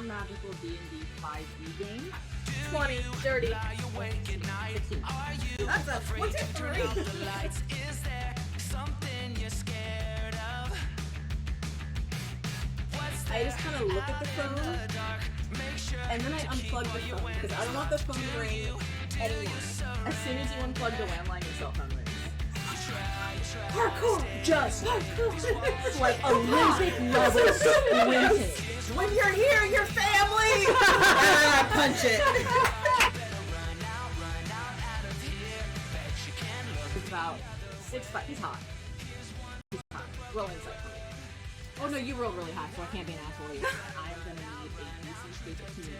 magical D&D 5e game. 20, 30, 16. That's a 23. I just kind of look at the phone, and then I unplug the phone, because I don't want the phone to ring anymore. As soon as you unplug the landline, your cell phone rings. Parkour! Just parkour! Like Olympic level sprinting. When you're here, your family! Punch it. It's about 6'5". He's hot. He's hot. Roll insight for me. Oh no, you rolled really high, so I can't be an asshole either. I am gonna need a decent speaker to me.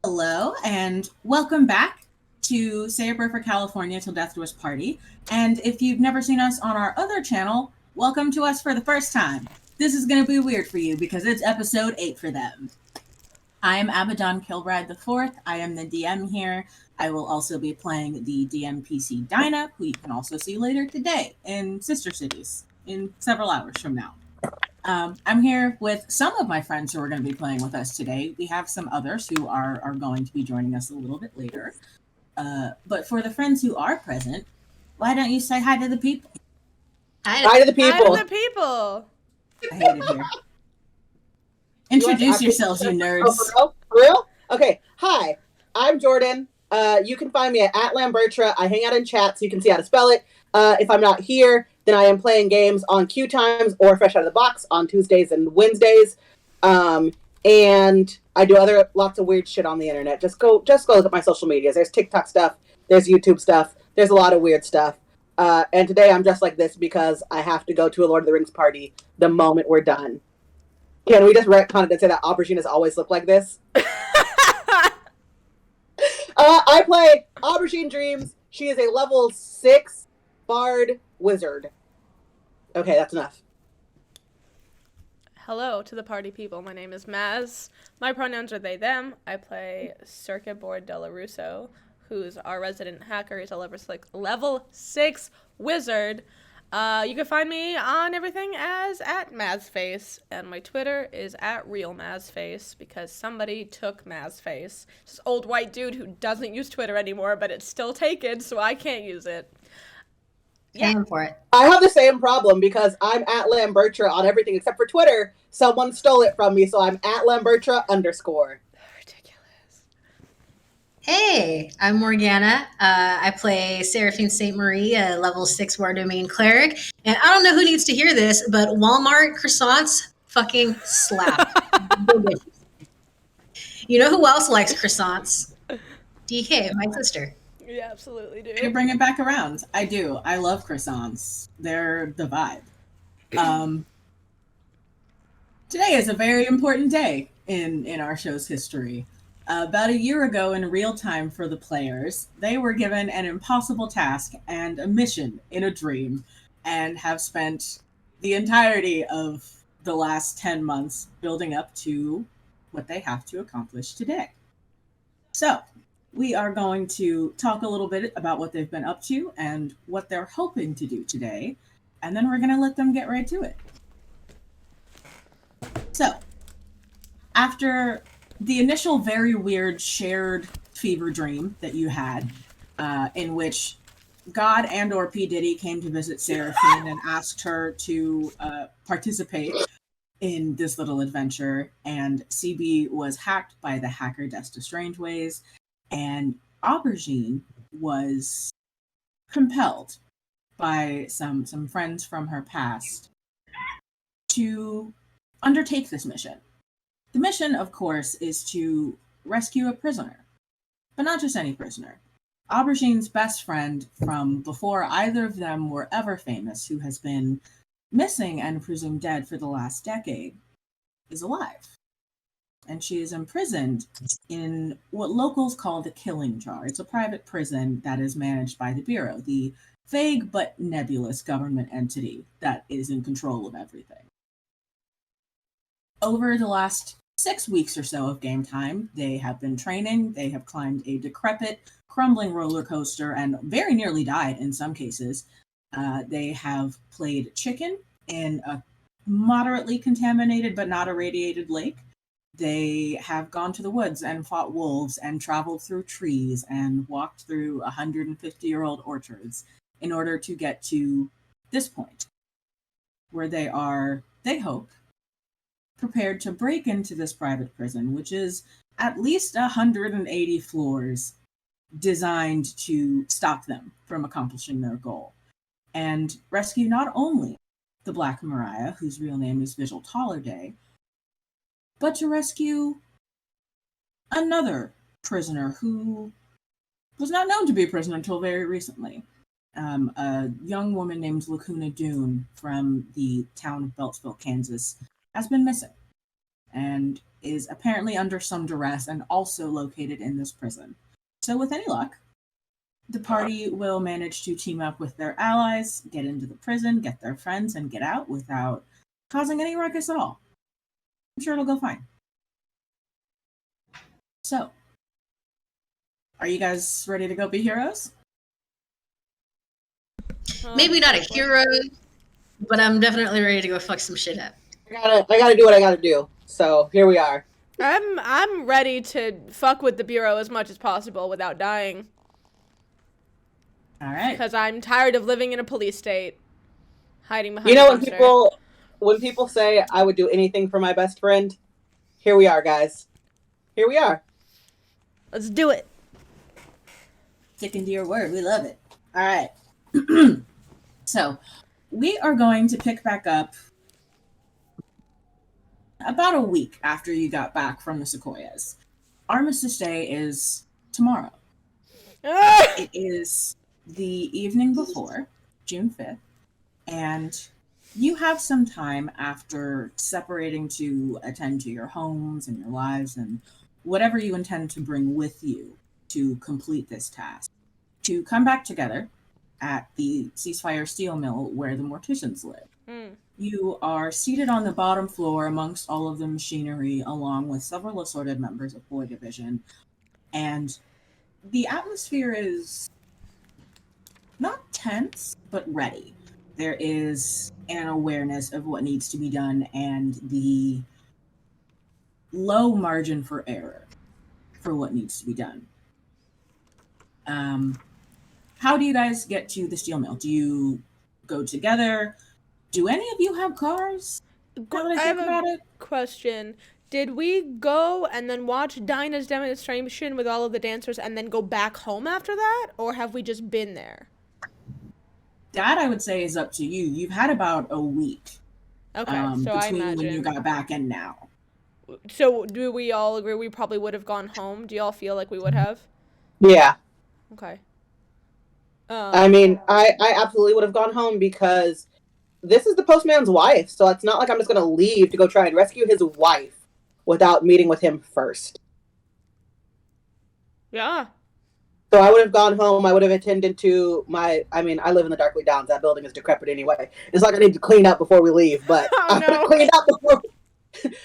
Hello, and welcome back to Say a Prayer for California Till Death Do Us Party. And if you've never seen us on our other channel, welcome to us for the first time. This is going to be weird for you because it's episode 8 for them. I am Abadonne Kilbride IV. I am the DM here. I will also be playing the DMPC Dinah, who you can also see later today in Sister Cities in several hours from now. I'm here with some of my friends who are going to be playing with us today. We have some others who are going to be joining us a little bit later. But for the friends who are present, why don't you say hi to the people? Hi to the people. Hi to the people. I hate it here. Introduce yourselves, you nerds. Oh, for real? Okay. Hi, I'm Jordan. You can find me at Lambert. I hang out in chat so you can see how to spell it. If I'm not here, then I am playing games on Q Times or Fresh Out of the Box on Tuesdays and Wednesdays. And I do lots of weird shit on the internet. Just go look at my social medias. There's TikTok stuff. There's YouTube stuff. There's a lot of weird stuff. And today I'm just like this because I have to go to a Lord of the Rings party the moment we're done. Can we just retcon it and say that Aubergine has always looked like this? I play Aubergine Dreams. She is a level 6 bard wizard. Okay, that's enough. Hello to the party people. My name is Mazz. My pronouns are they, them. I play Circuit Board Dello Russo, who's our resident hacker. He's a level 6 wizard. You can find me on everything as at Mazzface, and my Twitter is at RealMazzface because somebody took Mazzface. This old white dude who doesn't use Twitter anymore, but it's still taken, so I can't use it. Paying for it. I have the same problem because I'm at Lambertra on everything except for Twitter. Someone stole it from me, so I'm at Lambertra_. Ridiculous. Hey, I'm Morgana. I play Seraphine St. Marie, a level 6 War Domain cleric. And I don't know who needs to hear this, but Walmart croissants fucking slap. You know who else likes croissants? DK, my sister. You absolutely do. You bring it back around. I do. I love croissants. They're the vibe. Today is a very important day in our show's history. About a year ago in real time for the players, they were given an impossible task and a mission in a dream and have spent the entirety of the last 10 months building up to what they have to accomplish today. So, we are going to talk a little bit about what they've been up to and what they're hoping to do today, and then we're going to let them get right to it. So, after the initial very weird shared fever dream that you had, in which God and or P. Diddy came to visit Seraphine and asked her to participate in this little adventure, and CB was hacked by the hacker Desta Strangeways, and Aubergine was compelled by some friends from her past to undertake this mission. The mission, of course, is to rescue a prisoner, but not just any prisoner. Aubergine's best friend from before either of them were ever famous, who has been missing and presumed dead for the last decade, is alive. And she is imprisoned in what locals call the Killing Jar. It's a private prison that is managed by the Bureau, the vague but nebulous government entity that is in control of everything. Over the last 6 weeks or so of game time, they have been training. They have climbed a decrepit, crumbling roller coaster and very nearly died in some cases. They have played chicken in a moderately contaminated but not irradiated lake. They have gone to the woods and fought wolves and traveled through trees and walked through 150-year-old orchards in order to get to this point, where they are, they hope, prepared to break into this private prison, which is at least 180 floors, designed to stop them from accomplishing their goal, and rescue not only the Black Mariah, whose real name is Vigil Tollarday, but to rescue another prisoner who was not known to be a prisoner until very recently. A young woman named Lacuna Dune from the town of Beltsville, Kansas, has been missing and is apparently under some duress and also located in this prison. So with any luck, the party will manage to team up with their allies, get into the prison, get their friends, and get out without causing any ruckus at all. I'm sure it'll go fine. So, are you guys ready to go be heroes? Maybe not a hero, but I'm definitely ready to go fuck some shit up. I gotta do what I gotta do. So here we are. I'm ready to fuck with the Bureau as much as possible without dying. All right. Because I'm tired of living in a police state, hiding behind. You know, a when people say I would do anything for my best friend, here we are, guys. Here we are. Let's do it. Sticking to your word. We love it. All right. So, we are going to pick back up about a week after you got back from the Sequoias. Armistice Day is tomorrow. It is the evening before, June 5th, and you have some time after separating to attend to your homes and your lives and whatever you intend to bring with you to complete this task, to come back together at the Ceasefire Steel Mill where the Morticians live. You are seated on the bottom floor amongst all of the machinery, along with several assorted members of Boy Division, and the atmosphere is not tense, but ready. There is an awareness of what needs to be done and the low margin for error for what needs to be done. How do you guys get to the steel mill? Do you go together? Do any of you have cars? Now that I think about it. Question. Did we go and then watch Dinah's demonstration with all of the dancers and then go back home after that? Or have we just been there? That, I would say, is up to you. You've had about a week. Okay, so I between imagine when you got back and now. So do we all agree we probably would have gone home? Do y'all feel like we would have? Yeah. Okay. I mean, I absolutely would have gone home because this is the postman's wife, so it's not like I'm just going to leave to go try and rescue his wife without meeting with him first. Yeah. So I would have gone home. I would have attended to I live in the Darkly Downs. That building is decrepit anyway. It's like I need to clean up before we leave, but Oh, I would no. have cleaned up before.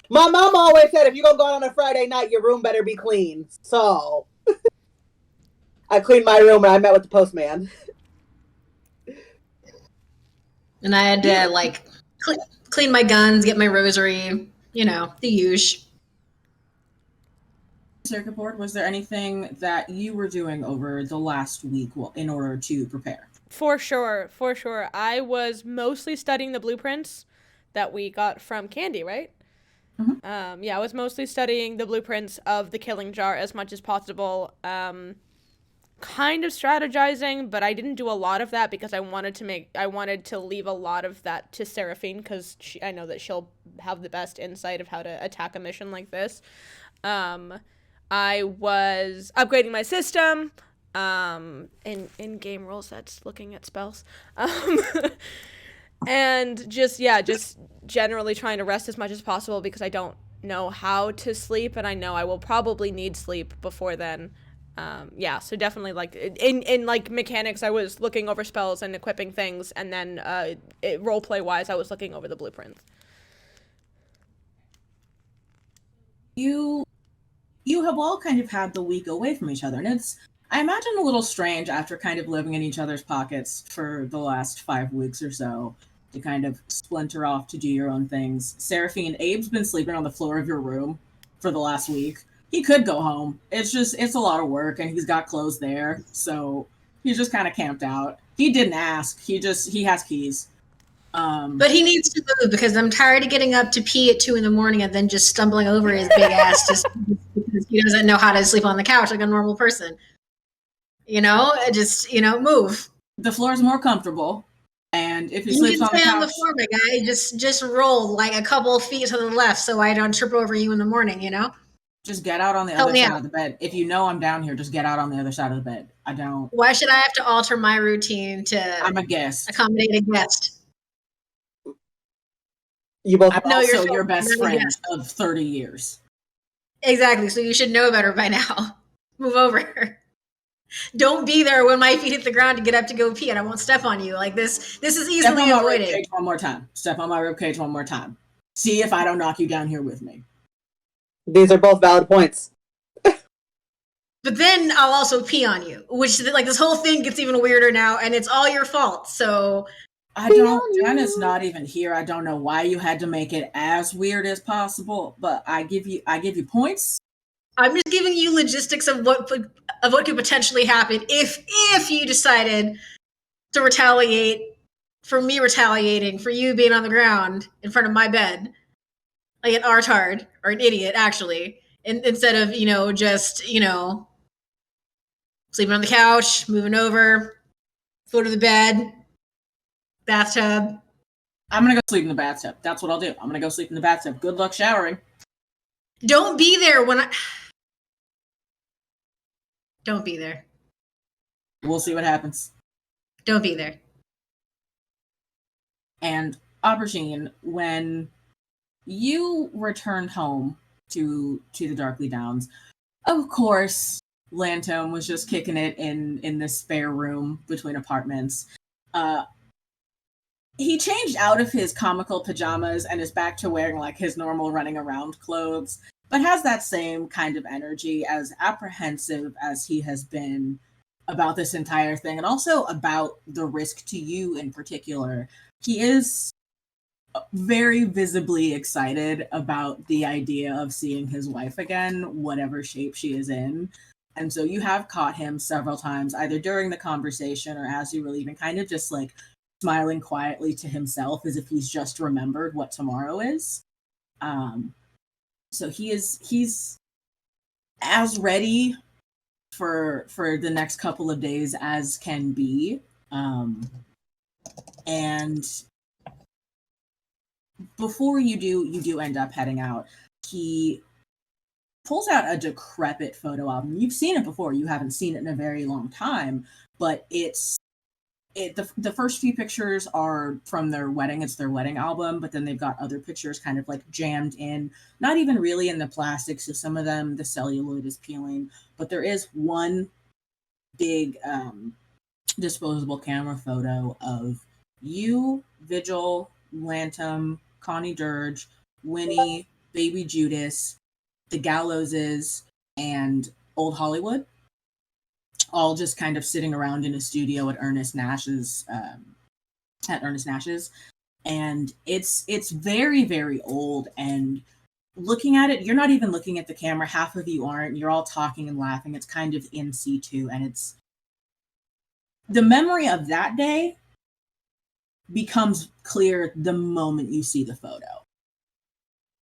My mom always said, if you're going to go out on a Friday night, your room better be clean. So I cleaned my room and I met with the postman. And I had to, clean my guns, get my rosary, the usual. Circuit board, was there anything that you were doing over the last week in order to prepare? For sure. I was mostly studying the blueprints that we got from Candy, right? Mm-hmm. I was mostly studying the blueprints of the killing jar as much as possible. Kind of strategizing, but I didn't do a lot of that because I wanted to leave a lot of that to Seraphine because I know that she'll have the best insight of how to attack a mission like this. I was upgrading my system, in game rule sets, looking at spells, and just generally trying to rest as much as possible because I don't know how to sleep, and I know I will probably need sleep before then. So definitely in mechanics, I was looking over spells and equipping things, and then roleplay wise, I was looking over the blueprints. You have all kind of had the week away from each other, and it's, I imagine, a little strange after kind of living in each other's pockets for the last 5 weeks or so You kind of splinter off to do your own things. Seraphine, Abe's been sleeping on the floor of your room for the last week. He could go home. It's a lot of work, and he's got clothes there, so he's just kind of camped out. He didn't ask. He has keys. But he needs to move because I'm tired of getting up to pee at 2 a.m. and then just stumbling over his big ass just because he doesn't know how to sleep on the couch like a normal person. Move. The floor is more comfortable, and if he You sleeps can on the stay couch, on the floor, my guy. Just roll like a couple of feet to the left so I don't trip over you in the morning. just get out on the Help other me side out. of the bed. If you know I'm down here, just get out on the other side of the bed. I don't. Why should I have to alter my routine to I'm a guest. accommodate a guest? You both. I'm No, you're also your fine. best I'm a friend guest. of 30 years. Exactly. So you should know better by now. Move over. Don't be there when my feet hit the ground to get up to go pee, and I won't step on you. Like this is Step easily on my avoided. ribcage one more time. Step on my ribcage one more time. See if I don't knock you down here with me. These are both valid points. But then I'll also pee on you, which like this whole thing gets even weirder now, and it's all your fault. So I don't. Dinah's not even here. I don't know why you had to make it as weird as possible, but I give you points. I'm just giving you logistics of what could potentially happen if you decided to retaliate for me retaliating for you being on the ground in front of my bed like an artard or an idiot actually, instead of just sleeping on the couch, moving over, foot of the bed, bathtub. I'm gonna go sleep in the bathtub. That's what I'll do. I'm gonna go sleep in the bathtub. Good luck showering. Don't be there when I. Don't be there. We'll see what happens. Don't be there. And Aubergine, when you returned home to the Darkly Downs, of course, Lantom was just kicking it in this spare room between apartments. He changed out of his comical pajamas and is back to wearing like his normal running around clothes, but has that same kind of energy, as apprehensive as he has been about this entire thing, and also about the risk to you in particular. He is very visibly excited about the idea of seeing his wife again, whatever shape she is in. And so you have caught him several times, either during the conversation or as you were leaving, kind of just like smiling quietly to himself as if he's just remembered what tomorrow is. So he's as ready for the next couple of days as can be. And before you do end up heading out, he pulls out a decrepit photo album. You've seen it before. You haven't seen it in a very long time, but the first few pictures are from their wedding. It's their wedding album, but then they've got other pictures kind of like jammed in, not even really in the plastic. So some of them, the celluloid is peeling, but there is one big disposable camera photo of you, Vigil, Lantom, Connie Dirge, Winnie, Baby Judas, the Gallowses, and Old Hollywood, all just kind of sitting around in a studio at Ernest Nash's. And it's very, very old. And looking at it, you're not even looking at the camera. Half of you aren't. You're all talking and laughing. It's kind of in situ, and it's the memory of that day becomes clear the moment you see the photo.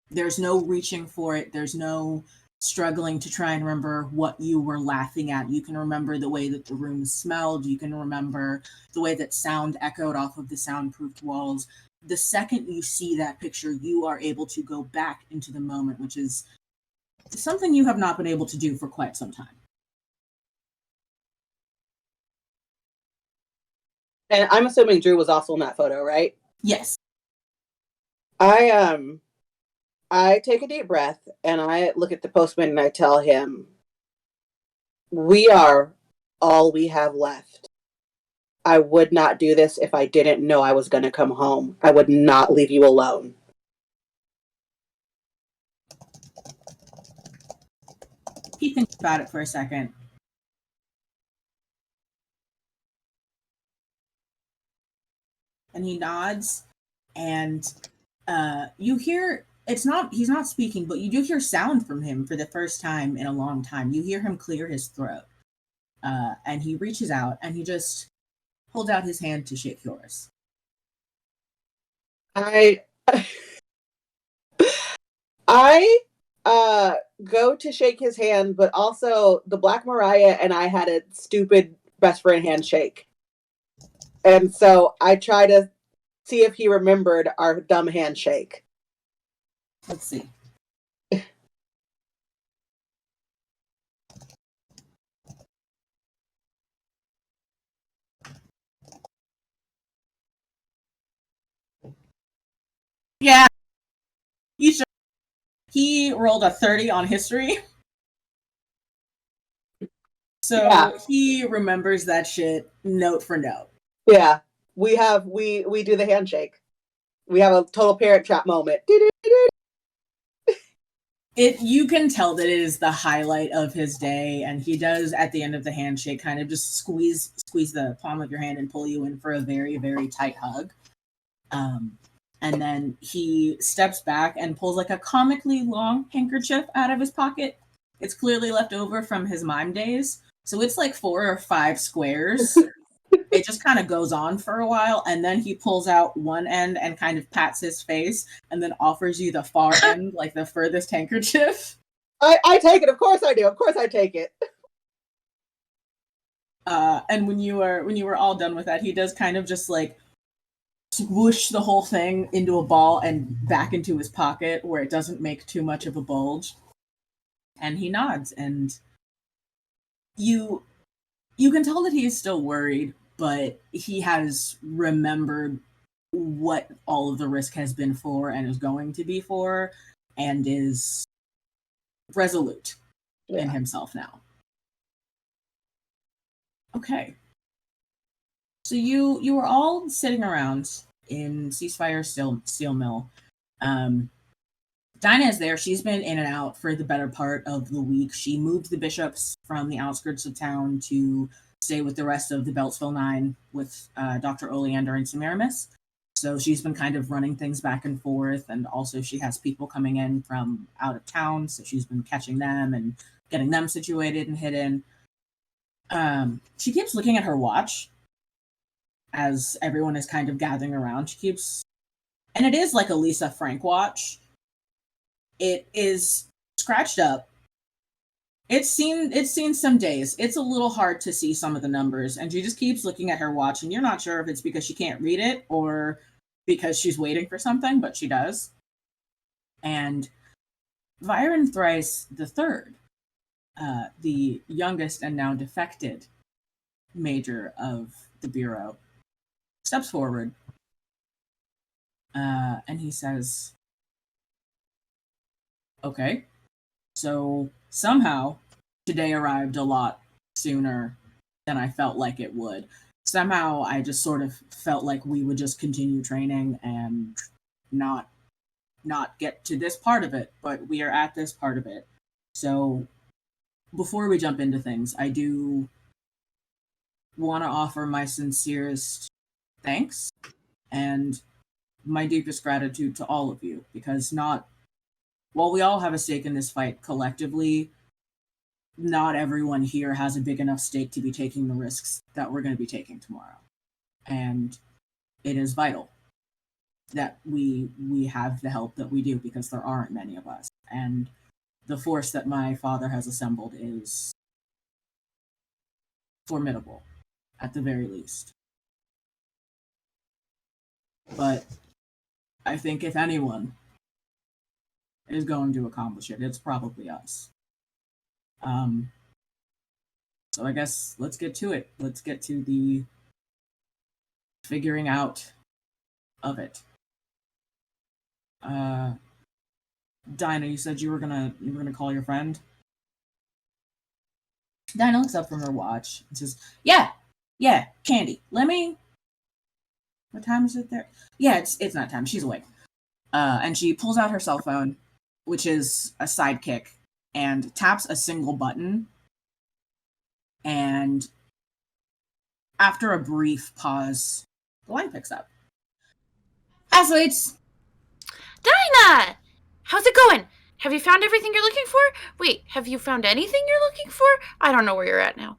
There's no reaching for it. There's no struggling to try and remember what you were laughing at. You can remember the way that the room smelled. You can remember the way that sound echoed off of the soundproofed walls. The second you see that picture, you are able to go back into the moment, which is something you have not been able to do for quite some time. And I'm assuming Drew was also in that photo, right? Yes. I take a deep breath and I look at the postman and I tell him, we are all we have left. I would not do this if I didn't know I was going to come home. I would not leave you alone. He thinks about it for a second. And he nods and you hear he's not speaking, but you do hear sound from him for the first time in a long time. You hear him clear his throat, and he reaches out and he just holds out his hand to shake yours. I go to shake his hand, but also the Black Mariah and I had a stupid best friend handshake. And so I try to see if he remembered our dumb handshake. Let's see. Yeah. He rolled a 30 on history. So he remembers that shit note for note. Yeah. We do the handshake. We have a total Parent Trap moment. You can tell that it is the highlight of his day, and he does at the end of the handshake kind of just squeeze the palm of your hand and pull you in for a very, very tight hug. And then he steps back and pulls like a comically long handkerchief out of his pocket. It's clearly left over from his mime days. So it's like 4 or 5 squares. It just kind of goes on for a while, and then he pulls out one end and kind of pats his face and then offers you the far end, like the furthest handkerchief. I take it. Of course I do. Of course I take it. And when you were all done with that, he does kind of just like swoosh the whole thing into a ball and back into his pocket where it doesn't make too much of a bulge. And he nods, and you can tell that he is still worried, but he has remembered what all of the risk has been for and is going to be for, and is resolute in himself now. Okay. So you were all sitting around in Ceasefire Steel Mill. Dinah is there. She's been in and out for the better part of the week. She moved the bishops from the outskirts of town to stay with the rest of the Beltsville Nine with Dr. Oleander and Semiramis. So she's been kind of running things back and forth, and also she has people coming in from out of town, so she's been catching them and getting them situated and hidden. She keeps looking at her watch as everyone is kind of gathering around. And it is like a Lisa Frank watch. It is scratched up. It's seen some days. It's a little hard to see some of the numbers, and she just keeps looking at her watch, and you're not sure if it's because she can't read it or because she's waiting for something, but she does. And Viren Thrice III, the youngest and now defected major of the Bureau, steps forward, and he says, okay, so somehow today arrived a lot sooner than I felt like it would. Somehow I just sort of felt like we would just continue training and not get to this part of it, but we are at this part of it. So before we jump into things, I do want to offer my sincerest thanks and my deepest gratitude to all of you, because while we all have a stake in this fight collectively, not everyone here has a big enough stake to be taking the risks that we're going to be taking tomorrow. And it is vital that we have the help that we do, because there aren't many of us. And the force that my father has assembled is formidable, at the very least. But I think if anyone is going to accomplish it, it's probably us. So I guess let's get to it. Let's get to the figuring out of it. Dinah, you said you were gonna call your friend. Dinah looks up from her watch and says, Yeah, Candy. What time is it there? Yeah, it's not time. She's awake. And she pulls out her cell phone, which is a sidekick, and taps a single button. And after a brief pause, the line picks up. Athletes! Dinah! How's it going? Have you found everything you're looking for? Wait, have you found anything you're looking for? I don't know where you're at now.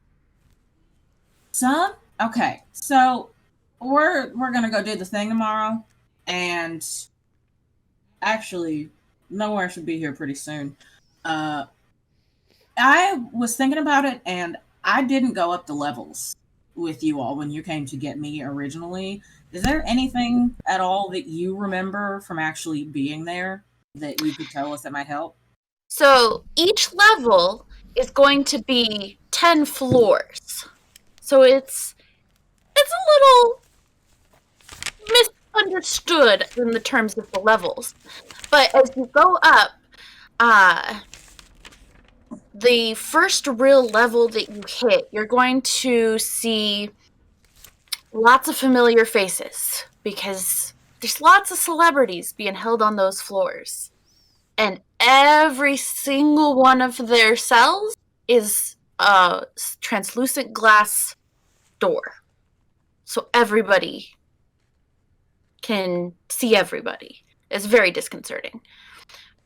Some? Okay, so we're gonna go do the thing tomorrow, and actually, Nowhere should be here pretty soon. I was thinking about it, and I didn't go up the levels with you all when you came to get me originally. Is there anything at all that you remember from actually being there that you could tell us that might help? So each level is going to be 10 floors. So it's a little misunderstood in the terms of the levels. But as you go up, the first real level that you hit, you're going to see lots of familiar faces because there's lots of celebrities being held on those floors. And every single one of their cells is a translucent glass door. So everybody can see everybody. It's very disconcerting.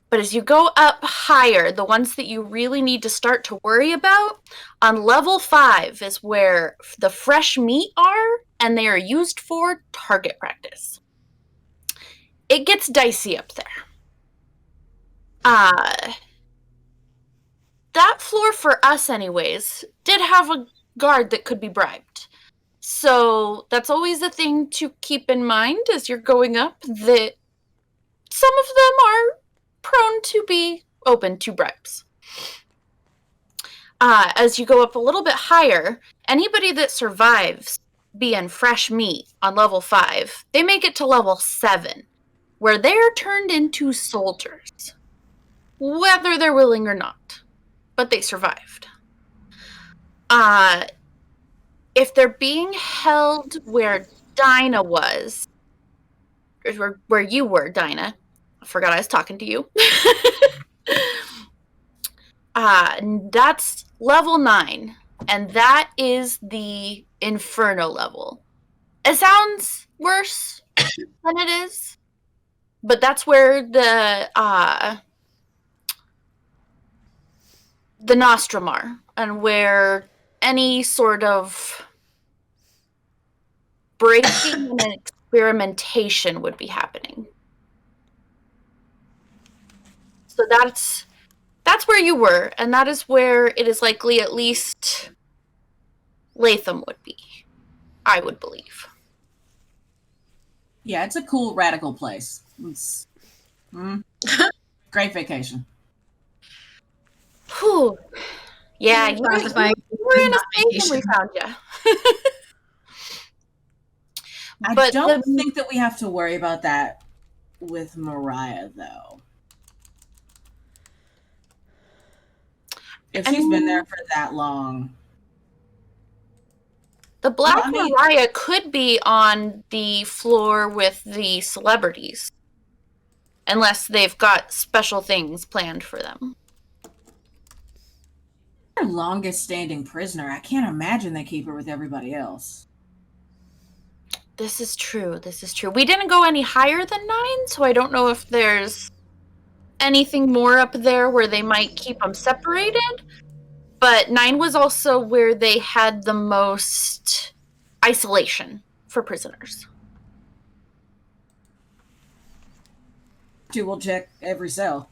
But as you go up higher, the ones that you really need to start to worry about, on level 5 is where the fresh meat are, and they are used for target practice. It gets dicey up there. That floor for us anyways did have a guard that could be bribed. So that's always a thing to keep in mind as you're going up, that some of them are prone to be open to bribes. As you go up a little bit higher, anybody that survives being fresh meat on level 5, they make it to level 7, where they're turned into soldiers. Whether they're willing or not. But they survived. If they're being held where Dinah was, or where you were, Dinah, I forgot I was talking to you. That's level 9, and that is the Inferno level. It sounds worse than it is, but that's where the Nostrum are, and where any sort of breaking and experimentation would be happening. So that's where you were, and that is where it is likely at least Latham would be, I would believe. Yeah, it's a cool, radical place. It's great vacation. Whew. Yeah, you were in a space when we found you. I don't think that we have to worry about that with Mariah, though. If she's been there for that long. The Black Mariah could be on the floor with the celebrities. Unless they've got special things planned for them. Our longest standing prisoner. I can't imagine they keep her with everybody else. This is true. We didn't go any higher than 9, so I don't know if there's anything more up there where they might keep them separated. But 9 was also where they had the most isolation for prisoners. We'll check every cell.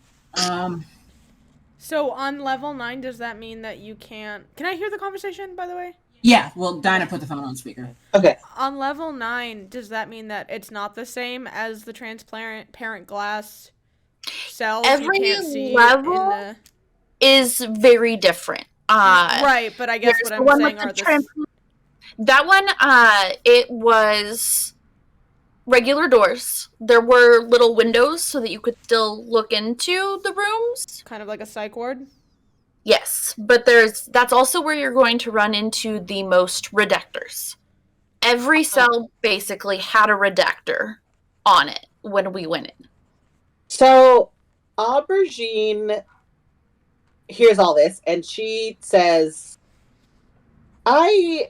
So on level 9, does that mean that you can't... Can I hear the conversation, by the way? Yeah, well, Dinah put the phone on speaker. Okay. On level 9, does that mean that it's not the same as the transparent glass cells? Every you can't see level is very different. Right, but I guess what I'm saying are that one, it was regular doors. There were little windows so that you could still look into the rooms. Kind of like a psych ward? Yes, but that's also where you're going to run into the most redactors. Every cell basically had a redactor on it when we went in. So, Aubergine hears all this, and she says, I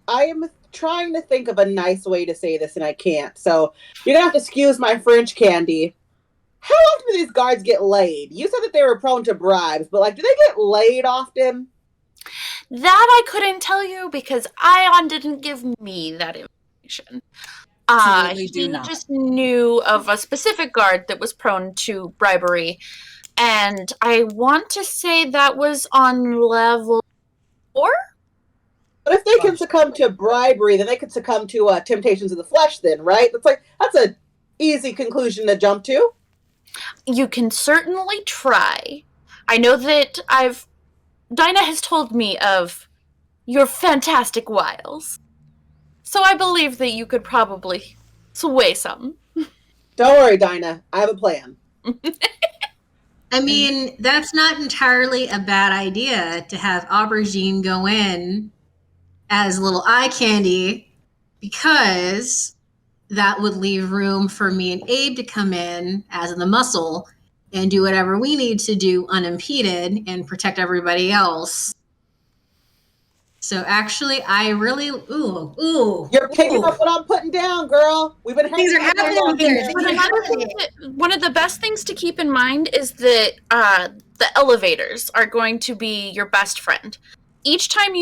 am trying to think of a nice way to say this and I can't. So you're gonna have to excuse my French, Candy. How often do these guards get laid? You said that they were prone to bribes, but like, do they get laid often? That I couldn't tell you because Ion didn't give me that information. Absolutely He just knew of a specific guard that was prone to bribery, and I want to say that was on level 4? But if they can succumb to bribery, then they could succumb to temptations of the flesh then, right? That's an easy conclusion to jump to. You can certainly try. I know that Dinah has told me of your fantastic wiles. So I believe that you could probably sway some. Don't worry, Dinah. I have a plan. I mean, that's not entirely a bad idea to have Aubergine go in as little eye candy, because that would leave room for me and Abe to come in as the muscle and do whatever we need to do unimpeded and protect everybody else. So actually, I really, You're picking up what I'm putting down, girl. We've been things are happening here. One of the best things to keep in mind is that the elevators are going to be your best friend. Each time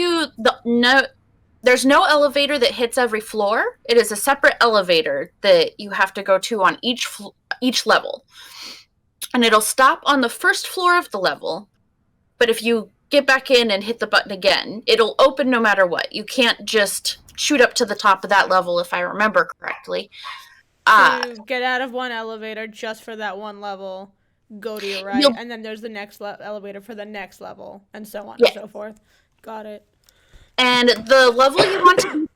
there's no elevator that hits every floor. It is a separate elevator that you have to go to on each level. And it'll stop on the first floor of the level. But if you get back in and hit the button again, it'll open no matter what. You can't just shoot up to the top of that level, if I remember correctly. So you get out of one elevator just for that one level, go to your right, and then there's the next elevator for the next level, and so on and so forth. Got it. And the level you want to be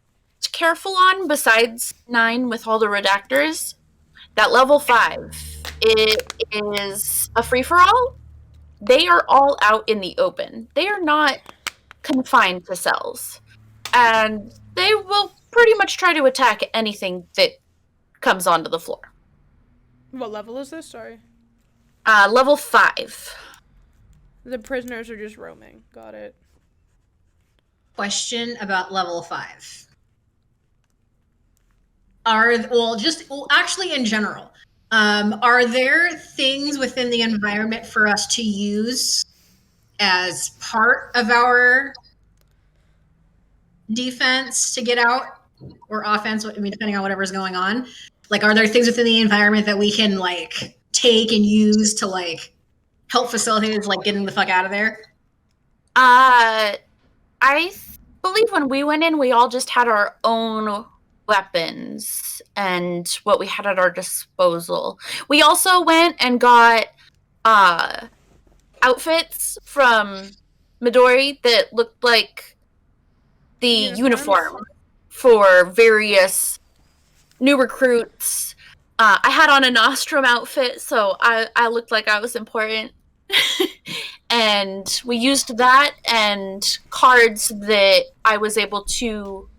careful on, besides 9 with all the redactors, that level 5, it is a free-for-all. They are all out in the open. They are not confined to cells. And they will pretty much try to attack anything that comes onto the floor. What level is this? Sorry. Level 5. The prisoners are just roaming. Got it. Question about level 5. Actually in general, are there things within the environment for us to use as part of our defense to get out, or offense? I mean, depending on whatever's going on. Like, are there things within the environment that we can like take and use to like help facilitate like getting the fuck out of there? I believe when we went in, we all just had our own weapons and what we had at our disposal. We also went and got outfits from Midori that looked like the uniform for various new recruits. I had on a Nostrum outfit, so I looked like I was important. And we used that and cards that I was able to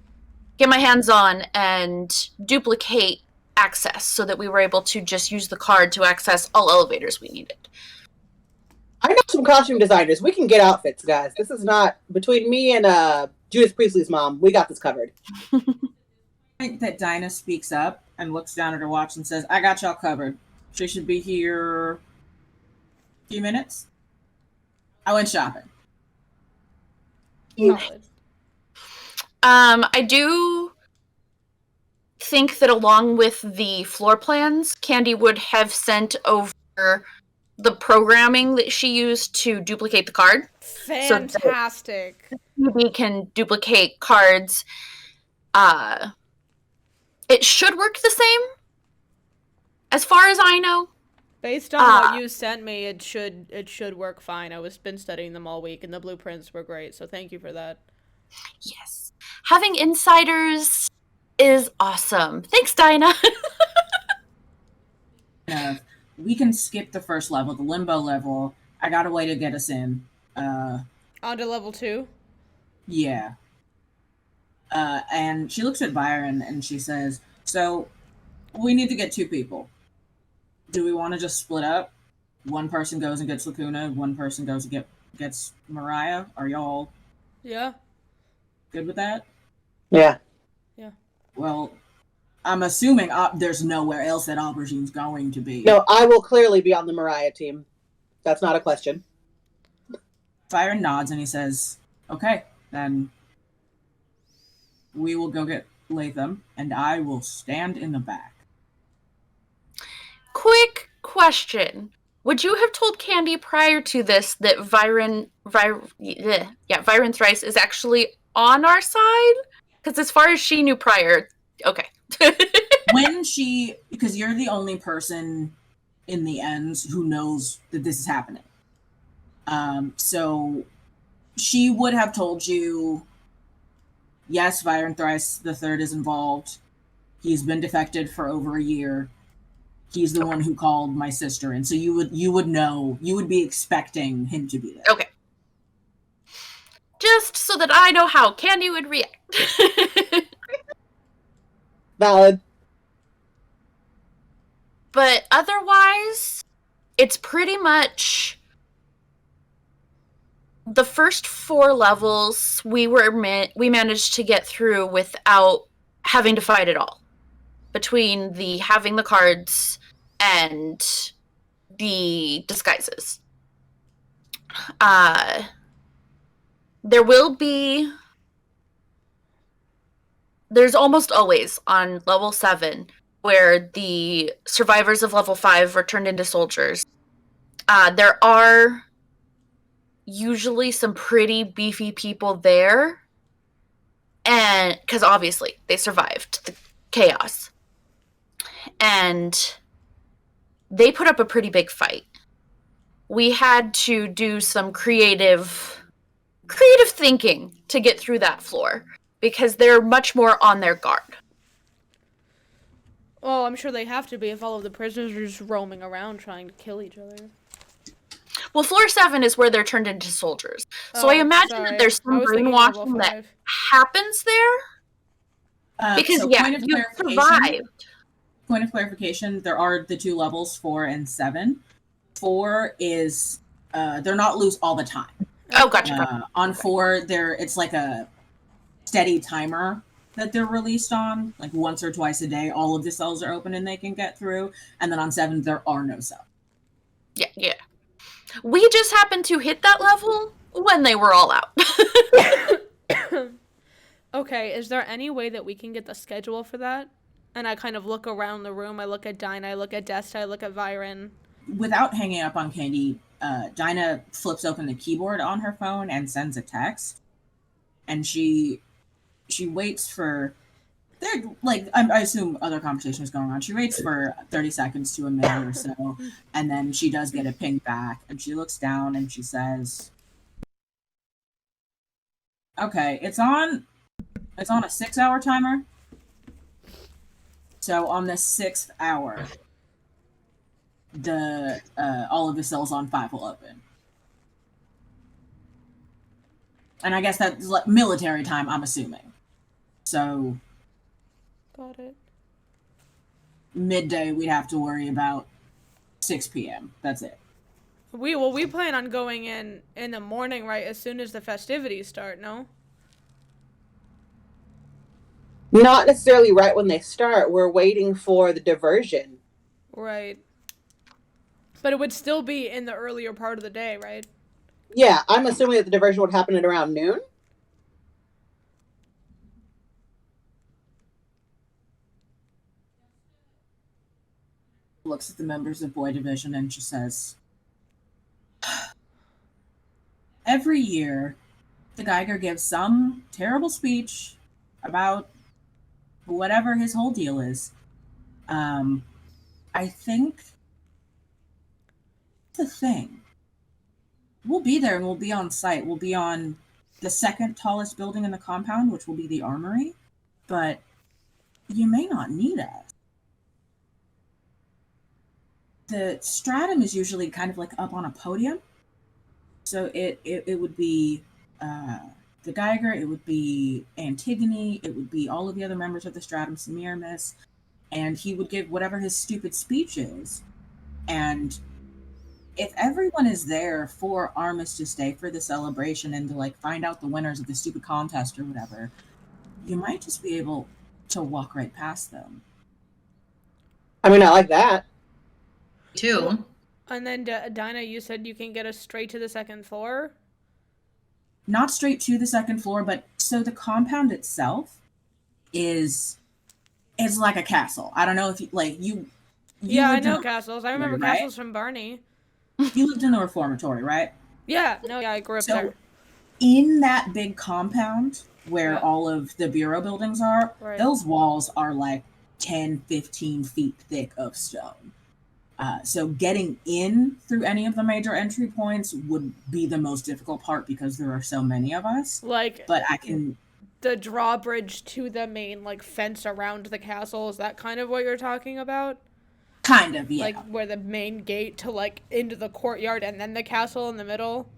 get my hands on and duplicate access so that we were able to just use the card to access all elevators we needed. I know some costume designers. We can get outfits, guys. This is not between me and Judas Priestley's mom. We got this covered. I think that Dinah speaks up and looks down at her watch and says, "I got y'all covered. She should be here a few minutes." I went shopping. I do think that along with the floor plans, Candy would have sent over the programming that she used to duplicate the card. Fantastic. So we can duplicate cards. It should work the same, as far as I know. Based on what you sent me, it should work fine. I was been studying them all week, and the blueprints were great. So thank you for that. Yes, having insiders is awesome. Thanks, Dinah. We can skip the first level, the limbo level. I got a way to get us in. On to level 2? Yeah. And she looks at Byron and she says, "So, we need to get 2 people. Do we want to just split up? One person goes and gets Lacuna, one person goes and gets Mariah? Are y'all Yeah. good with that?" Yeah. Yeah. Well, I'm assuming there's nowhere else that Aubergine's going to be. No, I will clearly be on the Mariah team. That's not a question. Byron nods and he says, okay, then we will go get Latham, and I will stand in the back. Quick question. Would you have told Candy prior to this that Viren Thrice is actually on our side? Because as far as she knew prior, okay. Because you're the only person in the ends who knows that this is happening. So she would have told you, yes, Viren Thrice the Third is involved. He's been defected for over a year. He's the one who called my sister in. So you would know, you would be expecting him to be there. Okay. Just so that I know how Candy would react. Valid. But otherwise, it's pretty much the first 4 levels we managed to get through without having to fight at all. Between the having the cards and the disguises. There's almost always on level 7 where the survivors of level 5 are turned into soldiers. There are usually some pretty beefy people there, and because obviously they survived the chaos. And they put up a pretty big fight. We had to do some creative thinking to get through that floor because they're much more on their guard. Oh, I'm sure they have to be if all of the prisoners are just roaming around trying to kill each other. Well, floor 7 is where they're turned into soldiers. So I imagine that there's some brainwashing that happens there. Because, you survived. Point of clarification, there are the 2 levels, 4 and 7. 4 is, they're not loose all the time. Oh, gotcha. On 4, it's like a steady timer that they're released on. Like once or twice a day, all of the cells are open and they can get through. And then on 7, there are no cells. Yeah. We just happened to hit that level when they were all out. Okay, is there any way that we can get the schedule for that? And I kind of look around the room. I look at Dinah, I look at Desta, I look at Viren. Without hanging up on Candy, Dinah flips open the keyboard on her phone and sends a text. And she waits for... I assume other conversation is going on. She waits for 30 seconds to a minute or so, and then she does get a ping back, and she looks down and she says, okay, it's on a 6-hour timer. So on the 6th hour, all of the cells on 5 will open. And I guess that's like military time, I'm assuming. So... Got it. Midday, we'd have to worry about 6 p.m. That's it. We plan on going in the morning, right? As soon as the festivities start, no? Not necessarily right when they start. We're waiting for the diversion. Right. But it would still be in the earlier part of the day, right? Yeah, I'm assuming that the diversion would happen at around noon. Looks at the members of Boy Division and she says, every year, the Geiger gives some terrible speech about whatever his whole deal is. I think the thing. We'll be there and we'll be on site. We'll be on the 2nd tallest building in the compound, which will be the armory. But you may not need us. The stratum is usually kind of like up on a podium. So it would be the Geiger, it would be Antigone, it would be all of the other members of the stratum, Semiramis, and he would give whatever his stupid speech is. And if everyone is there for Armistice Day for the celebration and to like find out the winners of the stupid contest or whatever, you might just be able to walk right past them. I mean, I like that. Too. And then, Dinah, you said you can get us straight to the second floor? Not straight to the second floor, but so the compound itself is like a castle. I don't know if you Yeah, I lived in know a castles. I remember right? castles from Barney. You lived in the reformatory, right? Yeah, I grew up So there. in that big compound where Yeah. all of the bureau buildings are, Right. those walls are like 10, 15 feet thick of stone. So getting in through any of the major entry points would be the most difficult part because there are so many of us. Like, But I can... the drawbridge to the main, like, fence around the castle, is that kind of what you're talking about? Kind of, yeah. Like, where the main gate to, like, into the courtyard and then the castle in the middle?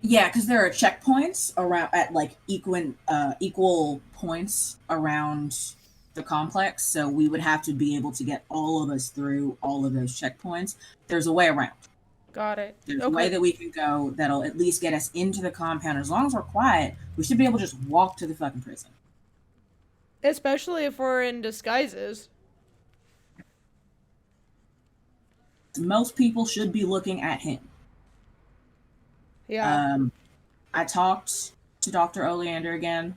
Yeah, because there are checkpoints around at, like, equal points around the complex, so we would have to be able to get all of us through all of those checkpoints. There's a way around. Got it. There's a way that we can go that'll at least get us into the compound. As long as we're quiet, we should be able to just walk to the fucking prison. Especially if we're in disguises. Most people should be looking at him. Yeah. I talked to Dr. Oleander again.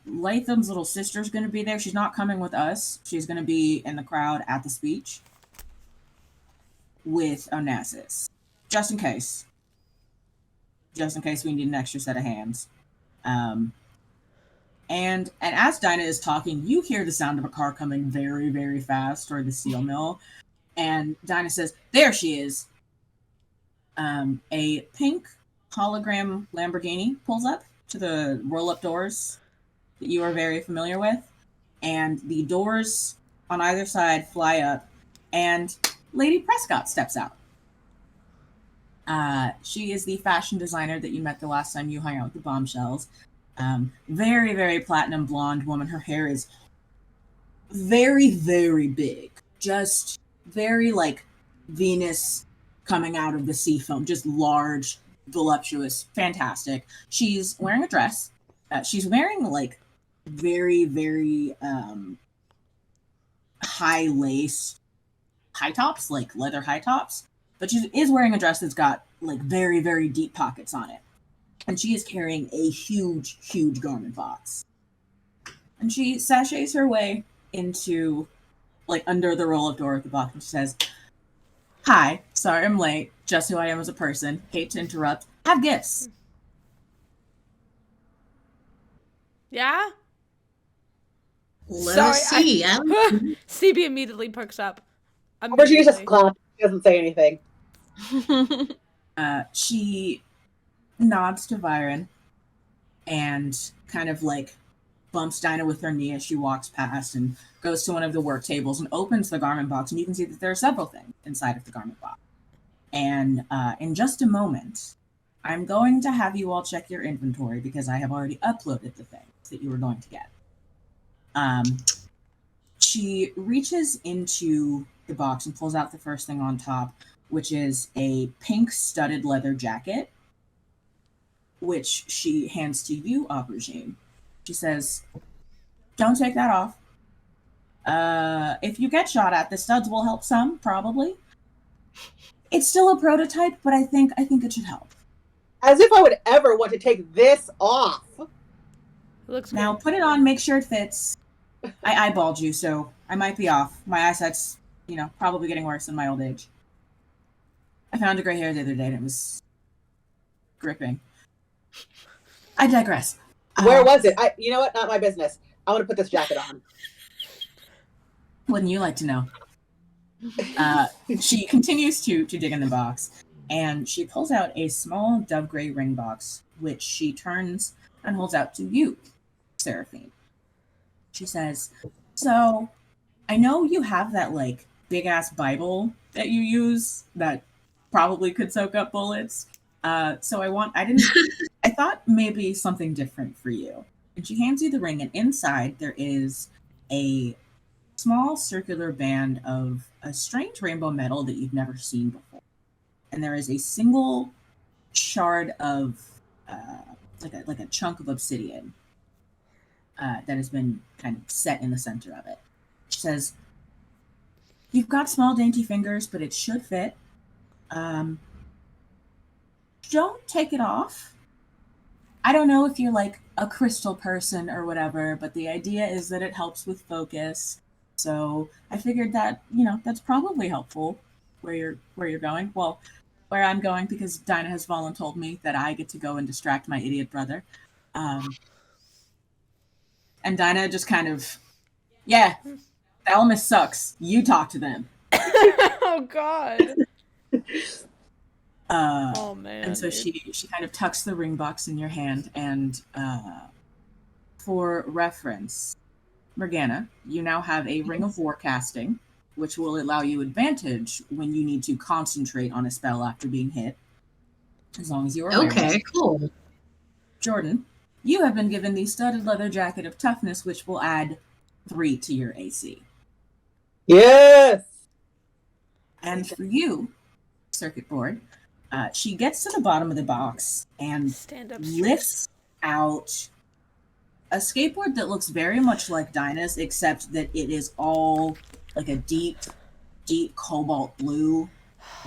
Latham's little sister's going to be there. She's not coming with us. She's going to be in the crowd at the speech with Onassis. Just in case. Just in case we need an extra set of hands. And as Dinah is talking, you hear the sound of a car coming very, very fast toward the steel mill. And Dinah says, there she is. A pink hologram Lamborghini pulls up to the roll-up doors that you are very familiar with. And the doors on either side fly up, and Lady Prescott steps out. She is the fashion designer that you met the last time you hung out with the Bombshells. Very, very platinum blonde woman. Her hair is very, very big. Just very like Venus coming out of the sea foam. Just large, voluptuous, fantastic. She's wearing a dress. She's wearing like very, very high lace high tops, like leather high tops. But she is wearing a dress that's got like very, very deep pockets on it. And she is carrying a huge, huge garment box. And she sachets her way into, like, under the roll-up door at the box, and she says, hi, sorry I'm late, just who I am as a person, hate to interrupt, have gifts. Yeah? Let us see. CB immediately perks up. Or she just claps. She doesn't say anything. She nods to Byron and kind of like bumps Dinah with her knee as she walks past and goes to one of the work tables and opens the garment box, and you can see that there are several things inside of the garment box. And in just a moment, I'm going to have you all check your inventory because I have already uploaded the things that you were going to get. She reaches into the box and pulls out the first thing on top, which is a pink studded leather jacket, which she hands to you, Aubergine. She says, don't take that off. If you get shot at, the studs will help some, probably. It's still a prototype, but I think it should help. As if I would ever want to take this off. Looks now, put it on, make sure it fits. I eyeballed you, so I might be off. My eyesight's, probably getting worse in my old age. I found a gray hair the other day, and it was gripping. I digress. Where was it? You know what? Not my business. I want to put this jacket on. Wouldn't you like to know? She continues to dig in the box, and she pulls out a small dove gray ring box, which she turns and holds out to you, Seraphine. She says, so, I know you have that, like, big-ass Bible that you use that probably could soak up bullets. I thought maybe something different for you. And she hands you the ring, and inside there is a small circular band of a strange rainbow metal that you've never seen before. And there is a single shard of, like a chunk of obsidian that has been kind of set in the center of it. She says, "You've got small, dainty fingers, but it should fit. Don't take it off. I don't know if you're like a crystal person or whatever, but the idea is that it helps with focus. So I figured that, that's probably helpful where you're going. Well, where I'm going, because Dinah has voluntold me that I get to go and distract my idiot brother. And Dinah just kind of, yeah, Thalamus sucks. You talk to them." Oh God. Oh man. And so she kind of tucks the ring box in your hand, and for reference, Morgana, you now have a Ring of Warcasting, which will allow you advantage when you need to concentrate on a spell after being hit, as long as you are aware. Okay, cool. Jordan, you have been given the studded leather jacket of toughness, which will add 3 to your AC. Yes! And for you, circuit board, she gets to the bottom of the box and lifts out a skateboard that looks very much like Dinah's, except that it is all like a deep, deep cobalt blue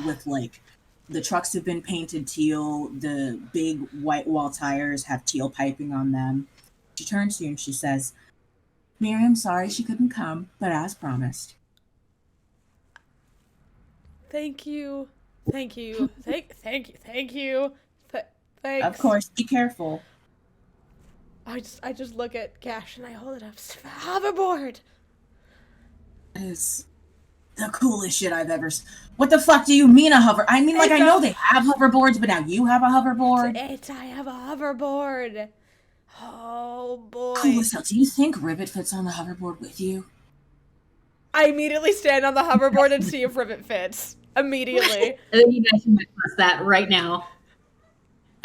with like the trucks have been painted teal. The big white wall tires have teal piping on them. She turns to you and she says, "Miriam, sorry she couldn't come, but as promised." Thank you. Thank you. Thank you. Thanks. Of course, be careful. I just look at Gash and I hold it up. Hoverboard. That is the coolest shit I've ever. What the fuck do you mean a hover? I mean, like, I know they have hoverboards, but now you have a hoverboard. I have a hoverboard. Oh boy. Cool as hell. Do you think Rivet fits on the hoverboard with you? I immediately stand on the hoverboard and see if Rivet fits. Immediately. I think you guys can discuss that right now.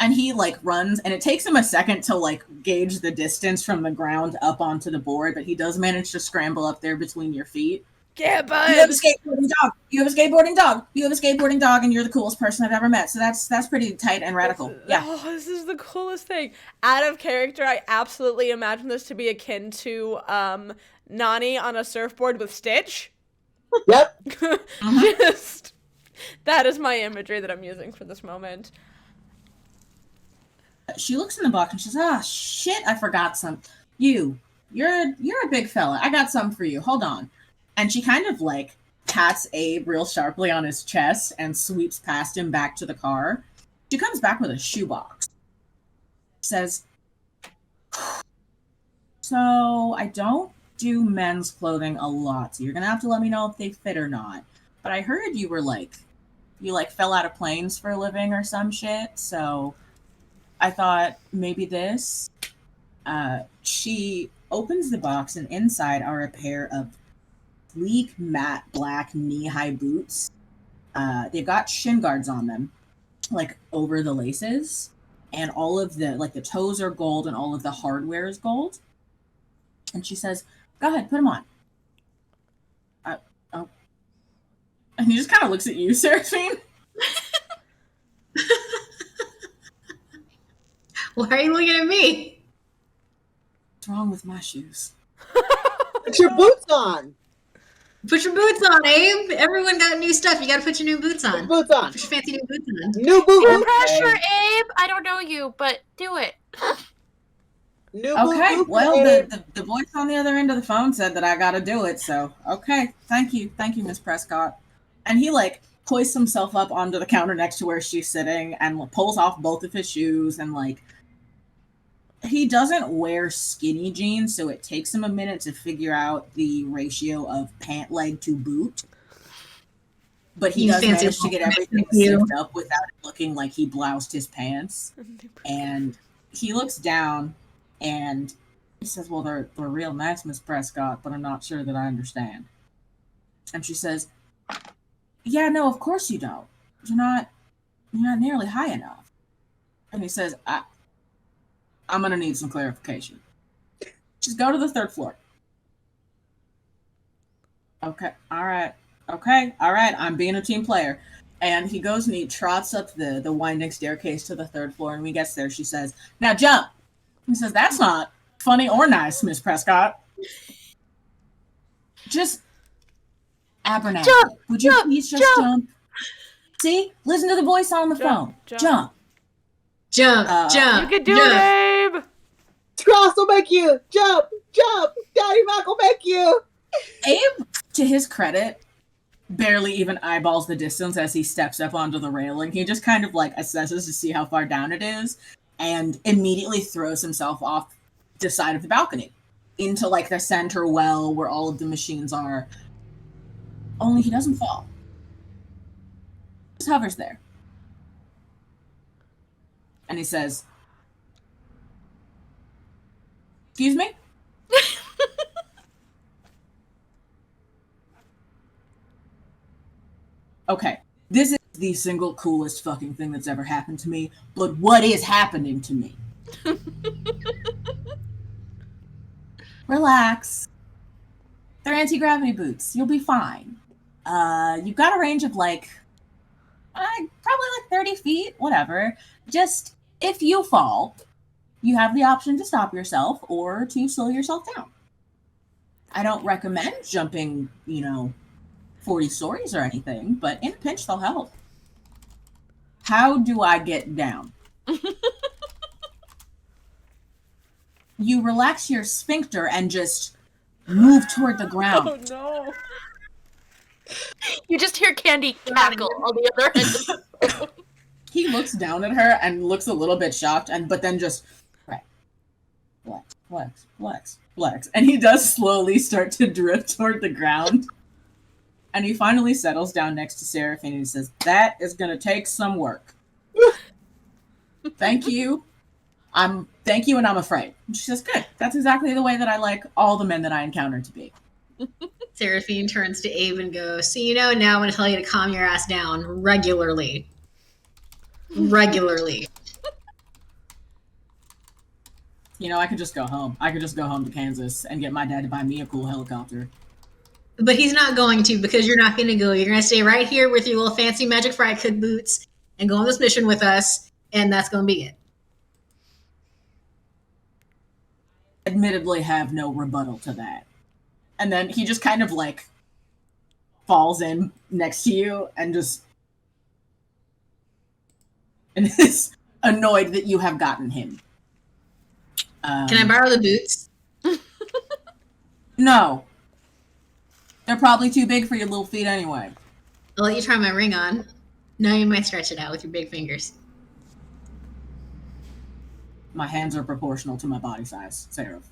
And he like runs, and it takes him a second to like gauge the distance from the ground up onto the board, but he does manage to scramble up there between your feet. Yeah, bud. You have a skateboarding dog. You have a skateboarding dog. You have a skateboarding dog, and you're the coolest person I've ever met. So that's pretty tight and radical. Yeah. Oh, this is the coolest thing. Out of character, I absolutely imagine this to be akin to Nani on a surfboard with Stitch. Yep. Just that is my imagery that I'm using for this moment. She looks in the box and she says, "Ah, shit, I forgot some. You're a big fella. I got some for you. Hold on." And she kind of like pats Abe real sharply on his chest and sweeps past him back to the car. She comes back with a shoebox. Says, "So I don't do men's clothing a lot, so you're gonna have to let me know if they fit or not. But I heard you were like, you like fell out of planes for a living or some shit, so I thought maybe this." She opens the box, and inside are a pair of bleak matte black knee-high boots. They've got shin guards on them, like over the laces, and all of the like the toes are gold and all of the hardware is gold. And she says, "Go ahead, put them on." Oh. And he just kind of looks at you, Seraphine. Why are you looking at me? What's wrong with my shoes? Put your boots on. Put your boots on, Abe. Everyone got new stuff. You got to put your new boots on. Boots on. Put your fancy new boots on. New boots. Peer pressure, Abe. I don't know you, but do it. New Okay, boots. well, the voice on the other end of the phone said that I gotta do it, so okay. Thank you, Miss Prescott. And he like hoists himself up onto the counter next to where she's sitting and pulls off both of his shoes, and like he doesn't wear skinny jeans, so it takes him a minute to figure out the ratio of pant leg to boot. But he does manage to get everything zipped up without it looking like he bloused his pants. And he looks down and he says, "Well, they're real nice, Miss Prescott, but I'm not sure that I understand." And she says, "Yeah, no, of course you don't. You're not nearly high enough." And he says, I'm going to need some clarification. Just go to the 3rd floor. Okay, all right. I'm being a team player. And he goes and he trots up the winding staircase to the 3rd floor. And when he gets there, she says, "Now jump." He says, "That's not Funny or nice, Miss Prescott. Just Abernathy. Jump, Would you jump, please just jump? See? Listen to the voice on the phone. Jump. Jump, jump. You can do jump. it, Abe! Cross will make you jump, jump. Daddy Mac will make you. Abe, to his credit, barely even eyeballs the distance as he steps up onto the railing. He just kind of like assesses to see how far down it is and immediately throws himself off the side of the balcony into like the center well where all of the machines are. Only he doesn't fall. Just hovers there. And he says, "Excuse me?" Okay, this is the single coolest fucking thing that's ever happened to me, but what is happening to me? Relax. They're anti-gravity boots. You'll be fine. You've got a range of probably 30 feet, whatever. Just, if you fall, you have the option to stop yourself or to slow yourself down. I don't recommend jumping, 40 stories or anything, but in a pinch, they'll help. How do I get down? You relax your sphincter and just move toward the ground. Oh no. You just hear Candy cackle on the other end of the phone. He looks down at her and looks a little bit shocked, but then just flex. And he does slowly start to drift toward the ground. And he finally settles down next to Seraphine and he says, "That is going to take some work. Thank you. Thank you, and I'm afraid." And she says, "Good. That's exactly the way that I like all the men that I encounter to be." Seraphine turns to Abe and goes, "So now I'm going to tell you to calm your ass down regularly. Regularly." I could just go home. I could just go home to Kansas and get my dad to buy me a cool helicopter. But he's not going to, because you're not going to go. You're going to stay right here with your little fancy magic fry cook boots and go on this mission with us, and that's going to be it. Admittedly have no rebuttal to that. And then he just kind of falls in next to you and is annoyed that you have gotten him. Can I borrow the boots? No. They're probably too big for your little feet anyway. I'll let you try my ring on. No, you might stretch it out with your big fingers. My hands are proportional to my body size, Seraph.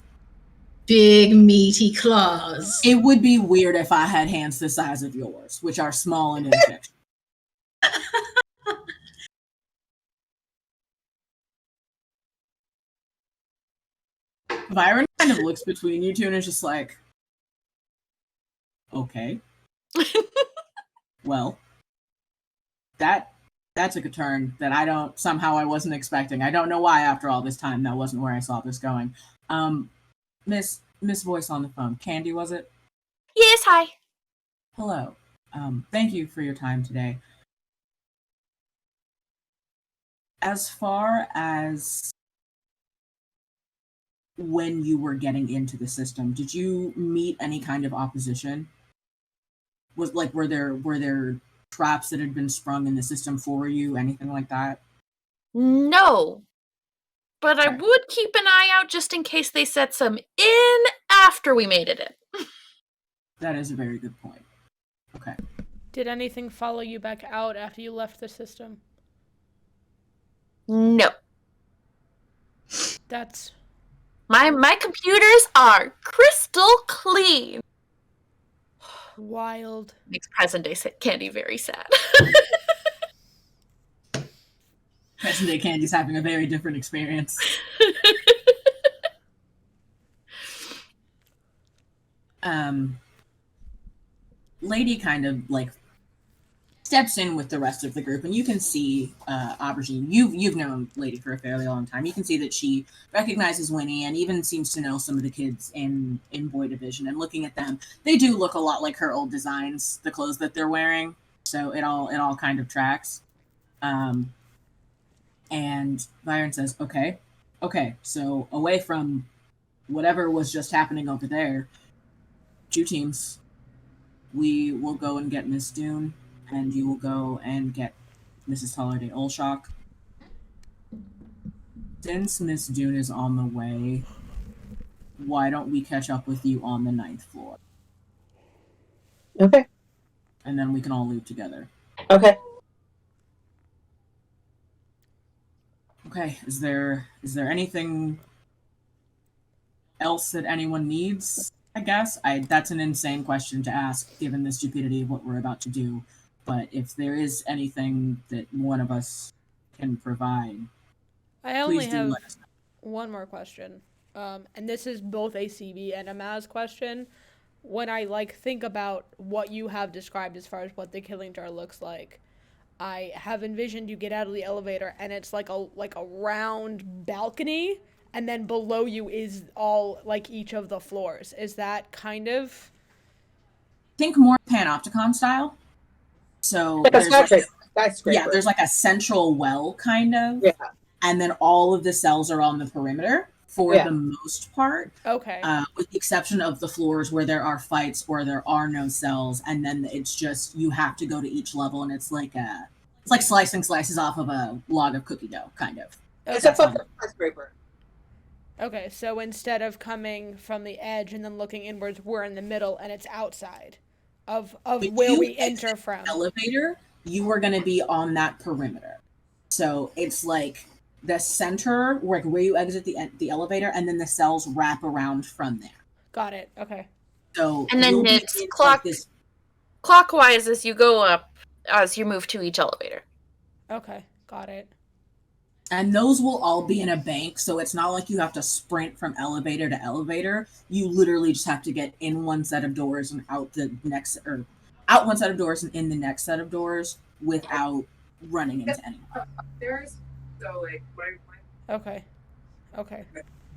Big, meaty claws. It would be weird if I had hands the size of yours, which are small and ineffectual. Byron kind of looks between you two and is just like, okay. Well, that took a turn that I wasn't expecting. I don't know why after all this time that wasn't where I saw this going. Miss Voice on the phone. Candy, was it? Yes, hi. Hello. Thank you for your time today. As far as when you were getting into the system, did you meet any kind of opposition? Were there traps that had been sprung in the system for you, anything like that? No. But I would keep an eye out just in case they set some in after we made it in. That is a very good point. Okay. Did anything follow you back out after you left the system? No. That's... My computers are crystal clean. Wild. Makes present day Candy very sad. Present day Candy's having a very different experience. Lady kind of steps in with the rest of the group, and you can see Aubergine. You've known Lady for a fairly long time. You can see that she recognizes Winnie and even seems to know some of the kids in Boy Division. And looking at them, they do look a lot like her old designs, the clothes that they're wearing. So it all kind of tracks. And Byron says, okay, so away from whatever was just happening over there. 2 teams. We will go and get Miss Dune, and you will go and get Mrs. Holiday Olshock. Since Miss Dune is on the way, why don't we catch up with you on the 9th floor? Okay. And then we can all leave together. Okay. Okay, is there anything else that anyone needs? I guess that's an insane question to ask, given the stupidity of what we're about to do. But if there is anything that one of us can provide, I only please do have let us know. one more question, and this is both a CB and a Mazz question. When I think about what you have described as far as what the killing jar looks like, I have envisioned you get out of the elevator and it's like a round balcony, and then below you is all each of the floors. Is that kind of? Think more Panopticon style. So Like a there's skyscraper. there's a central well kind of. Yeah. And then all of the cells are on the perimeter for the most part. Okay. With the exception of the floors where there are fights or there are no cells, and then it's just you have to go to each level, and it's like slicing slices off of a log of cookie dough, kind of. It's a fucking skyscraper. Okay, so instead of coming from the edge and then looking inwards, we're in the middle and it's outside of where we enter from. Elevator, you are going to be on that perimeter. So it's like the center, where you exit the elevator, and then the cells wrap around from there. Got it. Okay. So and then it's clockwise as you go up, as you move to each elevator. Okay, got it. And those will all be in a bank, so it's not like you have to sprint from elevator to elevator. You literally just have to get in one set of doors and out the next, or out one set of doors and in the next set of doors without running into anyone. There's so Okay,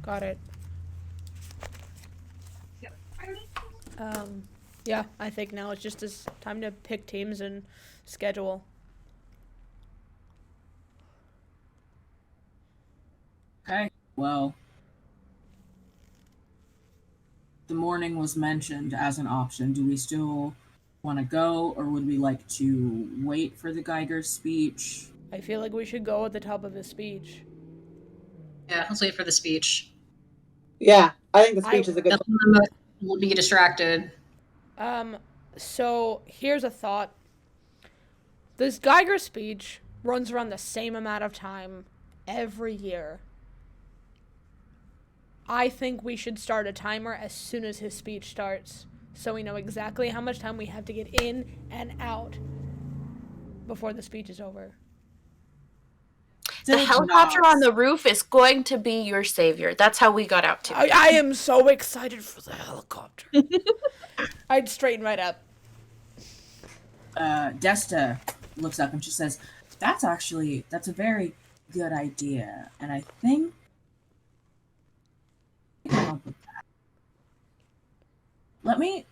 got it. Yeah, I think now it's just time to pick teams and schedule. Okay, well, the morning was mentioned as an option. Do we still want to go, or would we like to wait for the Geiger's speech? I feel like we should go at the top of his speech. Yeah, let's wait for the speech. Yeah, I think the speech is a good one. We'll be distracted. So here's a thought. This Geiger speech runs around the same amount of time every year. I think we should start a timer as soon as his speech starts, so we know exactly how much time we have to get in and out before the speech is over. The helicopter on the roof is going to be your savior. That's how we got out to it. I am so excited for the helicopter. I'd straighten right up. Desta looks up and she says, that's a very good idea, and I think come up with that. Let me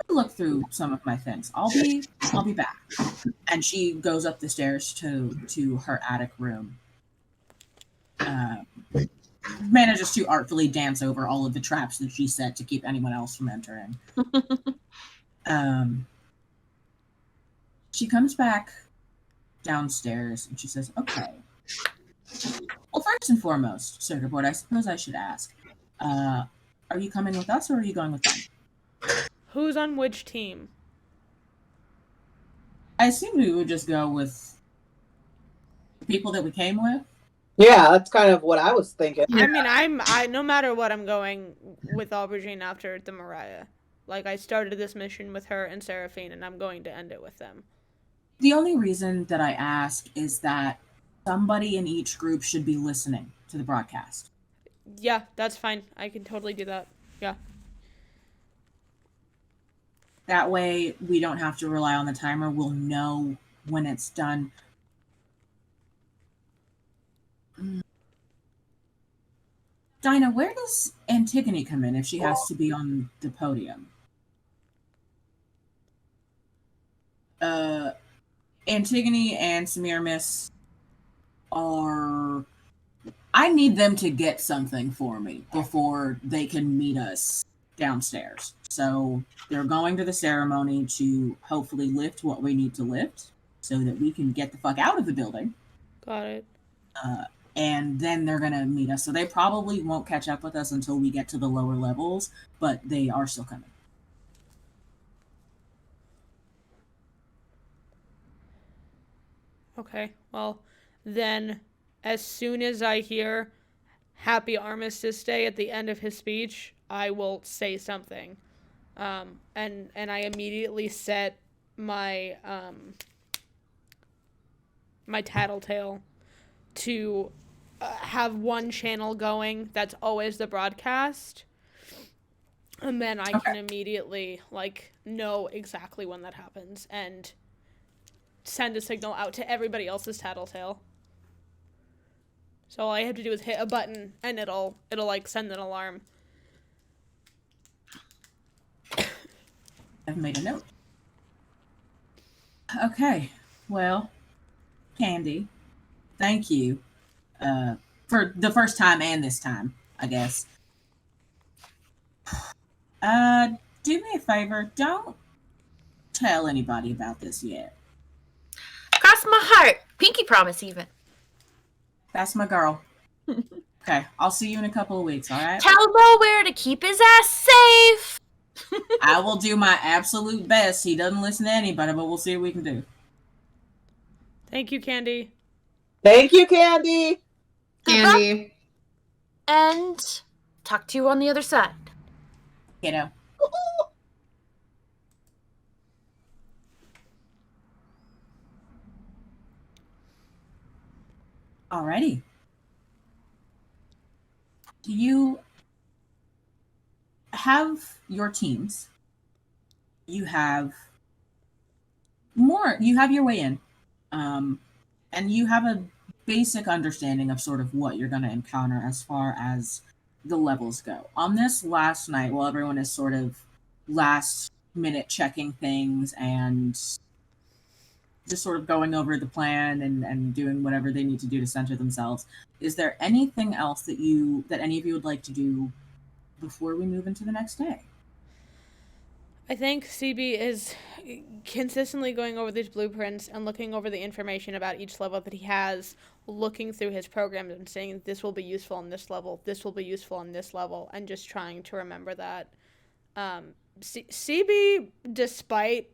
look through some of my things. I'll be back. And she goes up the stairs to her attic room. Manages to artfully dance over all of the traps that she set to keep anyone else from entering. She comes back downstairs and she says, okay. Well, first and foremost, Circuit Board, I suppose I should ask, are you coming with us or are you going with them? Who's on which team? I assume we would just go with the people that we came with. Yeah, that's kind of what I was thinking. I mean, I no matter what, I'm going with Aubergine after the Mariah. I started this mission with her and Seraphine, and I'm going to end it with them. The only reason that I ask is that somebody in each group should be listening to the broadcast. Yeah, that's fine. I can totally do that. Yeah. That way, we don't have to rely on the timer. We'll know when it's done. Dinah, where does Antigone come in if she has to be on the podium? Antigone and Semiramis are I need them to get something for me before they can meet us downstairs. So they're going to the ceremony to hopefully lift what we need to lift so that we can get the fuck out of the building. Got it. And then they're going to meet us. So they probably won't catch up with us until we get to the lower levels, but they are still coming. Okay, well, then as soon as I hear Happy Armistice Day at the end of his speech, I will say something. And I immediately set my my tattletale to have one channel going that's always the broadcast. And then I can immediately, like, know exactly when that happens and send a signal out to everybody else's tattletale. So all I have to do is hit a button and it'll like send an alarm. I've made a note. Okay, well, Candy, thank you for the first time and this time, I guess. Do me a favor, don't tell anybody about this yet. Cross my heart. Pinky promise, even. That's my girl. Okay, I'll see you in a couple of weeks, all right? Tell Mo where to keep his ass safe. I will do my absolute best. He doesn't listen to anybody, but we'll see what we can do. Thank you, Candy. Thank you, Candy. Candy. And talk to you on the other side. Kiddo. Alrighty. Do you have your teams? You have your way in. And you have a basic understanding of sort of what you're going to encounter as far as the levels go. On this last night, while everyone is sort of last minute checking things and just sort of going over the plan and doing whatever they need to do to center themselves, is there anything else that any of you would like to do before we move into the next day? I think CB is consistently going over these blueprints and looking over the information about each level that he has, looking through his programs and saying this will be useful on this level, this will be useful on this level, and just trying to remember that. CB, despite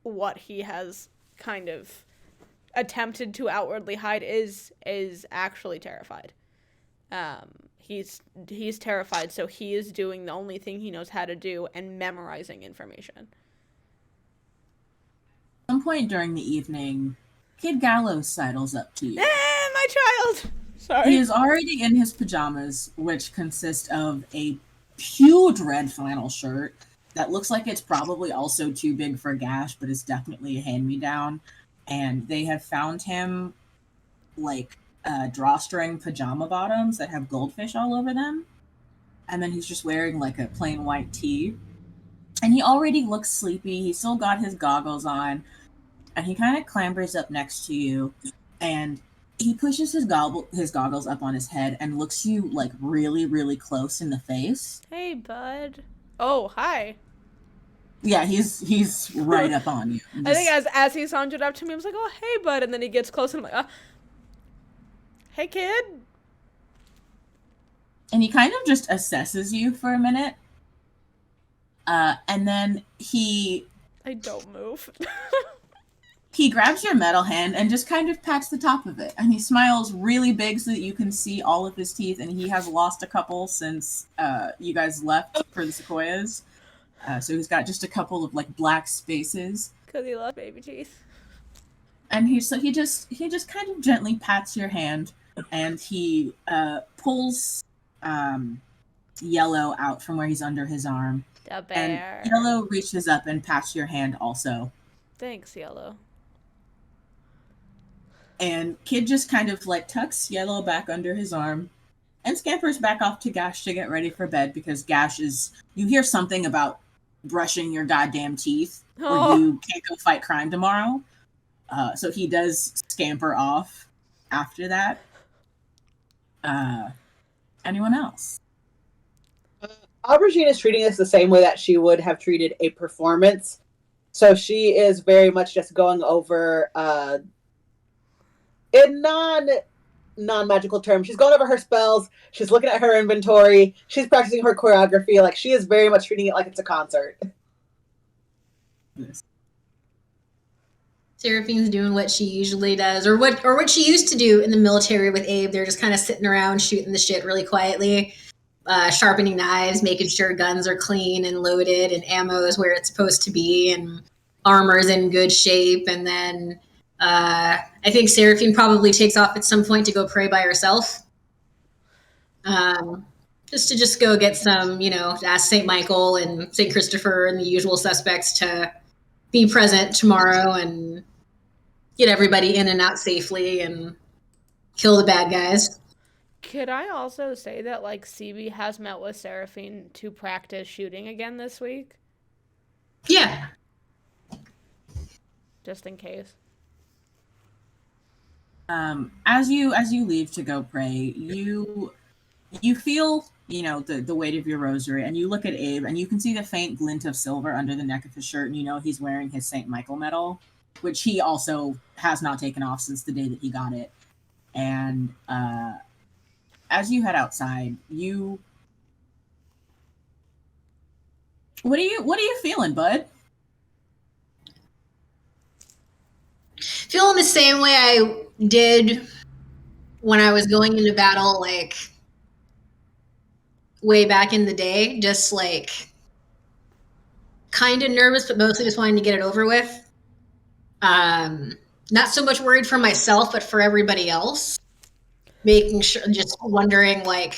what he has kind of attempted to outwardly hide, is actually terrified. He's terrified, so he is doing the only thing he knows how to do and memorizing information. At some point during the evening, Kid Gallows sidles up to you. My child! Sorry. He is already in his pajamas, which consist of a huge red flannel shirt that looks like it's probably also too big for Gash, but it's definitely a hand-me-down. And they have found him, like, drawstring pajama bottoms that have goldfish all over them. And then he's just wearing, like, a plain white tee. And he already looks sleepy. He's still got his goggles on. And he kind of clambers up next to you. And he pushes his goggles up on his head and looks you, like, really, really close in the face. Hey, bud. Oh, hi. Yeah, he's right up on you. I think as he sauntered up to me, I was like, oh, hey, bud. And then he gets close and I'm like, hey, kid. And he kind of just assesses you for a minute. And then I don't move. He grabs your metal hand and just kind of pats the top of it. And he smiles really big so that you can see all of his teeth. And he has lost a couple since you guys left for the Sequoias. So he's got just a couple of, like, black spaces. Because he loves baby teeth. And he just kind of gently pats your hand. And he pulls Yellow out from where he's under his arm. The bear. And Yellow reaches up and pats your hand also. Thanks, Yellow. And Kid just kind of, like, tucks Yellow back under his arm and scampers back off to Gash to get ready for bed because Gash you hear something about brushing your goddamn teeth or you can't go fight crime tomorrow. So he does scamper off after that. Anyone else? Aubergine is treating this the same way that she would have treated a performance. So she is very much just going over, in non-magical terms, she's going over her spells, she's looking at her inventory, she's practicing her choreography. Like, she is very much treating it like it's a concert. Yes. Seraphine's doing what she usually does, or what she used to do in the military with Abe. They're just kind of sitting around shooting the shit really quietly, sharpening knives, making sure guns are clean and loaded, and ammo is where it's supposed to be, and armor's in good shape. And then I think Seraphine probably takes off at some point to go pray by herself, just to go get some, ask Saint Michael and Saint Christopher and the usual suspects to be present tomorrow and get everybody in and out safely and kill the bad guys. Could I also say that, like, CB has met with Seraphine to practice shooting again this week? Yeah. Just in case. As you leave to go pray, you feel, the weight of your rosary, and you look at Abe, and you can see the faint glint of silver under the neck of his shirt, and he's wearing his St. Michael medal, which he also has not taken off since the day that he got it. And as you head outside, what are you feeling, bud? Feeling the same way I did when I was going into battle, like, way back in the day. Just, like, kind of nervous, but mostly just wanting to get it over with. Not so much worried for myself, but for everybody else. Making sure, just wondering, like,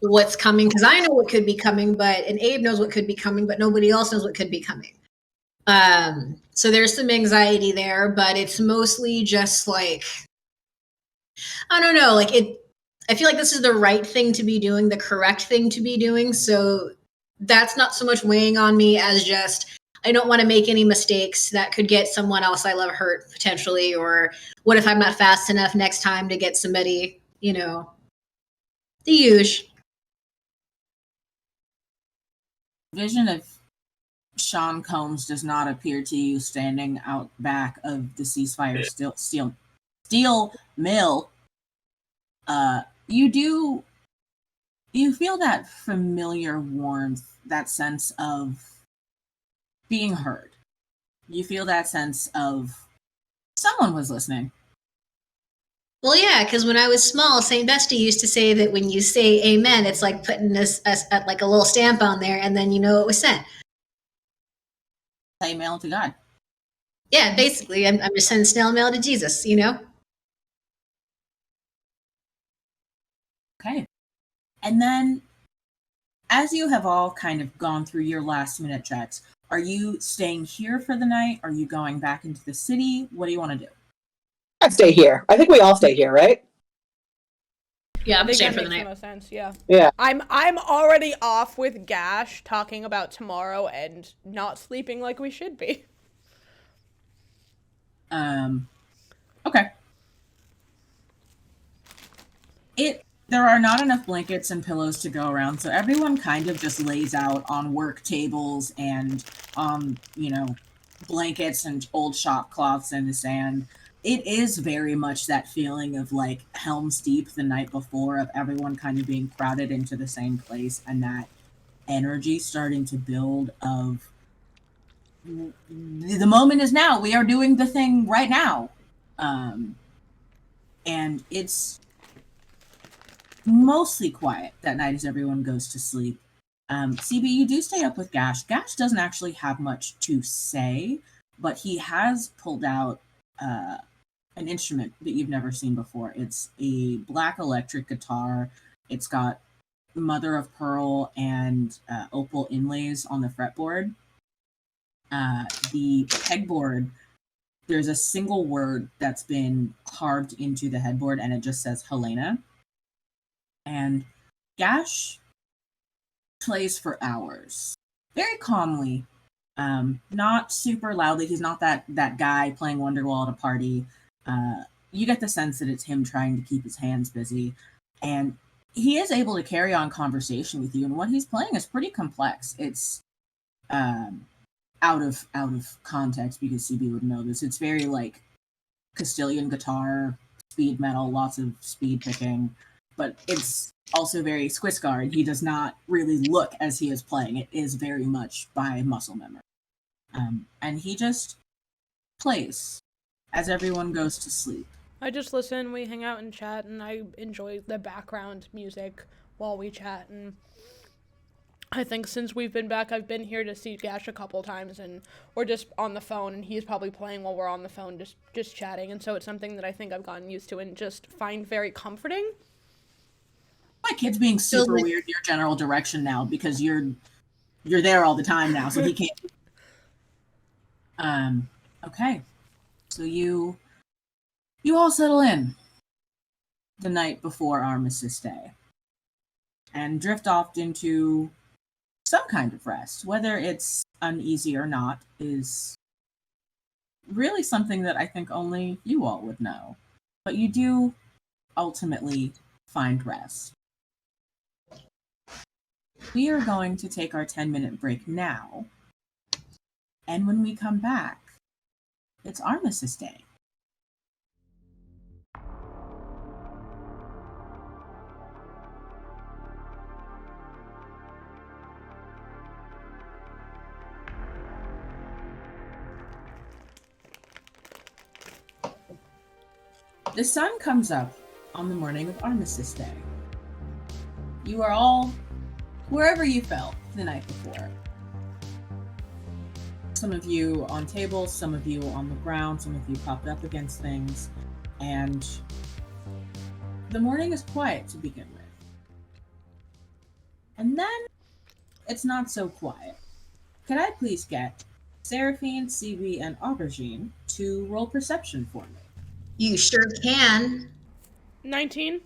what's coming. Because I know what could be coming, and Abe knows what could be coming, but nobody else knows what could be coming. So there's some anxiety there, but it's mostly just, like, I don't know, like, I feel like this is the right thing to be doing, the correct thing to be doing. So that's not so much weighing on me as just, I don't want to make any mistakes that could get someone else I love hurt potentially, or what if I'm not fast enough next time to get somebody, the huge. Vision of Sean Combs does not appear to you standing out back of the ceasefire steel mill. You feel that familiar warmth, that sense of being heard. You feel that sense of someone was listening. Well, yeah, because when I was small, St. Bestie used to say that when you say amen, it's like putting this like a little stamp on there, and then it was sent. Say mail to God. Yeah, basically, I'm just sending snail mail to Jesus, Okay. And then, as you have all kind of gone through your last minute checks, are you staying here for the night? Are you going back into the city? What do you want to do? I stay here. I think we all stay here, right? Yeah, I'm I think staying that for the makes night. the most sense, yeah. Yeah. I'm already off with Gash talking about tomorrow and not sleeping like we should be. Okay. There are not enough blankets and pillows to go around, so everyone kind of just lays out on work tables and on, blankets and old shop cloths in the sand. It is very much that feeling of, like, Helm's Deep the night before, of everyone kind of being crowded into the same place, and that energy starting to build of the moment is now. We are doing the thing right now. And it's mostly quiet that night as everyone goes to sleep. CB, you do stay up with Gash. Gash doesn't actually have much to say, but he has pulled out an instrument that you've never seen before. It's a black electric guitar. It's got mother of pearl and opal inlays on the fretboard. The pegboard, there's a single word that's been carved into the headboard, and it just says Helena. And Gash plays for hours, very calmly, not super loudly. He's not that guy playing Wonderwall at a party. You get the sense that it's him trying to keep his hands busy. And he is able to carry on conversation with you, and what he's playing is pretty complex. It's out of context because CB would know this. It's very like Castilian guitar, speed metal, lots of speed picking, but it's also very Swissguard. He does not really look as he is playing. It is very much by muscle memory. And he just plays as everyone goes to sleep. I just listen, we hang out and chat, and I enjoy the background music while we chat. And I think since we've been back, I've been here to see Gash a couple times, and we're just on the phone, and he's probably playing while we're on the phone, just chatting. And so it's something that I think I've gotten used to and just find very comforting. My kid's being super weird in your general direction now because you're there all the time now, so he can't. Okay. So you all settle in the night before Armistice Day and drift off into some kind of rest. Whether it's uneasy or not is really something that I think only you all would know. But you do ultimately find rest. We are going to take our 10-minute break now. And when we come back, it's Armistice Day. The sun comes up on the morning of Armistice Day. You are all wherever you fell the night before. Some of you on tables, some of you on the ground, some of you popped up against things, and the morning is quiet to begin with. And then it's not so quiet. Could I please get Seraphine, CB, and Aubergine to roll perception for me? You sure can. 19.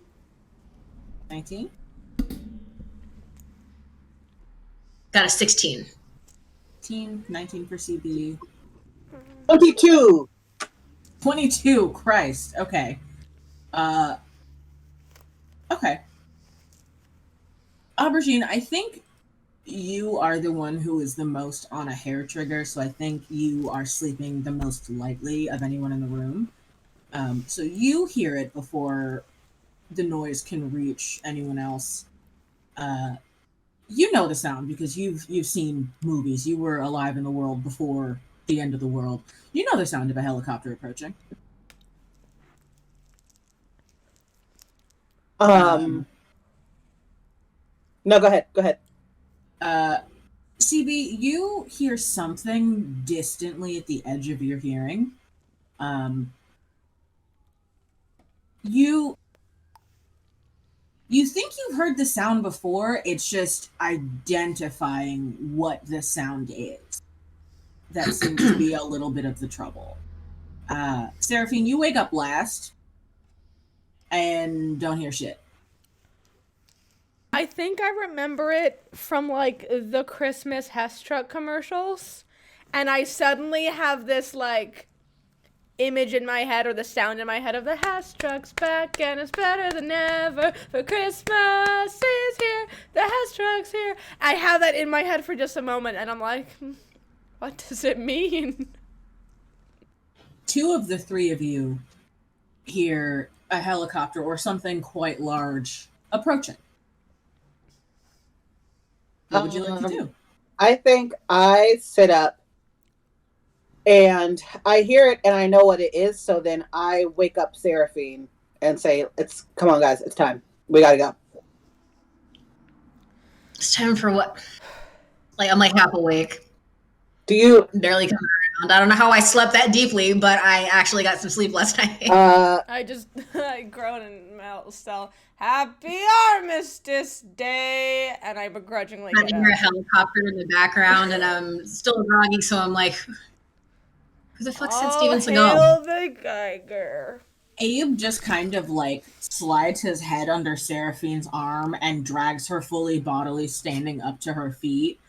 19? Got a 16. 19 for CB. 22. 22, Christ. Okay. Okay. Aubergine, I think you are the one who is the most on a hair trigger, so I think you are sleeping the most lightly of anyone in the room. So you hear it before the noise can reach anyone else. You know the sound because you've seen movies. You were alive in the world before the end of the world. You know the sound of a helicopter approaching. No, go ahead. CB, you hear something distantly at the edge of your hearing. You think you've heard the sound before, it's just identifying what the sound is. That seems to be a little bit of the trouble. Seraphine, you wake up last and don't hear shit. I think I remember it from, like, the Christmas Hess truck commercials, and I suddenly have this, like, image in my head or the sound in my head of the Hess truck's back and it's better than ever for Christmas is here, the Hess truck's here. I have that in my head for just a moment, and I'm like, what does it mean? Two of the three of you hear a helicopter or something quite large approaching. What would you like to do? I think I sit up and I hear it and I know what it is, so then I wake up Seraphine and say, come on guys, it's time. We gotta go. It's time for what? Like, I'm like half awake. Do you barely coming around? I don't know how I slept that deeply, but I actually got some sleep last night. I groan and melt still. Happy Armistice Day! And I begrudgingly I hear a helicopter in the background, and I'm still groggy, so I'm like, who the fuck said Steven Hail Seagal? the Geiger. Abe just kind of like slides his head under Seraphine's arm and drags her fully bodily standing up to her feet.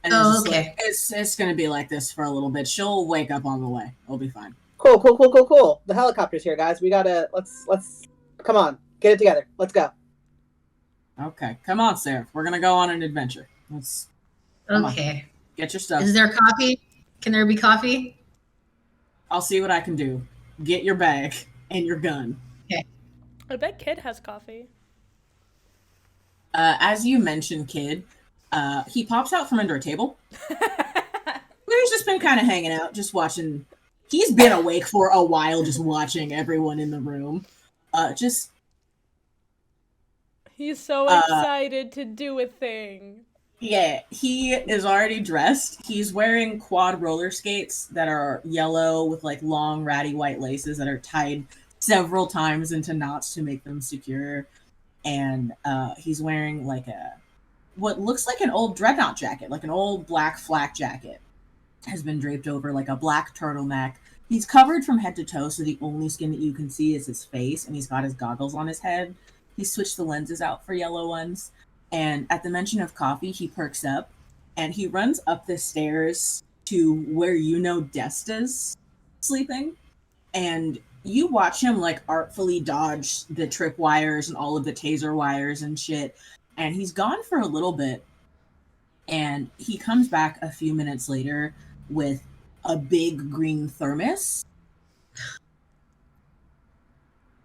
And okay. Like, it's gonna be like this for a little bit. She'll wake up on the way. It'll be fine. Cool. The helicopter's here, guys. We gotta let's come on, get it together. Let's go. Okay, come on, Sarah. We're gonna go on an adventure. Come on. Okay. Get your stuff. Is there coffee? Can there be coffee? I'll see what I can do. Get your bag and your gun. Okay. I bet Kid has coffee. As you mentioned, Kid, he pops out from under a table. He's just been kind of hanging out, just watching. He's been awake for a while, just watching everyone in the room. He's so excited to do a thing. Yeah, he is already dressed. He's wearing quad roller skates that are yellow with like long ratty white laces that are tied several times into knots to make them secure. And he's wearing like what looks like an old dreadnought jacket, like an old black flak jacket has been draped over like a black turtleneck. He's covered from head to toe, so the only skin that you can see is his face, and he's got his goggles on his head. He switched the lenses out for yellow ones. And at the mention of coffee, he perks up and he runs up the stairs to where Desta's sleeping. And you watch him like artfully dodge the tripwires and all of the taser wires and shit. And he's gone for a little bit. And he comes back a few minutes later with a big green thermos.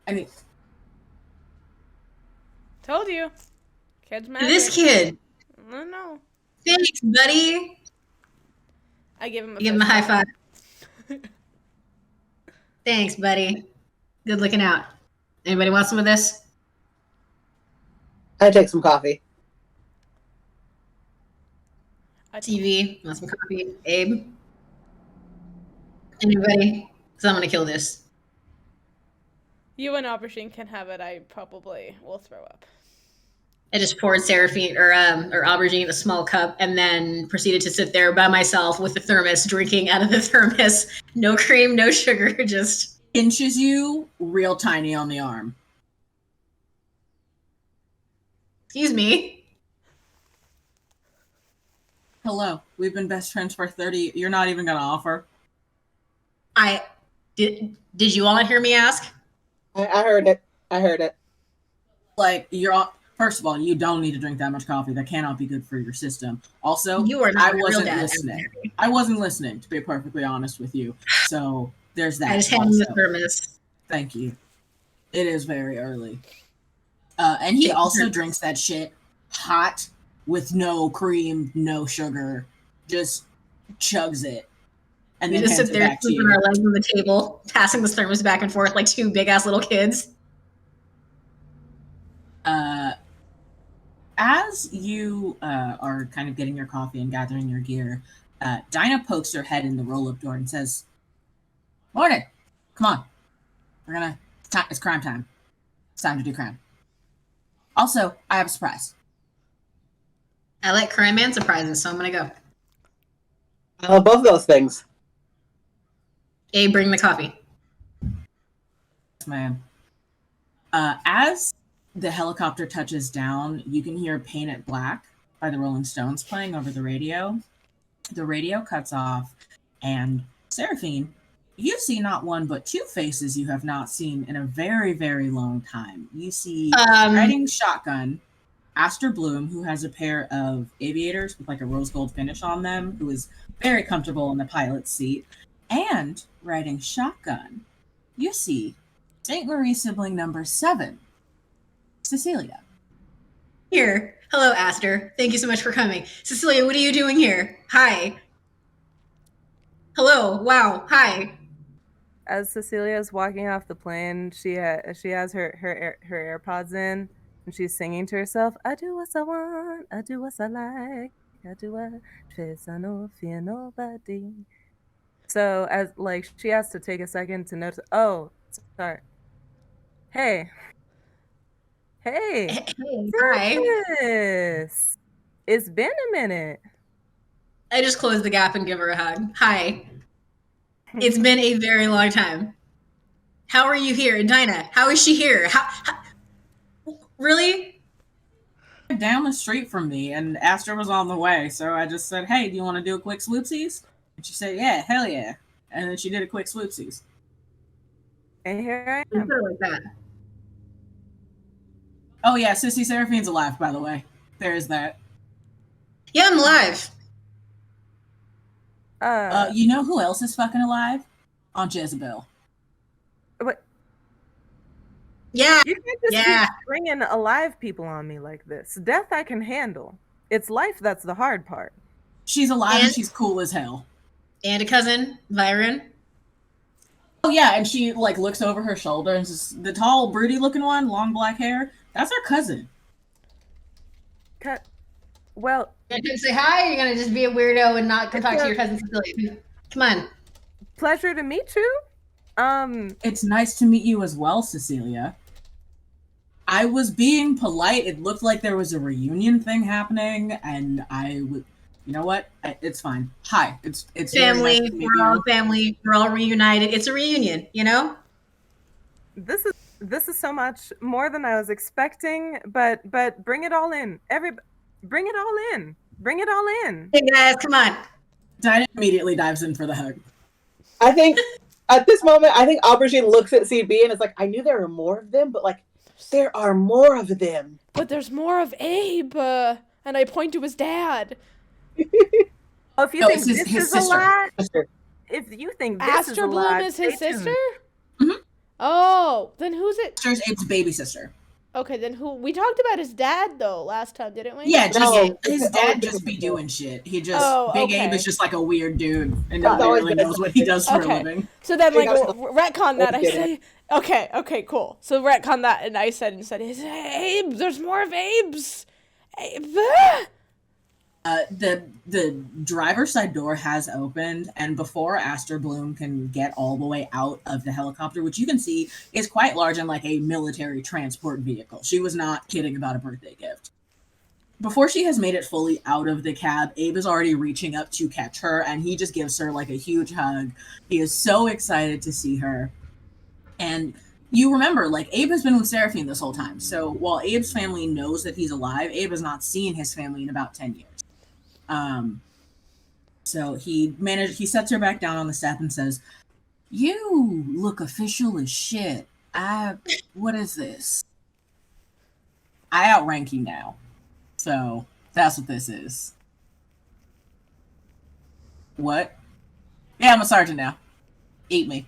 I mean, Told you. Kid's magic. This kid. I don't know. Thanks, buddy. I give him Give him a high five. Thanks, buddy. Good looking out. Anybody want some of this? I take some coffee. TV. Want some coffee? Abe? Anybody? Because I'm going to kill this. You and Aubergine can have it. I probably will throw up. I just poured Seraphine or Aubergine a small cup and then proceeded to sit there by myself with the thermos, drinking out of the thermos. No cream, no sugar, just inches you real tiny on the arm. Excuse me. Hello, we've been best friends for 30. You're not even gonna offer. Did you all not hear me ask? I heard it. I heard it. Like, first of all, you don't need to drink that much coffee. That cannot be good for your system. Also, you are not I a wasn't real dad. listening. I wasn't listening, to be perfectly honest with you. So there's that. I just handed you the thermos. Thank you. It is very early. And he also drinks that shit hot with no cream, no sugar. Just chugs it. And We then just hands sit it there back to sleeping you. our legs on the table, passing the thermos back and forth like two big ass little kids. As you are kind of getting your coffee and gathering your gear, Dinah pokes her head in the roll-up door and says, "Morning, come on. It's crime time. It's time to do crime. Also, I have a surprise." I like crime and surprises, so I'm gonna go. I love both of those things. Abe, bring the coffee. Yes, ma'am. As the helicopter touches down, you can hear Paint It Black by the Rolling Stones playing over the radio. The radio cuts off, and Seraphine, you see not one but two faces you have not seen in a very, very long time. You see riding shotgun, Aster Bloom, who has a pair of aviators with like a rose gold finish on them, who is very comfortable in the pilot's seat, and riding shotgun, you see St. Marie sibling number 7, Cecilia. Here. Hello, Aster. Thank you so much for coming. Cecilia, what are you doing here? Hi. Hello. Wow. Hi. As Cecilia is walking off the plane, she has her AirPods in, and she's singing to herself, "I do what I want, I do what I like, I do what I no fear nobody." So as like she has to take a second to notice. Oh, sorry. Hey. Hey. Hi. Yes. It's been a minute. I just close the gap and give her a hug. Hi. It's been a very long time. How are you here? Dinah, how is she here? How really? Down the street from me, and Aster was on the way, so I just said, "Hey, do you want to do a quick swoopsies?" And she said, "Yeah, hell yeah." And then she did a quick swoopsies. And here I am. Like that. Oh yeah, Sissy Seraphine's alive, by the way. There is that. Yeah, I'm alive. You know who else is fucking alive? Aunt Jezebel. What? Yeah. You can't just Yeah. keep bringing alive people on me like this. Death I can handle. It's life that's the hard part. She's alive and And- she's cool as hell. And a cousin, Byron. Oh yeah, and she like looks over her shoulder and says, the tall, broody looking one, long black hair, that's her cousin. Well, You're gonna say hi, or you're gonna just be a weirdo and not come talk to your cousin Cecilia? Come on. pleasure to meet you. It's nice to meet you as well, Cecilia. I was being polite. It looked like there was a reunion thing happening, and I would, you know what? It's fine. Hi, it's Family, very nice to meet we're all you. family, we're all reunited. It's a reunion, you know? this is so much more than I was expecting, but bring it all in. Bring it all in. Bring it all in. Hey guys, come on. Dinah immediately dives in for the hug. I think at this moment, I think Aubergine looks at CB and is like, I knew there were more of them, but like, there are more of them. But there's more of Abe, and I point to his dad. Oh, if you No, think it's his this is a sister. lot, Sister. if you think this is a lot, Astra Bloom is his stay tuned. sister? Mhm. Oh, then who's it? There's Abe's baby sister. Okay, then who? We talked about his dad, though, last time, didn't we? Yeah, just No, his it's dad always just be different. doing shit. He just Oh, Big okay. Abe is just like a weird dude and It's nobody always really been knows what he does for a Okay. living. So then, like, That's retcon that. I Let's get say, okay, cool. So retcon that, and I said, is Abe? There's more of Abe's. Abe. The driver's side door has opened, and before Astor Bloom can get all the way out of the helicopter, which you can see is quite large and like a military transport vehicle. She was not kidding about a birthday gift. Before she has made it fully out of the cab, Abe is already reaching up to catch her, and he just gives her like a huge hug. He is so excited to see her. And you remember, like, Abe has been with Seraphine this whole time. So while Abe's family knows that he's alive, Abe has not seen his family in about 10 years. So he sets her back down on the step and says, "You look official as shit. What is this? I outrank you now. So that's what this is." What? Yeah, I'm a sergeant now. Eat me.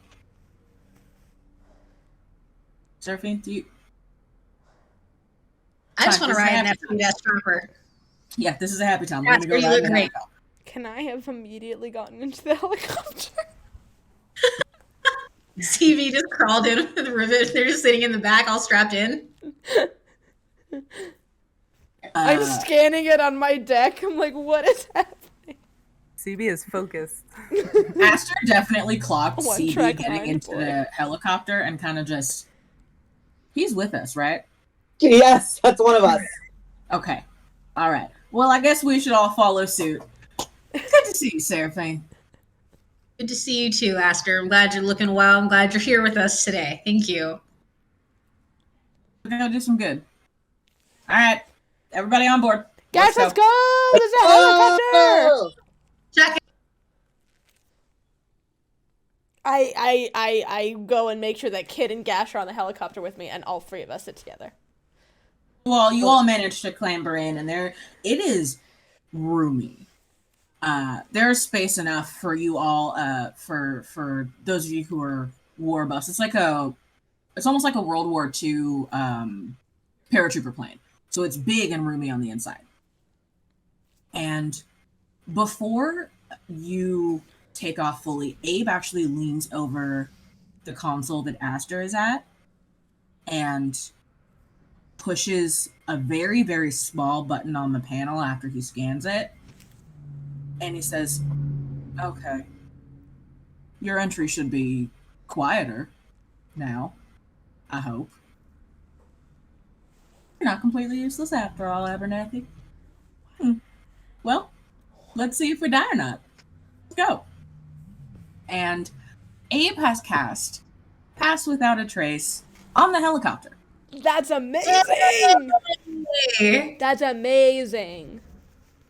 Seraphine, do you? I just Fine, want to this is ride in happy that time. sweet ass trapper. Yeah, this is a happy time. We're That's gonna go where you ride look in great. helicopter. Can I have immediately gotten into the helicopter? CV just crawled in with the rivet. They're just sitting in the back, all strapped in. I'm scanning it on my deck. I'm like, what is happening? CB is focused. Astor definitely clocked One CB track getting mind, into boy. the helicopter and kind of just. He's with us, right? Yes, that's one of us. Okay. All right. Well, I guess we should all follow suit. Good to see you, Seraphine. Good to see you too, Aster. I'm glad you're looking well. I'm glad you're here with us today. Thank you. We're gonna do some good. All right. Everybody on board. Guys, let's go! There's a helicopter! Oh! Check. I go and make sure that Kid and Gash are on the helicopter with me, and all three of us sit together. Well, you all managed to clamber in, and it is roomy. There's space enough for you all. For those of you who are war buffs, it's almost like a World War II paratrooper plane. So it's big and roomy on the inside. And before you take off fully, Abe actually leans over the console that Astor is at and pushes a very, very small button on the panel after he scans it. And he says, "Okay, your entry should be quieter now, I hope. You're not completely useless after all, Abernathy. Well, let's see if we die or not. Let's go." And Abe has cast Pass Without a Trace on the helicopter. That's amazing! Hey. That's amazing.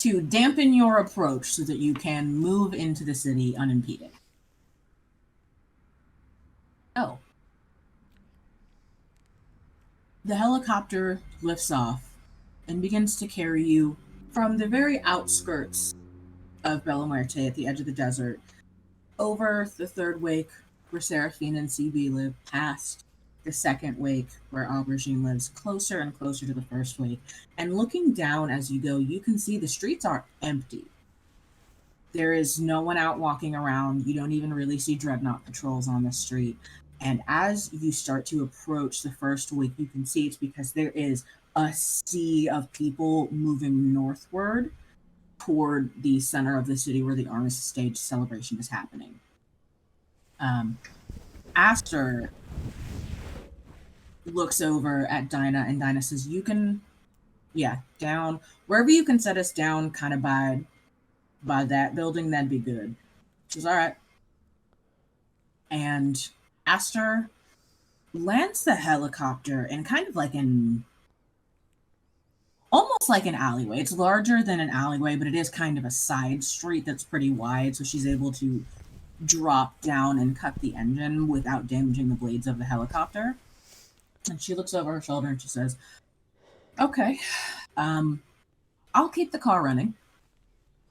To dampen your approach so that you can move into the city unimpeded. Oh. The helicopter lifts off and begins to carry you from the very outskirts of Bella Muerte at the edge of the desert, over the third wake where Seraphine and CB live, past the second wake where Aubergine lives, closer and closer to the first wake. And looking down as you go, you can see the streets are empty. There is no one out walking around. You don't even really see dreadnought patrols on the street. And as you start to approach the first wake, you can see it's because there is a sea of people moving northward toward the center of the city where the Armistice Stage celebration is happening. Aster looks over at Dinah, and Dinah says, you can, down, wherever you can set us down kind of by that building, that'd be good. She says, all right. And Aster lands the helicopter in kind of like almost like an alleyway. It's larger than an alleyway, but it is kind of a side street that's pretty wide, so she's able to drop down and cut the engine without damaging the blades of the helicopter. And she looks over her shoulder and she says, okay, I'll keep the car running,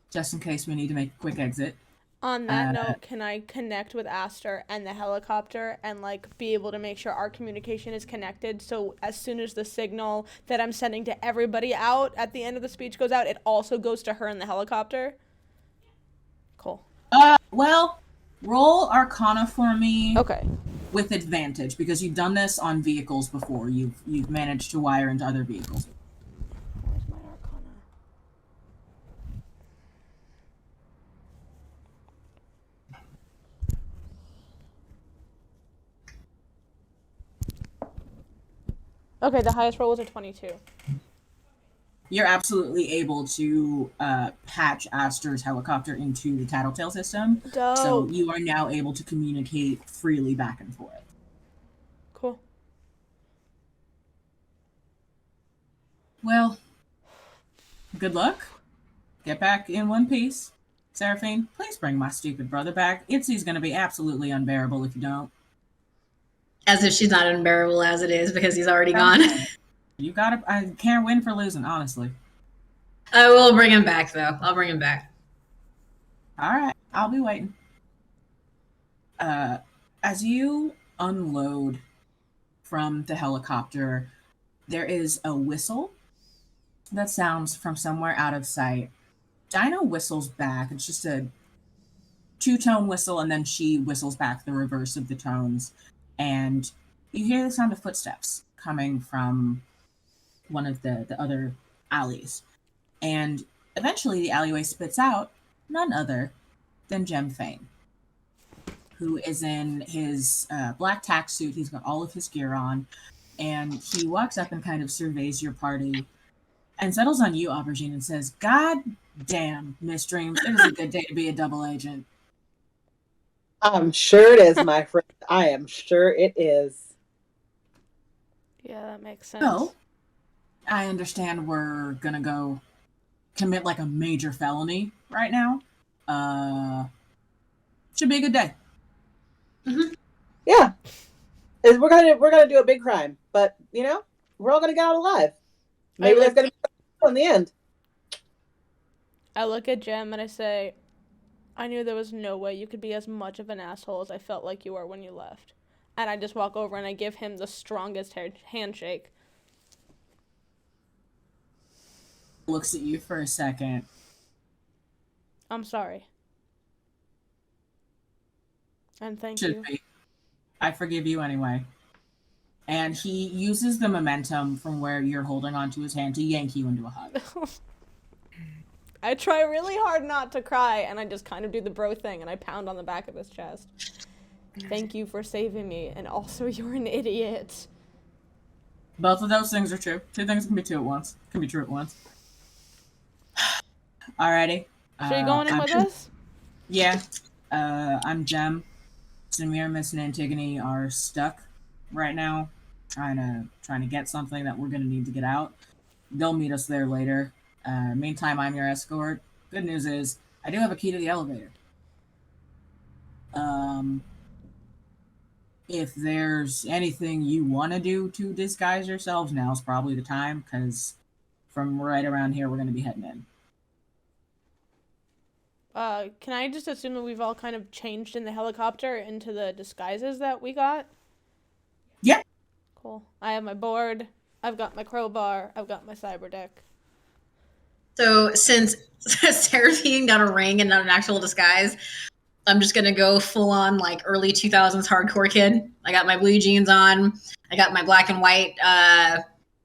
just in case we need to make a quick exit. On that note, can I connect with Aster and the helicopter and be able to make sure our communication is connected, so as soon as the signal that I'm sending to everybody out at the end of the speech goes out, it also goes to her in the helicopter? Cool. Well, roll Arcana for me. Okay. With advantage, because you've done this on vehicles before. You've managed to wire into other vehicles. Where's my Arcana? Okay, the highest roll was a 22. You're absolutely able to patch Aster's helicopter into the Tattletale system. Dope. So you are now able to communicate freely back and forth. Cool. Well, good luck. Get back in one piece. Seraphine, please bring my stupid brother back. Itzy's going to be absolutely unbearable if you don't. As if she's not unbearable as it is because he's already gone. You gotta. I can't win for losing, honestly. I will bring him back, though. I'll bring him back. All right, I'll be waiting. As you unload from the helicopter, there is a whistle that sounds from somewhere out of sight. Dinah whistles back. It's just a two-tone whistle, and then she whistles back the reverse of the tones. And you hear the sound of footsteps coming from one of the other alleys. And eventually the alleyway spits out none other than Jem Fane, who is in his black tack suit. He's got all of his gear on, and he walks up and kind of surveys your party and settles on you, Aubergine, and says, God damn, Miss Dreams, it is a good day to be a double agent. I'm sure it is, my friend. I am sure it is. Yeah, that makes sense. So, I understand we're gonna go commit a major felony right now. Should be a good day. Mm-hmm. Yeah. We're gonna do a big crime, but we're all gonna get out alive. Maybe there's gonna be in the end. I look at Jem and I say, I knew there was no way you could be as much of an asshole as I felt like you were when you left. And I just walk over and I give him the strongest handshake. Looks at you for a second. I'm sorry. And thank Should you. be. I forgive you anyway. And he uses the momentum from where you're holding onto his hand to yank you into a hug. I try really hard not to cry, and I just kind of do the bro thing, and I pound on the back of his chest. Thank you for saving me, and also you're an idiot. Both of those things are true. Two things can be true at once. Alrighty. So you going in with us? Yeah. I'm Jem. Samir, Miss, and Antigone are stuck right now, trying to get something that we're gonna need to get out. They'll meet us there later. Meantime, I'm your escort. Good news is, I do have a key to the elevator. if there's anything you want to do to disguise yourselves, now's probably the time, because from right around here, we're going to be heading in. Can I just assume that we've all kind of changed in the helicopter into the disguises that we got? Yeah. Cool. I have my board. I've got my crowbar. I've got my cyber deck. So since Seraphine got a ring and not an actual disguise, I'm just gonna go full on like early 2000s hardcore kid. I got my blue jeans on. I got my black and white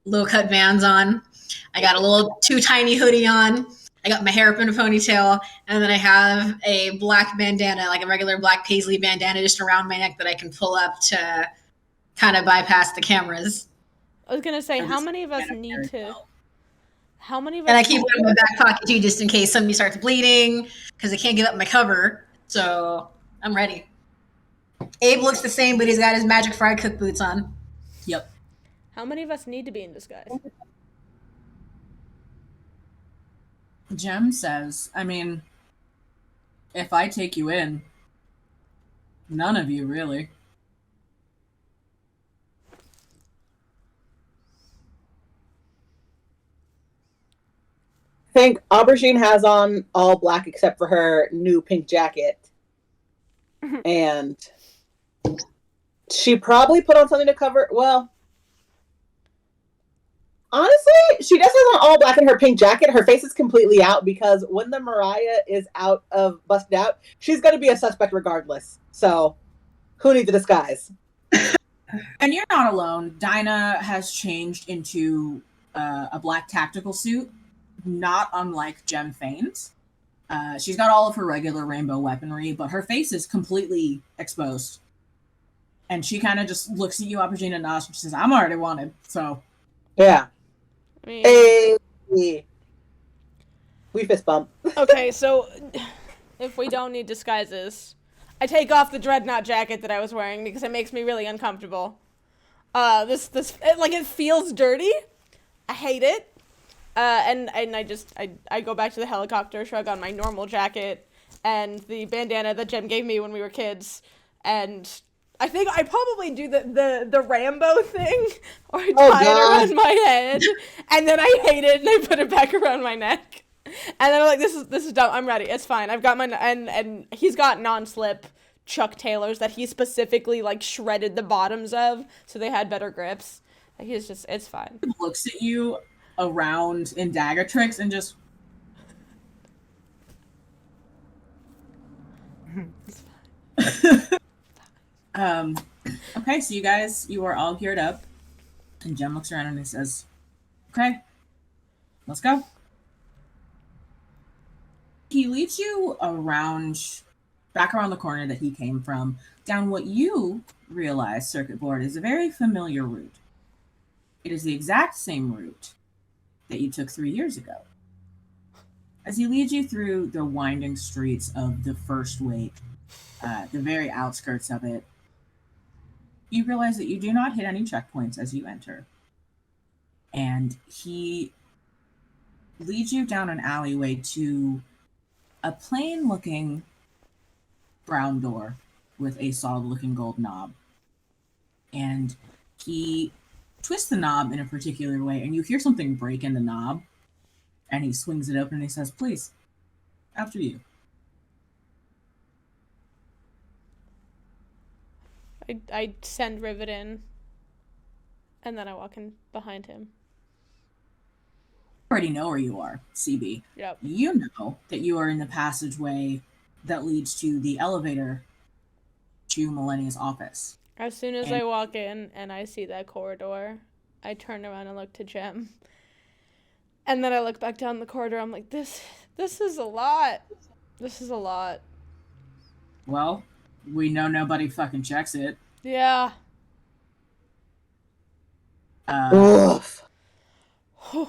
low cut Vans on. I got a little too tiny hoodie on. I got my hair up in a ponytail, and then I have a black bandana, like a regular black paisley bandana, just around my neck that I can pull up to kind of bypass the cameras. I was gonna say, how many of us need to? How many of us? And I keep it in my back pocket too, just in case somebody starts bleeding, because I can't give up my cover. So I'm ready. Abe looks the same, but he's got his magic fried cook boots on. Yep. How many of us need to be in disguise? Jem says, I mean, if I take you in, none of you really. I think Aubergine has on all black except for her new pink jacket. And she probably put on something to cover. Well, honestly, she does have on all black in her pink jacket. Her face is completely out because when the Mariah is out of busted out, she's going to be a suspect regardless. So, who needs a disguise? And you're not alone. Dinah has changed into a black tactical suit, not unlike Jem feigns. She's got all of her regular rainbow weaponry, but her face is completely exposed. And she kind of just looks at you, Aubergine, and nods, and she says, I'm already wanted, so... Yeah. I mean, Hey. We fist bump. okay, so if we don't need disguises, I take off the dreadnought jacket that I was wearing because it makes me really uncomfortable. It feels dirty. I hate it. And I go back to the helicopter, shrug on my normal jacket and the bandana that Jem gave me when we were kids, and I think I probably do the Rambo thing, or I tie it around my head, and then I hate it and I put it back around my neck, and then I'm like, this is dumb. I'm ready. It's fine. I've got my and he's got non-slip Chuck Taylors that he specifically like shredded the bottoms of so they had better grips. Like, it's fine. He looks at you around in dagger tricks and just okay, so you are all geared up, and Jem looks around and he says, okay, let's go. He leads you back around the corner that he came from, down what you realize, circuit board, is a very familiar route. It is the exact same route that you took 3 years ago. As he leads you through the winding streets of the First Wake, the very outskirts of it, you realize that you do not hit any checkpoints as you enter. And he leads you down an alleyway to a plain-looking brown door with a solid-looking gold knob. And he twists the knob in a particular way, and you hear something break in the knob, and he swings it open and he says, please, after you. I send Rivet in, and then I walk in behind him. You already know where you are, CB. Yep. You know that you are in the passageway that leads to the elevator to Millennia's office. As soon as I walk in and I see that corridor, I turn around and look to Jem. And then I look back down the corridor. I'm like, this is a lot. This is a lot. Well, we know nobody fucking checks it. Yeah.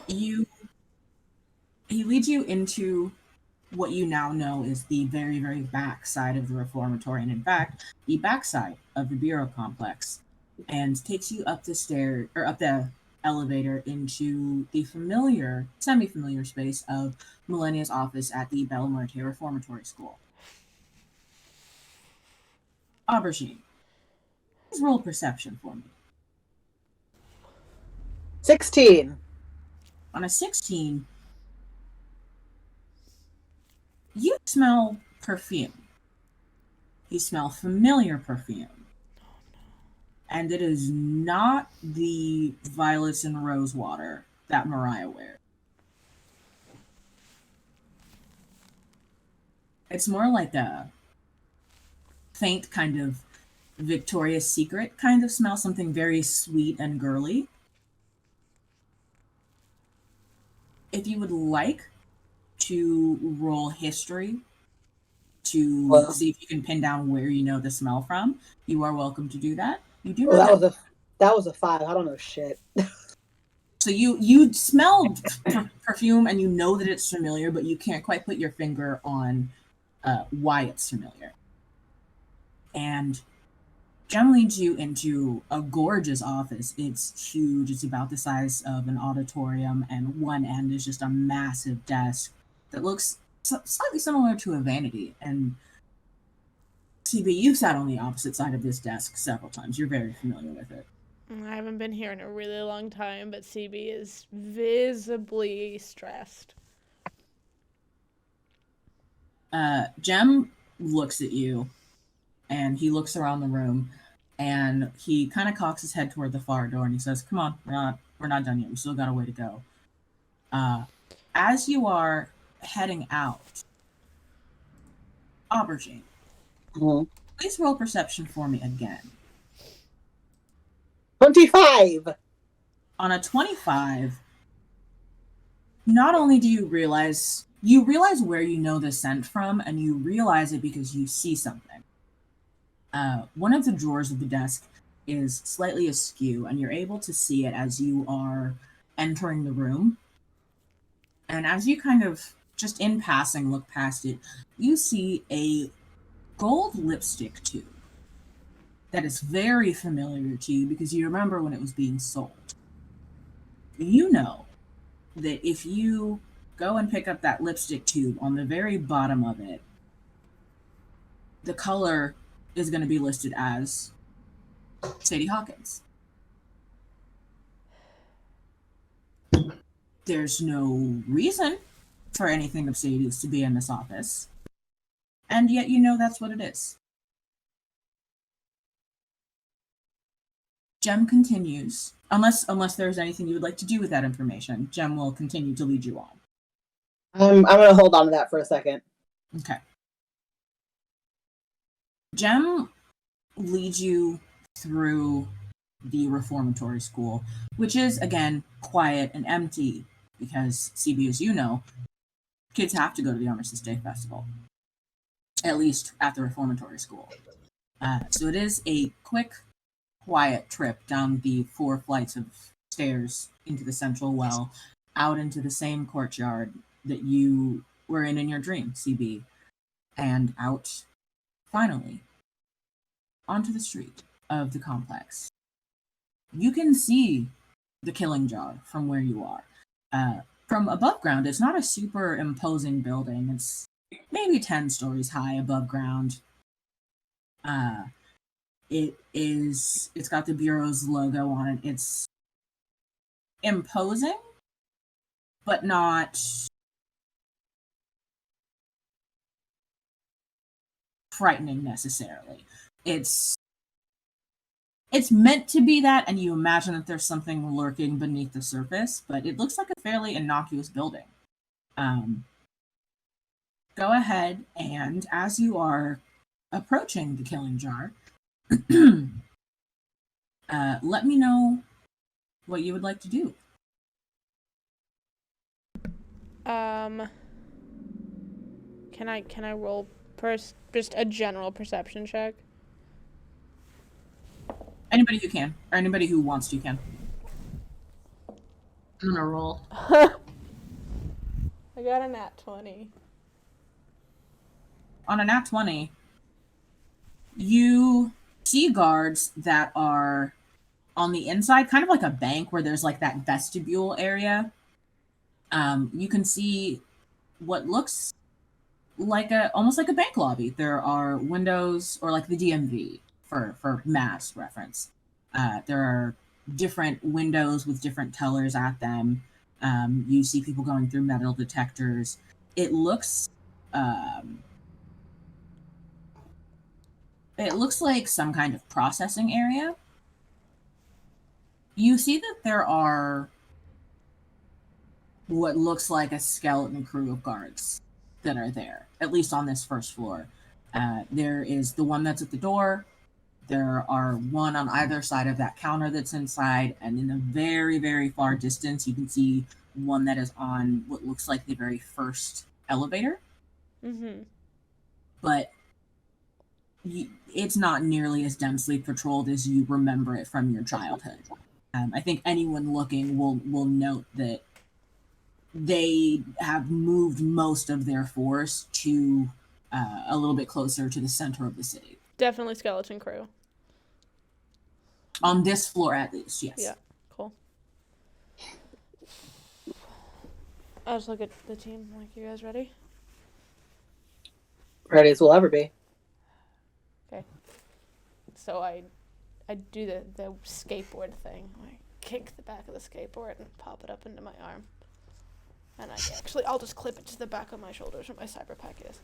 He leads you into what you now know is the very, very back side of the reformatory, and in fact, the back side of the bureau complex, and takes you up the stair or up the elevator into the familiar, semi-familiar space of Millennia's office at the Belmarte Reformatory School. Aubergine, Please roll perception for me. 16. On a 16, you smell perfume. You smell familiar perfume. And it is not the violets and rose water that Mariah wears. It's more like a faint kind of Victoria's Secret kind of smell, something very sweet and girly. If you would like to roll history to see if you can pin down where you know the smell from, you are welcome to do that. You do know that was a 5. I don't know shit. So you smelled perfume and you know that it's familiar, but you can't quite put your finger on why it's familiar. And Jem leads you into a gorgeous office. It's huge. It's about the size of an auditorium, and one end is just a massive desk that looks slightly similar to a vanity. And CB, you've sat on the opposite side of this desk several times. You're very familiar with it. I haven't been here in a really long time, but CB is visibly stressed. Jem looks at you, and he looks around the room, and he kind of cocks his head toward the far door, and he says, "Come on, we're not done yet. We still got a way to go." As you are heading out, Aubergine, please roll perception for me again. 25. On a 25, not only do you realize where you know the scent from, and you realize it because you see something. One of the drawers of the desk is slightly askew, and you're able to see it as you are entering the room. And as you kind of, just in passing, look past it, you see a gold lipstick tube that is very familiar to you because you remember when it was being sold. You know that if you go and pick up that lipstick tube, on the very bottom of it, the color is going to be listed as Sadie Hawkins. There's no reason for anything of Sadie's to be in this office, and yet you know that's what it is. Jem continues, unless there's anything you would like to do with that information. Jem will continue to lead you on. I'm going to hold on to that for a second. Okay. Jem leads you through the reformatory school, which is, again, quiet and empty because, CB, as you know, kids have to go to the Armistice Day Festival, at least at the reformatory school. So it is a quick, quiet trip down the 4 flights of stairs into the central well, out into the same courtyard that you were in your dream, CB, and out, finally, onto the street of the complex. You can see the killing jar from where you are. From above ground, it's not a super imposing building. It's maybe 10 stories high above ground. It's got the Bureau's logo on it. It's imposing, but not frightening necessarily. It's meant to be that, and you imagine that there's something lurking beneath the surface, but it looks like a fairly innocuous building. Go ahead, and as you are approaching the killing jar, let me know what you would like to do. Can I roll just a general perception check? Anybody who can, or anybody who wants to can. I'm gonna roll. I got a nat 20. On a nat 20, you see guards that are on the inside, kind of like a bank where there's like that vestibule area. You can see what looks like almost like a bank lobby. There are windows, or like the DMV for mass reference. There are different windows with different colors at them. You see people going through metal detectors. It looks like some kind of processing area. You see that there are what looks like a skeleton crew of guards that are there, at least on this first floor. There is the one that's at the door. There are one on either side of that counter that's inside, and in the very, very far distance, you can see one that is on what looks like the very first elevator. Mm-hmm. But it's not nearly as densely patrolled as you remember it from your childhood. I think anyone looking will note that they have moved most of their force to a little bit closer to the center of the city. Definitely skeleton crew. On this floor, at least, yes. Yeah, cool. I'll just look at the team. Like, you guys ready? Ready as we'll ever be. Okay. So I do the skateboard thing. I kick the back of the skateboard and pop it up into my arm. And I'll just clip it to the back of my shoulders where my cyber pack is.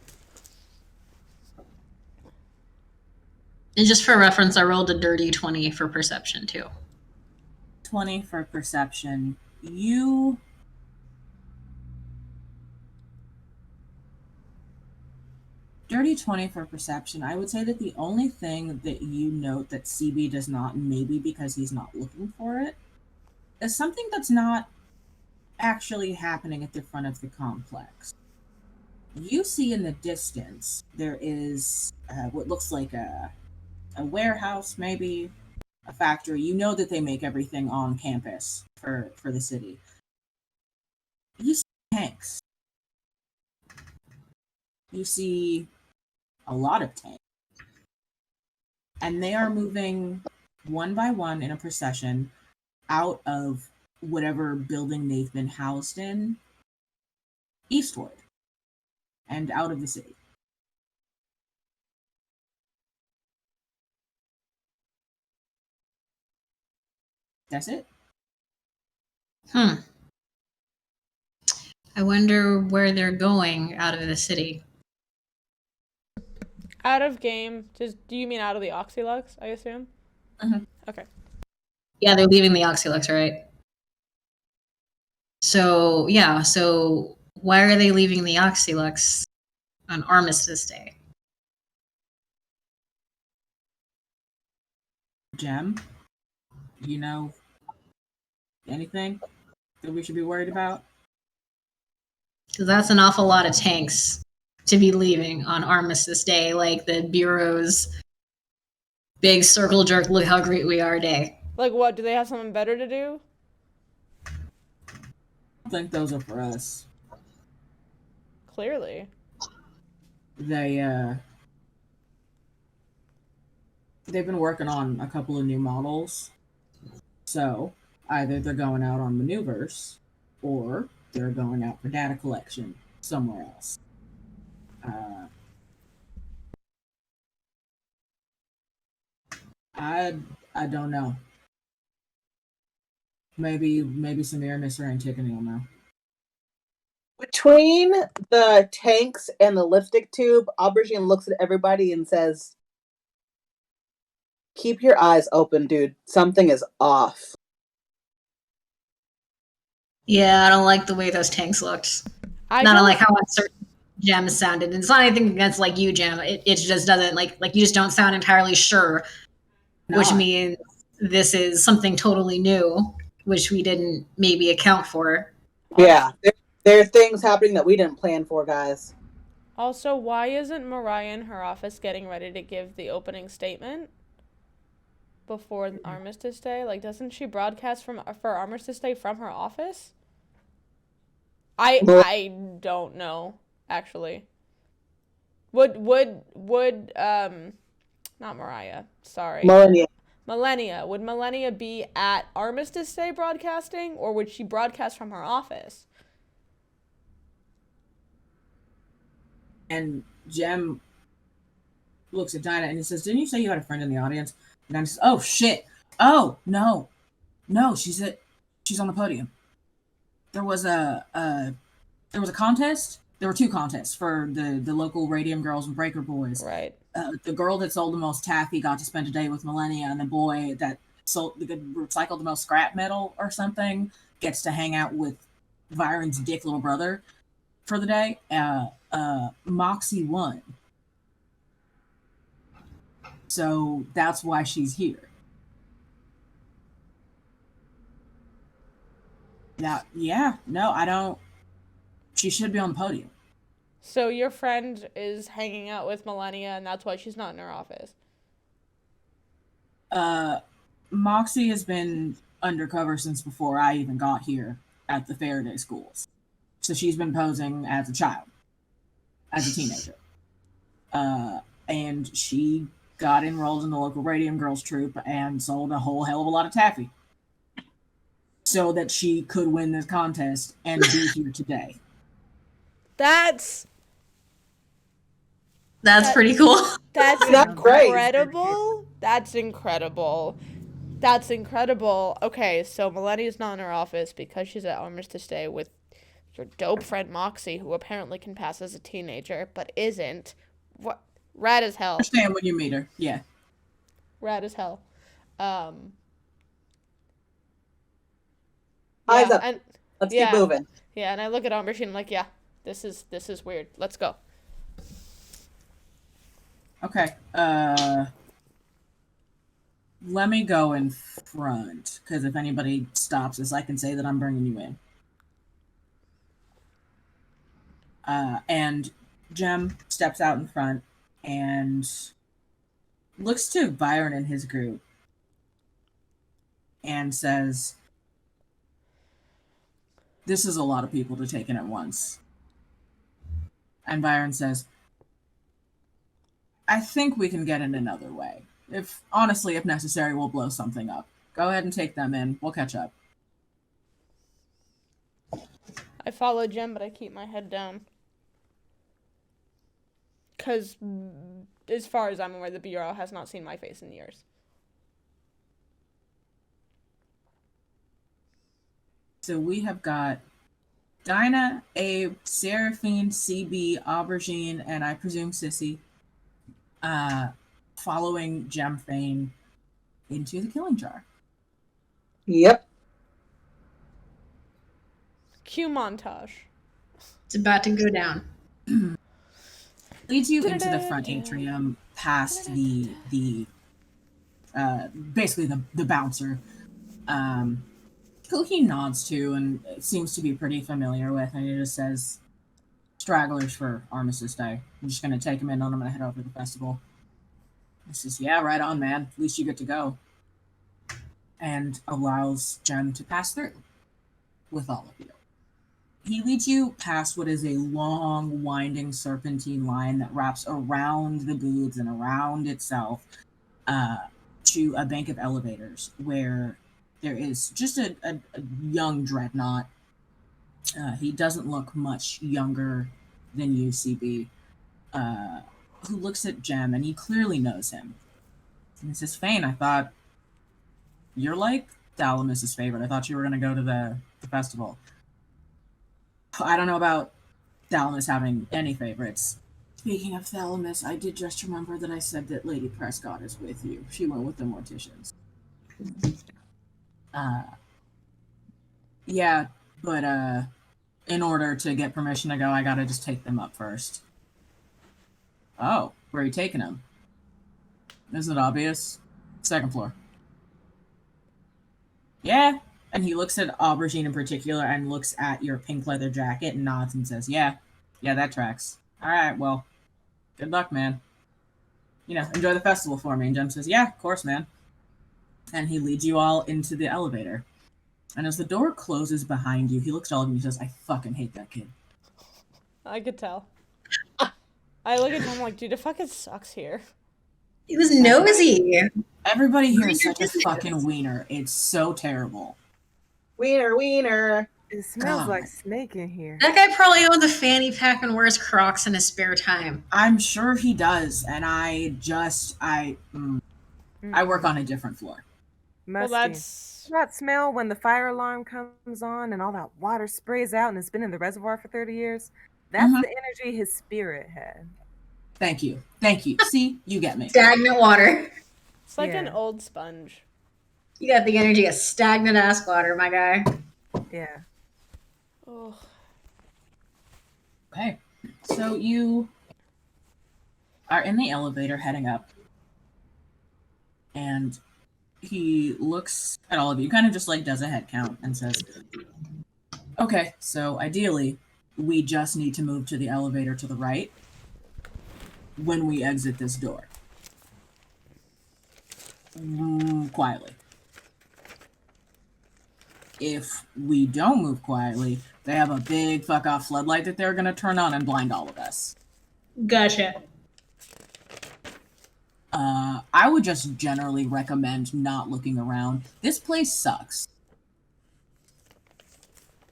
And just for reference, I rolled a dirty 20 for perception too. 20 for perception. Dirty 20 for perception. I would say that the only thing that you note that CB does not, maybe because he's not looking for it, is something that's not actually happening at the front of the complex. You see in the distance, there is what looks like a warehouse, maybe a factory. You know that they make everything on campus for the city. You see tanks. You see a lot of tanks. And they are moving one by one in a procession out of whatever building they've been housed in, eastward, and out of the city. That's it. I wonder where they're going out of the city. Out of game, do you mean out of the Oxylux, I assume? Mm-hmm. Okay. Yeah, they're leaving the Oxylux, right? So why are they leaving the Oxylux on Armistice Day? Gem, you know anything that we should be worried about? Because that's an awful lot of tanks to be leaving on Armistice Day, like the Bureau's big circle jerk, look how great we are day. Like what? Do they have something better to do? I think those are for us. Clearly. They've been working on a couple of new models. So either they're going out on maneuvers or they're going out for data collection somewhere else. I don't know. Maybe Samir, Mr. Antigone will know. Between the tanks and the lipstick tube, Aubergine looks at everybody and says, "Keep your eyes open, dude. Something is off." Yeah, I don't like the way those tanks looked. I don't like how uncertain Gem sounded. And it's not anything against like you, Gem. It just doesn't like you just don't sound entirely sure, which means this is something totally new, which we didn't maybe account for. Yeah, there are things happening that we didn't plan for, guys. Also, why isn't Mariah in her office getting ready to give the opening statement before Armistice Day? Like, doesn't she broadcast for Armistice Day from her office? I don't know, actually. Would not Mariah, sorry. Millennia. Would Millennia be at Armistice Day broadcasting, or would she broadcast from her office? And Gem looks at Dinah and he says, "Didn't you say you had a friend in the audience?" And Dinah says, "Oh shit! Oh no, she's on the podium. There was a contest. There were 2 contests for the local Radium Girls and Breaker Boys. Right. The girl that sold the most taffy got to spend a day with Millennia, and the boy that recycled the most scrap metal or something gets to hang out with Byron's dick little brother for the day. Moxie won. So that's why she's here. I don't. She should be on the podium. So your friend is hanging out with Millennia, and that's why she's not in her office. Moxie has been undercover since before I even got here at the Faraday schools. So she's been posing as a child, as a teenager. And she got enrolled in the local Radium Girls troupe and sold a whole hell of a lot of taffy so that she could win this contest and be here today. That's pretty cool. That's great. incredible. That's incredible. That's incredible. Okay, so Millennia's not in her office because she's at Armistice Day with your dope friend Moxie, who apparently can pass as a teenager, but isn't. What? Rad as hell. Understand when you meet her. Yeah. Rad as hell. Eyes Yeah, up. and Let's yeah. keep moving. yeah, and I look at Aubergine and I'm like, yeah, this is weird. Let's go. Okay. Let me go in front, because if anybody stops us, I can say that I'm bringing you in. And Jem steps out in front and looks to Byron and his group and says, "This is a lot of people to take in at once." And Byron says, "I think we can get in another way. If necessary, we'll blow something up. Go ahead and take them in. We'll catch up." I follow Jem, but I keep my head down. Because, as far as I'm aware, the Bureau has not seen my face in years. So we have got Dinah, Abe, Seraphine, CB, Aubergine, and I presume Sissy, following Jem Fane into the killing jar. Yep. Cue montage. It's about to go down. Leads you into the front atrium, past the basically the bouncer, who he nods to and seems to be pretty familiar with, and he just says, "Stragglers for Armistice Day. I'm just gonna take him in, and I'm gonna head over to the festival." He says, "Yeah, right on, man. At least you get to go." And allows Jem to pass through with all of you. He leads you past what is a long, winding serpentine line that wraps around the booths and around itself to a bank of elevators where there is just a young dreadnought. He doesn't look much younger than you, CB, who looks at Jem, and he clearly knows him. And he says, "Fane, I thought you're like Thalamus's favorite. I thought you were going to go to the festival." I don't know about Thalamus having any favorites. Speaking of Thalamus, I did just remember that I said that Lady Prescott is with you. She went with the morticians. Yeah, but in order to get permission to go, I gotta just take them up first. Oh, where are you taking them? Isn't it obvious? Second floor. Yeah. And he looks at Aubergine in particular and looks at your pink leather jacket and nods and says, yeah, that tracks. All right, well, good luck, man. Enjoy the festival for me." And Jem says, "Yeah, of course, man." And he leads you all into the elevator. And as the door closes behind you, he looks at all of you and he says, "I fucking hate that kid." I could tell. I look at him like, dude, it fucking sucks here. He was nosy. Everybody here is such a fucking wiener. It's so terrible. Wiener, wiener. It smells God. like snake in here. That guy probably owns a fanny pack and wears Crocs in his spare time. I'm sure he does, and I work on a different floor. Well, Musty. that's That smell when the fire alarm comes on and all that water sprays out and it's been in the reservoir for 30 years. That's the energy his spirit had. Thank you. See, you get me. Stagnant water. it's like an Yeah. old sponge. You got the energy of stagnant ass water, my guy. Yeah. Oh, Okay, so you are in the elevator heading up, and he looks at all of you, kind of just like does a head count, and says, okay, so ideally, we just need to move to the elevator to the right when we exit this door. Quietly. If we don't move quietly, they have a big fuck off floodlight that they're gonna turn on and blind all of us. Gotcha. I would just generally recommend not looking around. This place sucks.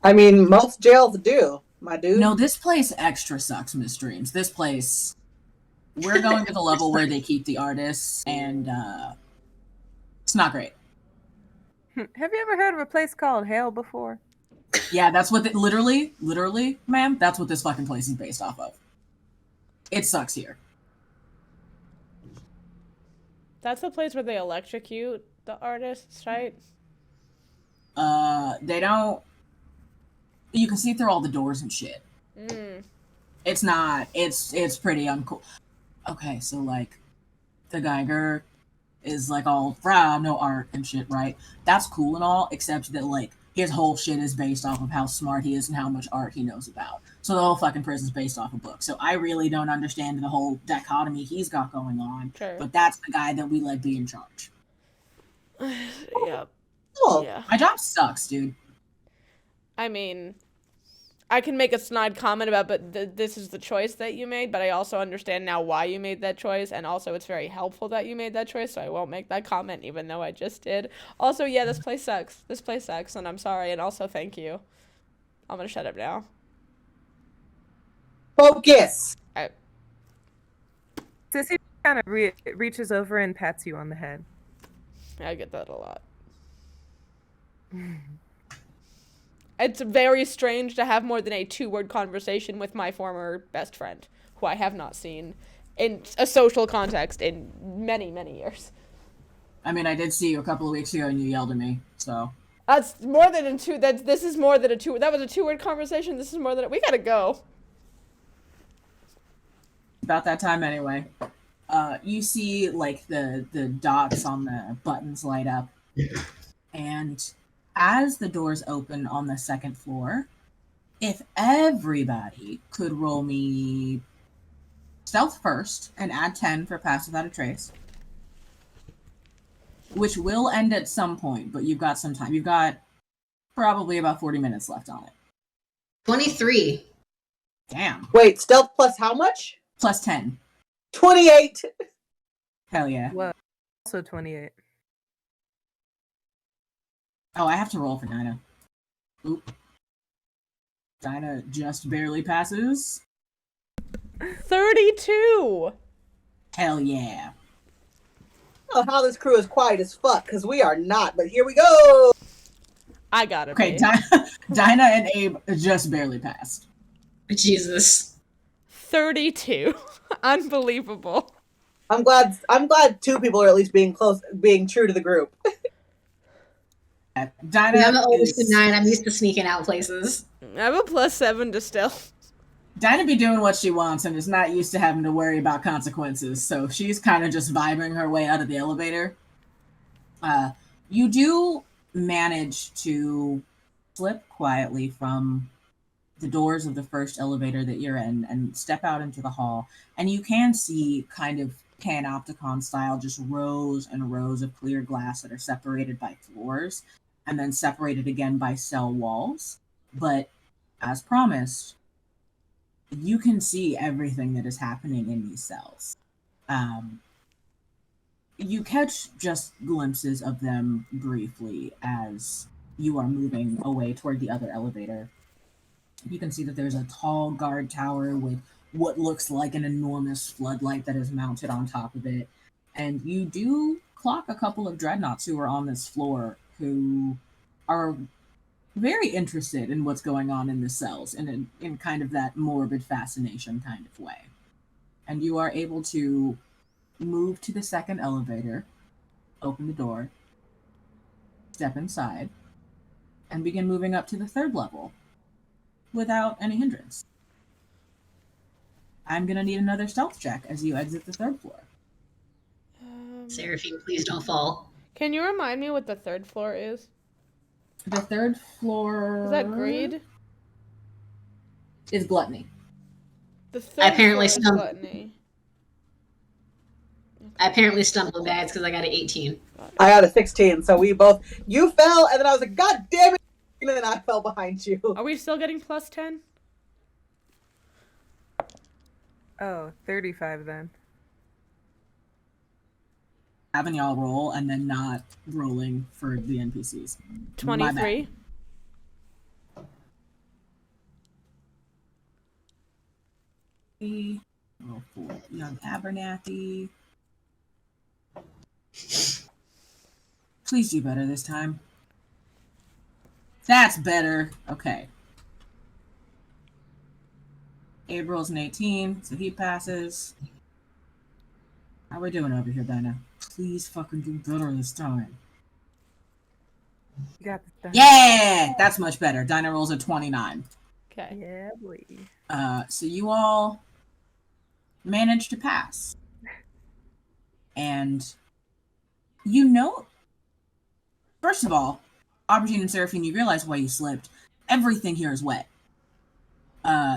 I mean, most jails do, my dude. No, this place extra sucks, Miss Dreams. This place, we're going to the level where they keep the artists, and it's not great. Have you ever heard of a place called Hell before? Yeah, that's what literally, ma'am, that's what this fucking place is based off of. It sucks here. that's the place where they electrocute the artists, right? They don't. You can see through all the doors and shit. It's not. It's pretty uncool. Okay, so like, the Geiger is like all no art and shit, right? That's cool and all, except that like his whole shit is based off of how smart he is and how much art he knows about. So the whole fucking prison's based off a book. So I really don't understand the whole dichotomy he's got going on. Sure. But that's the guy that we let be in charge. Yeah. Cool. Yeah. My job sucks, dude. I mean, I can make a snide comment about, but this is the choice that you made, but I also understand now why you made that choice, and also it's very helpful that you made that choice, so I won't make that comment, even though I just did. Also, yeah, this place sucks. This place sucks, and I'm sorry, and also thank you. I'm gonna shut up now. Focus. Sissy kind of reaches over and pats you on the head. I get that a lot. It's very strange to have more than a 2-word conversation with my former best friend, who I have not seen in a social context in many, many years. I mean, I did see you a couple of weeks ago and you yelled at me, so. That's more than a 2. This is more than a 2. That was a 2-word conversation. This is more than we gotta go. About that time anyway. You see like the dots on the buttons light up, and as the doors open on the second floor, if everybody could roll me stealth first and add 10 for pass without a trace, which will end at some point, but you've got some time. You've got probably about 40 minutes left on it. 23. Damn. Wait, stealth plus how much? Plus 10. 28. Hell yeah. Well, also 28. Oh, I have to roll for Dinah. Oop. Dinah just barely passes. 32. Hell yeah. I don't know how this crew is quiet as fuck, because we are not, but here we go. I gotta Okay, be. Dinah and Abe just barely passed. Jesus. 32. Unbelievable. I'm glad 2 people are at least being true to the group. Dinah I'm the oldest is, of 9. I'm used to sneaking out places. I have a +7 to stealth. Dinah be doing what she wants and is not used to having to worry about consequences, so she's kind of just vibing her way out of the elevator. You do manage to slip quietly from the doors of the first elevator that you're in and step out into the hall, and you can see kind of panopticon style just rows and rows of clear glass that are separated by floors and then separated again by cell walls. But as promised, you can see everything that is happening in these cells. You catch just glimpses of them briefly as you are moving away toward the other elevator, you can see that there's a tall guard tower with what looks like an enormous floodlight that is mounted on top of it. And you do clock a couple of dreadnoughts who are on this floor who are very interested in what's going on in the cells in kind of that morbid fascination kind of way. And you are able to move to the second elevator, open the door, step inside, and begin moving up to the third level without any hindrance. I'm going to need another stealth check as you exit the third floor. Seraphine, please don't fall. Can you remind me what the third floor is? The third floor... Is that greed? Is gluttony. The third apparently floor is stumbled. gluttony. I apparently stumbled bags because I got an 18. I got a 16, so we both... You fell, and then I was like, God damn it! And then I fell behind you. Are we still getting plus 10? Oh, 35 then. Having y'all roll and then not rolling for the NPCs. 23. Roll for young Abernathy. Please do better this time. That's better. Okay. Abe rolls an 18, so he passes. How we doing over here, Dinah? Please fucking do better this time. You got this done. Yeah! That's much better. Dinah rolls a 29. Okay. Yeah, boy. So you all managed to pass. And you know, first of all, Aubergine and Seraphine, you realize why you slipped. Everything here is wet.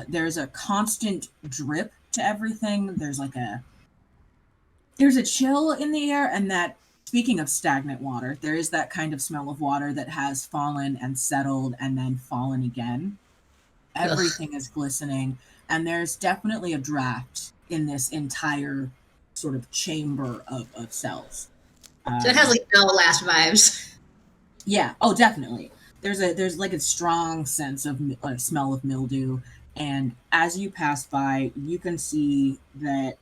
There's a constant drip to everything. There's a chill in the air, and that, speaking of stagnant water, there is that kind of smell of water that has fallen and settled and then fallen again. Everything is glistening, and there's definitely a draft in this entire sort of chamber of cells. So it has like Outlast vibes. Yeah. Oh, definitely. There's like a strong sense of smell of mildew, and as you pass by, you can see that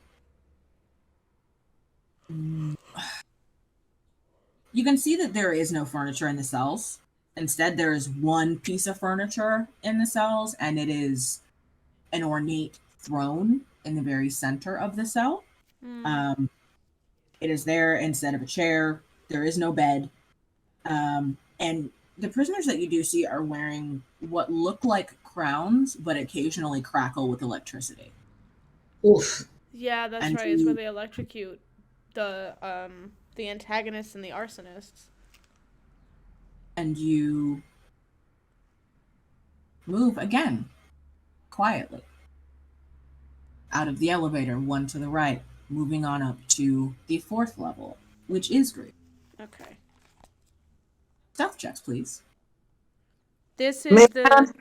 there is no furniture in the cells. Instead, there is one piece of furniture in the cells, and it is an ornate throne in the very center of the cell. It is there instead of a chair. There is no bed. And the prisoners that you do see are wearing what look like crowns, but occasionally crackle with electricity. Oof. Yeah, that's And right. It's you- where they electrocute the antagonists and the arsonists. And you move again, quietly, out of the elevator, one to the right, moving on up to the fourth level, which is great. Okay. Stealth checks, please. This is Man.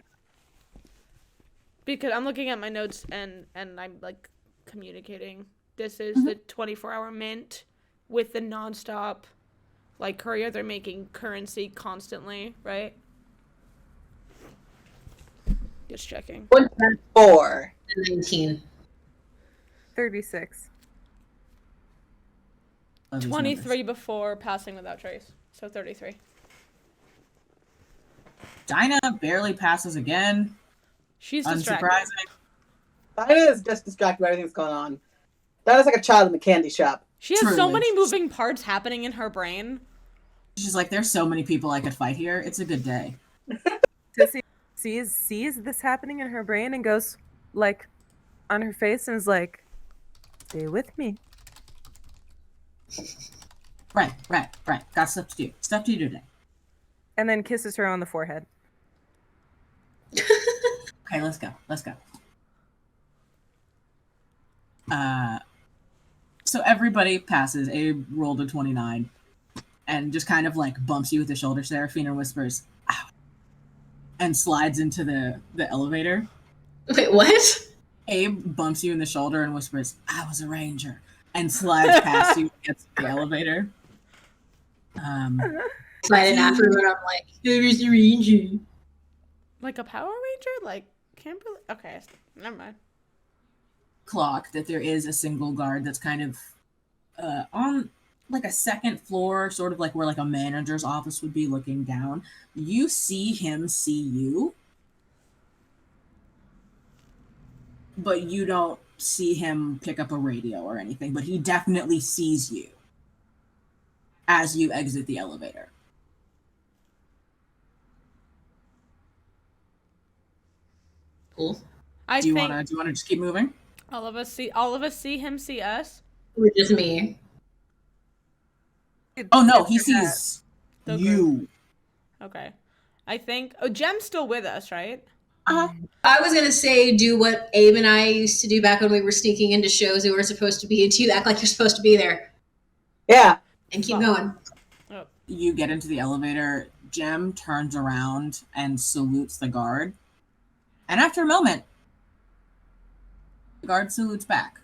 because I'm looking at my notes and I'm like communicating. This is the 24-hour mint with the nonstop like courier. They're making currency constantly, right? Just checking. 4. 19. 36. 23 before passing without trace. So 33. Dinah barely passes again. She's distracted. Unsurprising. Dinah is just distracted by everything that's going on. Dinah's like a child in the candy shop. She has so Truly. many moving parts happening in her brain. She's like, there's so many people I could fight here. It's a good day. Sissy sees this happening in her brain and goes, like, on her face and is like, stay with me. Right. Got stuff to do. Stuff to do today. And then kisses her on the forehead. Okay, let's go. So everybody passes. Abe rolled a 29 and just kind of like bumps you with the shoulder. Seraphine whispers, ow, and slides into the elevator. Wait, what? Abe bumps you in the shoulder and whispers, I was a ranger, and slides past you and gets to the elevator. Fight an after and I'm like, who's the ranger? Like a Power Ranger? Like, can't believe. Okay, never mind. Clock that there is a single guard that's kind of on like a second floor, sort of like where like a manager's office would be, looking down. You see him see you, but you don't see him pick up a radio or anything, but he definitely sees you as you exit the elevator. Cool. Do you wanna just keep moving? All of us see him see us. Or just me. Oh no, he sees The you. Okay. I think Jem's still with us, right? Uh-huh. I was gonna say do what Abe and I used to do back when we were sneaking into shows we were supposed to be into. You act like you're supposed to be there. Yeah. And keep going. You get into the elevator. Jem turns around and salutes the guard. And after a moment, the guard salutes back.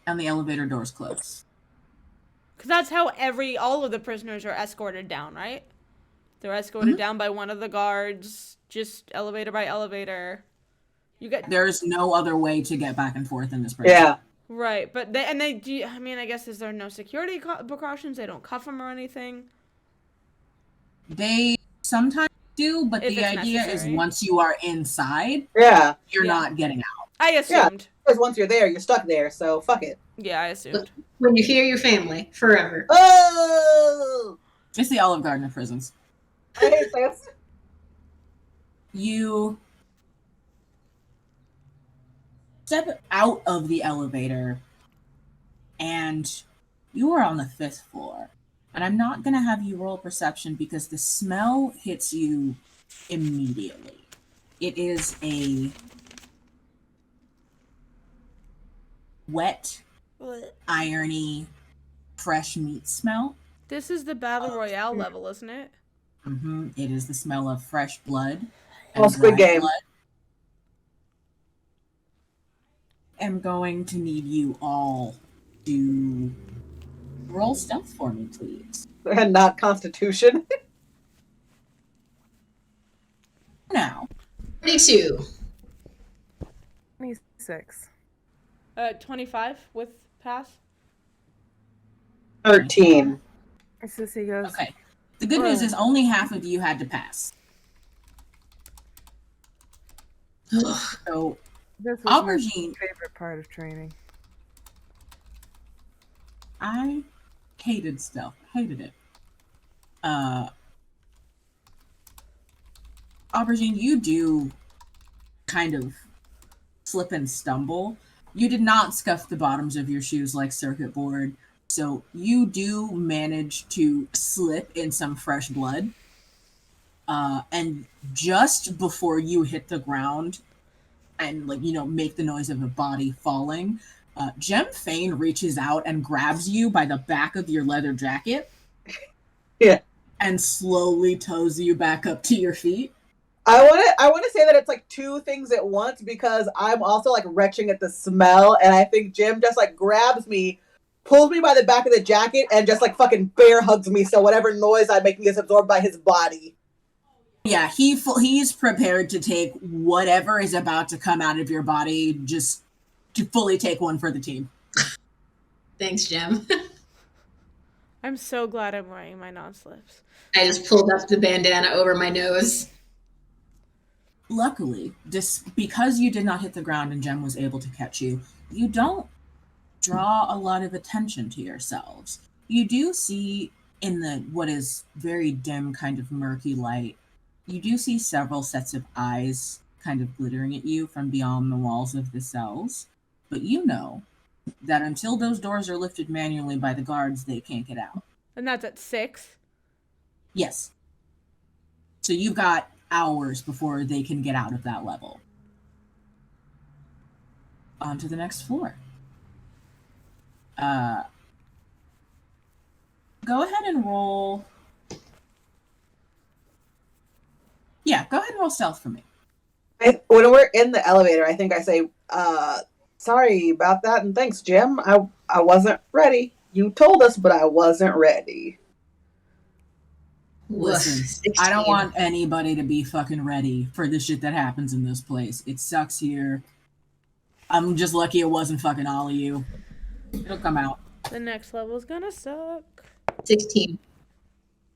And the elevator doors close. Because that's how all of the prisoners are escorted down, right? They're escorted down by one of the guards, just elevator by elevator. There's no other way to get back and forth in this prison. Yeah. Right, but I guess, is there no security precautions? They don't cuff them or anything? They sometimes do, but If the it's idea necessary. is once you are inside, Yeah. you're not getting out. I assumed. Because once you're there, you're stuck there, so fuck it. Yeah, I assumed. When you hear your family, forever. Oh! It's the Olive Garden of prisons. I hate this. You step out of the elevator, and you are on the 5th floor. And I'm not going to have you roll perception because the smell hits you immediately. It is a wet, irony, fresh meat smell. This is the Battle Royale level, isn't it? It is the smell of fresh blood. Oh, Squid Game. Blood. I'm going to need you all to roll stealth for me, please. And not Constitution. Now. 22. 26. 25 with pass. 13. Sissy goes. Okay. The good news is only half of you had to pass. So, This was my Aubergine, favorite part of training. I hated stealth. Hated it. Aubergine, you do kind of slip and stumble. You did not scuff the bottoms of your shoes like circuit board, so you do manage to slip in some fresh blood. And just before you hit the ground and, make the noise of a body falling, Jem Fane reaches out and grabs you by the back of your leather jacket. Yeah. And slowly tows you back up to your feet. I want to say that it's like two things at once because I'm also like retching at the smell, and I think Jim just like grabs me, pulls me by the back of the jacket, and just like fucking bear hugs me. So whatever noise I'm making is absorbed by his body. Yeah, he's prepared to take whatever is about to come out of your body, just to fully take one for the team. Thanks, Jem. I'm so glad I'm wearing my non-slips. I just pulled up the bandana over my nose. Luckily, because you did not hit the ground and Jem was able to catch you, you don't draw a lot of attention to yourselves. You do see in what is very dim, kind of murky light, you do see several sets of eyes kind of glittering at you from beyond the walls of the cells. But you know that until those doors are lifted manually by the guards, they can't get out. And that's at 6? Yes. So you've got hours before they can get out of that level. On to the next floor. Go ahead and roll. Yeah, go ahead and roll stealth for me. When we're in the elevator, I think I say, sorry about that, and thanks, Jim. I wasn't ready. You told us, but I wasn't ready. Listen, Woof, I don't 16. want anybody to be fucking ready for the shit that happens in this place. It sucks here. I'm just lucky it wasn't fucking all of you. It'll come out. The next level's gonna suck. 16.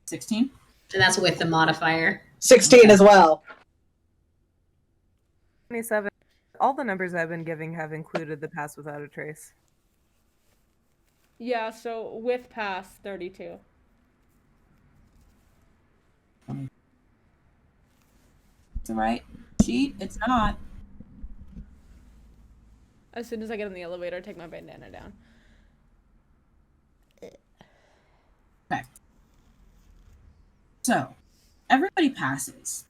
16? And that's with the modifier. 16 as well. 27. All the numbers I've been giving have included the pass without a trace. Yeah, so with pass, 32. It's alright. Cheat? It's not. As soon as I get in the elevator, take my bandana down. Okay. So, everybody passes.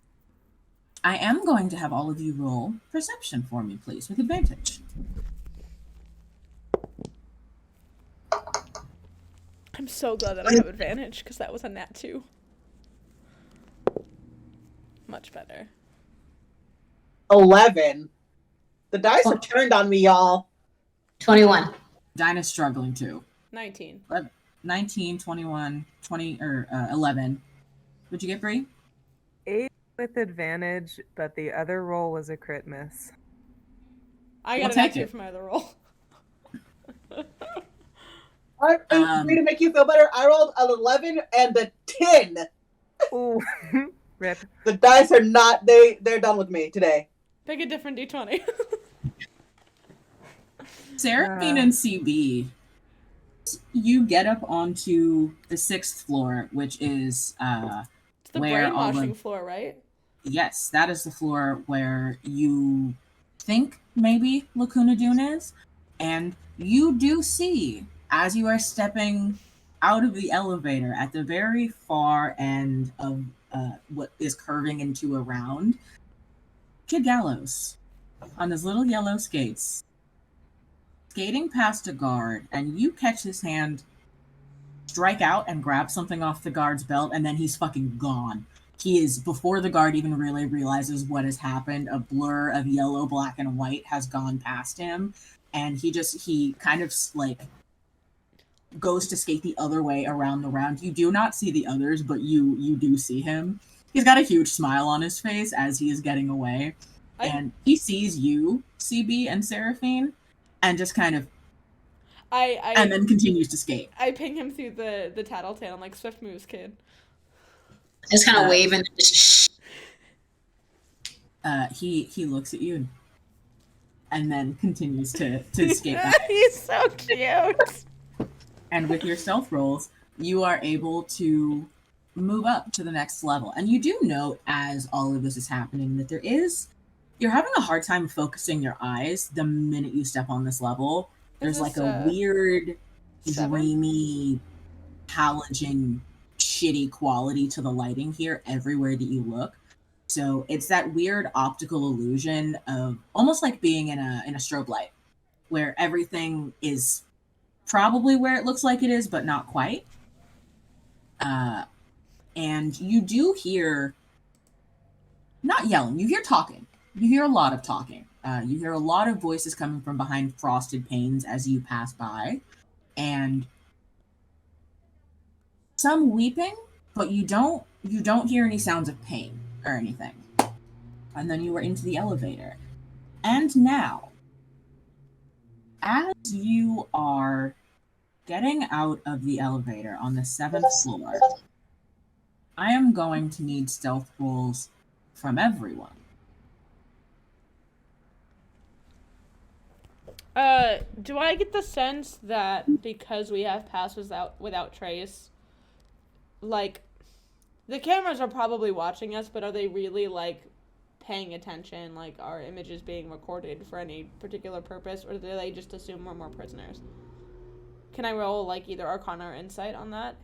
I am going to have all of you roll perception for me, please, with advantage. I'm so glad that I have advantage, because that was a nat 2. Much better. 11. The dice have turned on me, y'all. 21. Dinah's struggling too. 19. 19, 21, 20, or 11. What'd you get, Bree? 8 with advantage, but the other roll was a crit miss. I got We'll a nat take 2 it. for my other roll. Bree, to make you feel better, I rolled an 11 and a 10. Ooh. Rip. The dice are not, they're done with me today. Pick a different d20. Seraphine and CB, you get up onto the 6th floor, which is It's the where all brainwashing the... floor, right? Yes, that is the floor where you think maybe Lacuna Dune is. And you do see, as you are stepping out of the elevator at the very far end of what is curving into a round, Kid Gallows on his little yellow skates, skating past a guard, and you catch his hand strike out and grab something off the guard's belt, and then he's fucking gone. He is, before the guard even really realizes what has happened, a blur of yellow, black, and white has gone past him, and he kind of like goes to skate the other way around the round. You do not see the others, but you do see him. He's got a huge smile on his face as he is getting away, and he sees you, CB and Seraphine, and just kind of and then continues to skate. I ping him through the tattletale. I'm like, swift moves, kid. Just kind of waving. Just, He looks at you and then continues to skate by. He's so cute. And with your stealth rolls, you are able to move up to the next level. And you do note, as all of this is happening, that you're having a hard time focusing your eyes the minute you step on this level. There's like a weird, 7? dreamy, halogen, shitty quality to the lighting here everywhere that you look. So it's that weird optical illusion of almost like being in a strobe light, where everything is probably where it looks like it is, but not quite. And you do hear, not yelling, you hear talking. You hear a lot of talking. You hear a lot of voices coming from behind frosted panes as you pass by. And some weeping, but you don't hear any sounds of pain or anything. And then you are into the elevator. And now, as you are getting out of the elevator on the 7th floor, I am going to need stealth rolls from everyone. Do I get the sense that because we have passes without trace, like, the cameras are probably watching us, but are they really, like, paying attention, like, are images being recorded for any particular purpose, or do they just assume we're more prisoners? Can I roll, like, either Arcana or Insight on that?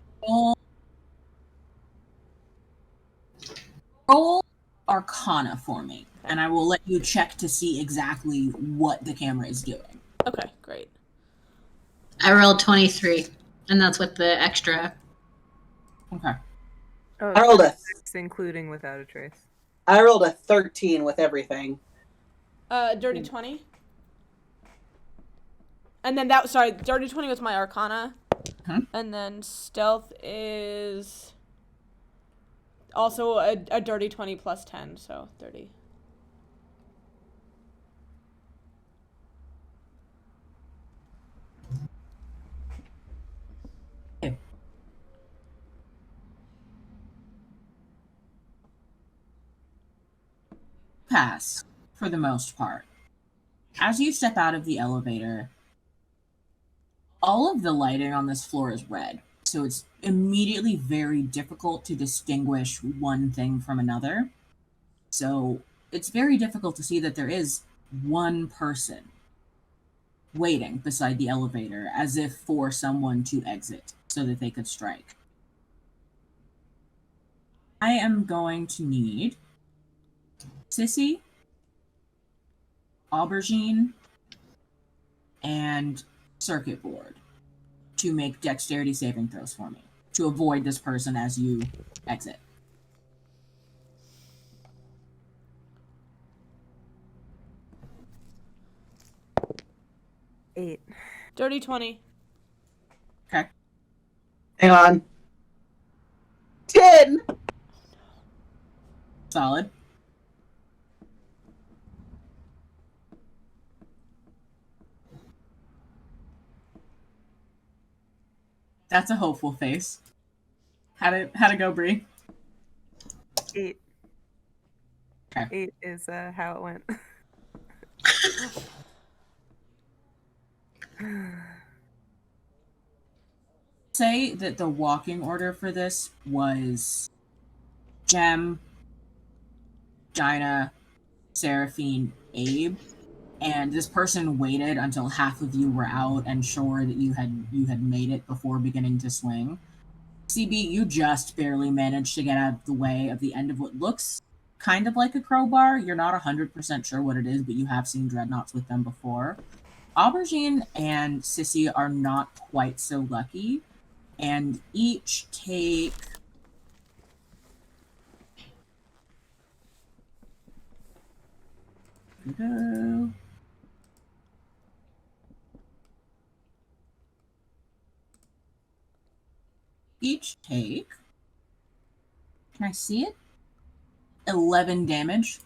Roll Arcana for me, and I will let you check to see exactly what the camera is doing. Okay, great. I rolled 23, and that's with the extra. Okay. Oh, I rolled a 6, including without a trace. I rolled a 13 with everything. Dirty 20. And then Dirty 20 was my Arcana. Huh? And then Stealth is Also a dirty 20 plus 10, so 30. Pass, for the most part. As you step out of the elevator, all of the lighting on this floor is red, so it's immediately very difficult to distinguish one thing from another. So it's very difficult to see that there is one person waiting beside the elevator, as if for someone to exit so that they could strike. I am going to need Sissy, Aubergine, and Circuit Board to make dexterity saving throws for me to avoid this person as you exit. Eight. Dirty 20. Okay. Hang on. 10. Solid. That's a hopeful face. How'd it go, Bree? 8. Okay. 8 is how it went. Say that the walking order for this was Gem, Dinah, Seraphine, Abe, and this person waited until half of you were out and sure that you had made it before beginning to swing. CB, you just barely managed to get out of the way of the end of what looks kind of like a crowbar. You're not 100% sure what it is, but you have seen dreadnoughts with them before. Aubergine and Sissy are not quite so lucky, and each take... Each take... Can I see it? 11 damage.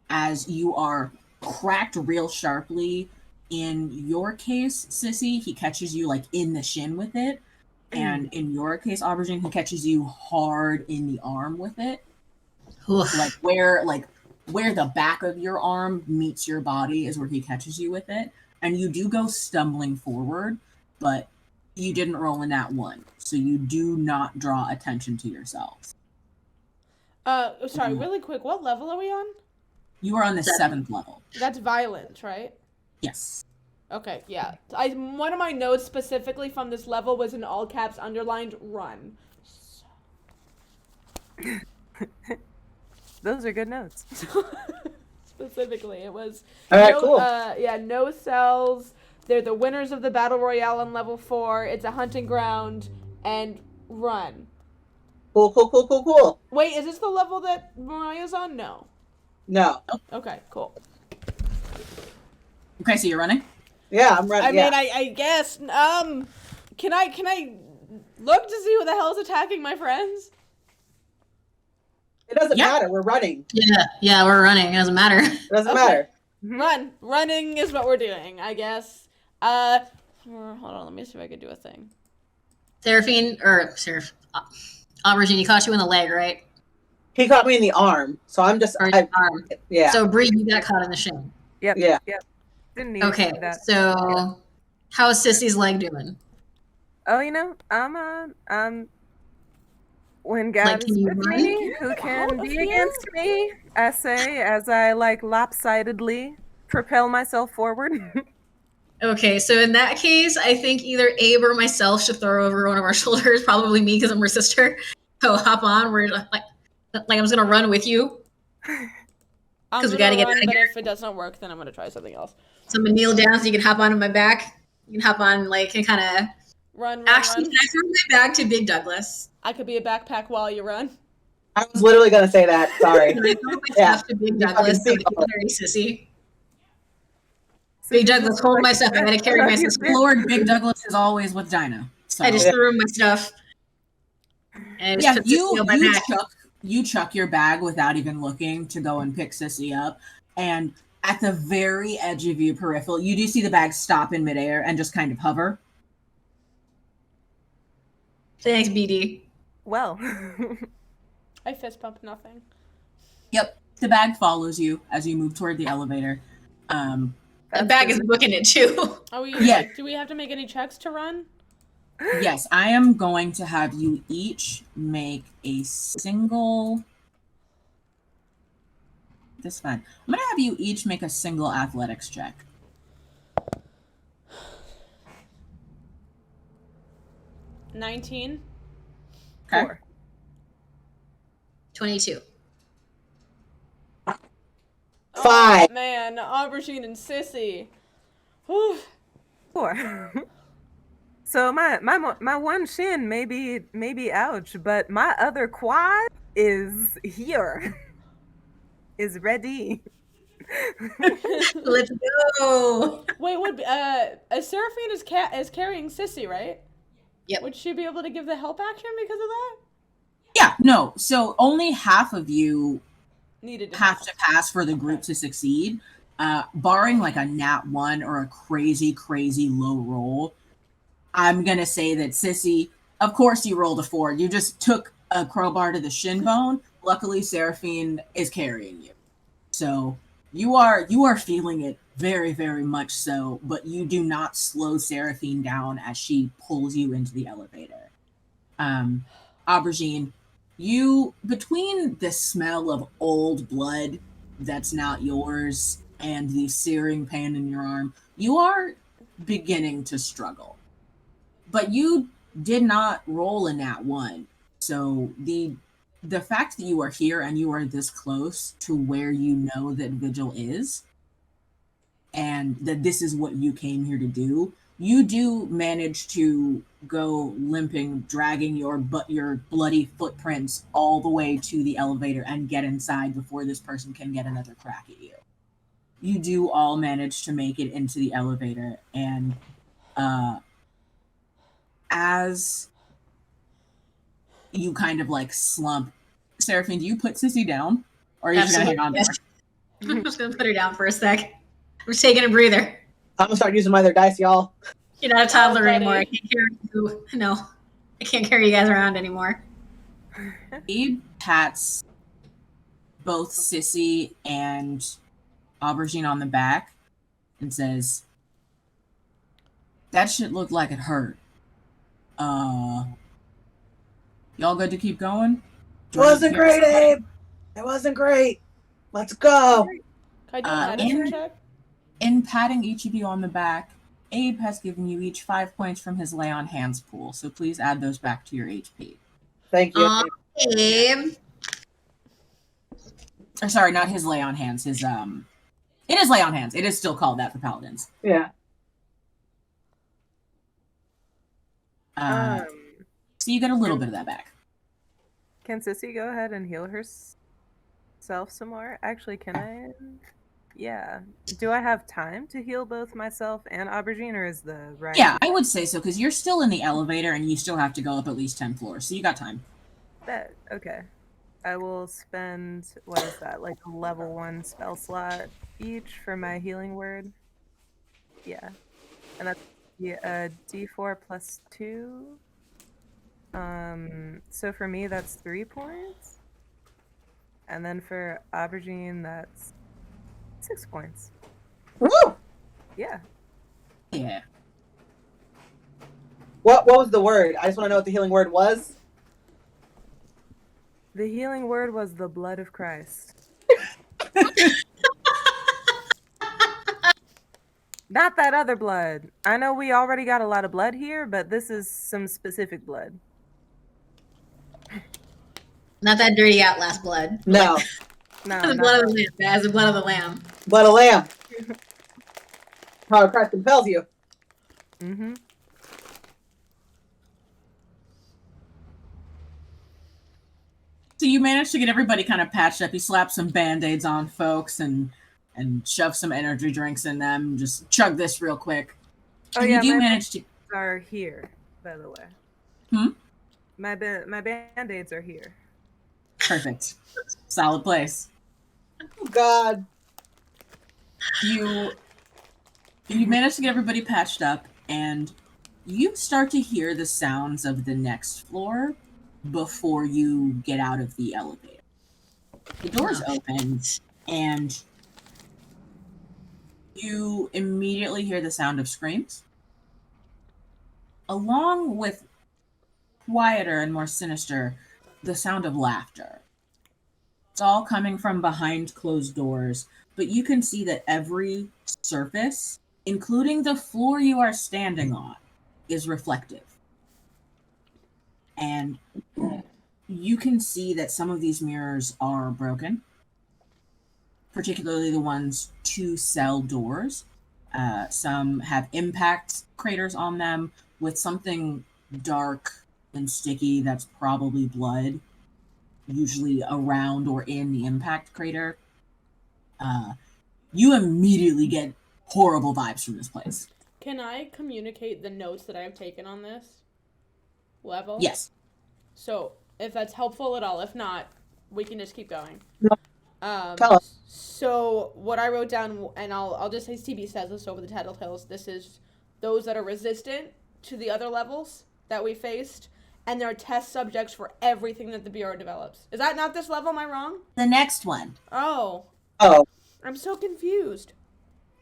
As you are cracked real sharply. In your case, Sissy, he catches you like in the shin with it. And in your case, Aubergine, he catches you hard in the arm with it. Like where the back of your arm meets your body is where he catches you with it. And you do go stumbling forward, but you didn't roll in that one. So you do not draw attention to yourself. Sorry, really quick, what level are we on? You are on the 7th level. That's violence, right? Yes. Okay, yeah. One of my notes specifically from this level was in all caps underlined run. Those are good notes. Specifically, it was All right, no, cool. no cells. They're the winners of the battle royale on level 4. It's a hunting ground and run. Cool. Wait, is this the level that Mariah's on? No. No. Okay, cool. Okay, so you're running? Yeah, I'm running. I mean, I guess. Can I look to see who the hell is attacking my friends? It doesn't matter. We're running. Yeah, we're running. It doesn't matter. It doesn't matter. Running is what we're doing, I guess. Hold on, let me see if I can do a thing. Seraphine, Aubergine, he caught you in the leg, right? He caught me in the arm, so I'm just. Or the arm. Yeah. So Bree, you got caught in the shin. Yep. Yeah. Didn't need Okay, that. so how is Sissy's leg doing? Oh, I'm when God Like, is can you with run? me, who can be against me? I say as I lopsidedly propel myself forward. Okay, so in that case, I think either Abe or myself should throw over one of our shoulders. Probably me because I'm her sister. So hop on. We're like I'm just gonna run with you. Because we gotta get out of but here. if it doesn't work, then I'm gonna try something else. So I'm gonna kneel down so you can hop onto my back. You can hop on and kind of. Run. Actually, can I throw my bag to Big Douglas? I could be a backpack while you run. I was literally gonna say that. Sorry. Can I throw my stuff to Big Douglas so that he can carry Sissy? Big Douglas, hold my stuff. I gotta carry my sister. Lord Big Douglas is always with Dinah. So. I just threw my stuff. And Yeah, just put Sissy on my back. you chuck your bag without even looking to go and pick Sissy up, and at the very edge of your peripheral, you do see the bag stop in midair and just kind of hover. Thanks, BD. Well, I fist pump nothing. Yep, the bag follows you as you move toward the elevator. The bag is booking it too. Yeah. Do we have to make any checks to run? Yes, I am going to have you each make a single. This fine. I'm going to have you each make a single athletics check. $19. Okay. 4. 22. 5. Oh, man, Aubergine and Sissy. Whew. 4. So my one shin may be ouch, but my other quad is here. Is ready. Let's go. Wait, Seraphine is carrying Sissy, right? Yep. Would she be able to give the help action because of that? Yeah, no. So only half of you Needed to have to pass for the group to succeed. Barring like a nat 1 or a crazy low roll, I'm going to say that Sissy, of course you rolled a 4. You just took a crowbar to the shin bone. Luckily, Seraphine is carrying you. So you are feeling it very, very much so, but you do not slow Seraphine down as she pulls you into the elevator. Aubergine, you, between the smell of old blood that's not yours and the searing pain in your arm, you are beginning to struggle. But you did not roll a nat 1. So the fact that you are here and you are this close to where you know that Vigil is, and that this is what you came here to do, you do manage to go limping, dragging your bloody footprints all the way to the elevator and get inside before this person can get another crack at you. You do all manage to make it into the elevator, and as you kind of like slump, Seraphine, do you put Sissy down? Or are you just going to hang on to her? I'm just going to put her down for a sec. I'm just taking a breather. I'm gonna start using my other dice, y'all. You're not a toddler buddy. anymore. I can't carry you. No, I can't carry you guys around anymore. Abe pats both Sissy and Aubergine on the back and says, "That shit looked like it hurt. Y'all good to keep going?" It wasn't great, Abe. It wasn't great. Let's go. Can I do a medicine check? In patting each of you on the back, Abe has given you each 5 points from his lay on hands pool, so please add those back to your HP. Thank you. Abe. Or sorry, not his lay on hands. His it is lay on hands. It is still called that for paladins. Yeah. So you get a little bit of that back. Can Sissy go ahead and heal herself some more? Actually, can I? Yeah. Do I have time to heal both myself and Aubergine, or is the right? Yeah, I would say so, because you're still in the elevator and you still have to go up at least 10 floors, so you got time. Okay. I will spend, what is that, like a level 1 spell slot each for my healing word. Yeah. And that's D4 plus 2. So for me, that's 3 points. And then for Aubergine, that's 6 points. Woo! Yeah. Yeah. What was the word? I just want to know what the healing word was. The healing word was the blood of Christ. Not that other blood. I know we already got a lot of blood here, but this is some specific blood. Not that dirty Outlast blood. No. No, The not blood of that. the lamb. That is the blood of the lamb. Blood of lamb. Power of Christ compels you. Mm-hmm. So you managed to get everybody kind of patched up. You slap some band-aids on folks and shove some energy drinks in them. Just chug this real quick. Oh, And yeah, you do my manage to... are here, by the way. Hmm? My band-aids are here. Perfect. Solid place. Oh, God. You manage to get everybody patched up, and you start to hear the sounds of the next floor before you get out of the elevator. The doors open, and you immediately hear the sound of screams, along with quieter and more sinister, the sound of laughter. It's all coming from behind closed doors, but you can see that every surface, including the floor you are standing on, is reflective. And you can see that some of these mirrors are broken, particularly the ones to cell doors. Some have impact craters on them with something dark and sticky that's probably blood, usually around or in the impact crater. You immediately get horrible vibes from this place. Can I communicate the notes that I have taken on this level? Yes. So, if that's helpful at all. If not, we can just keep going. Tell us. So, what I wrote down, and I'll just say TB says this over the tattletales, this is those that are resistant to the other levels that we faced, and there are test subjects for everything that the Bureau develops. Is that not this level? Am I wrong? The next one. Oh. Oh, I'm so confused.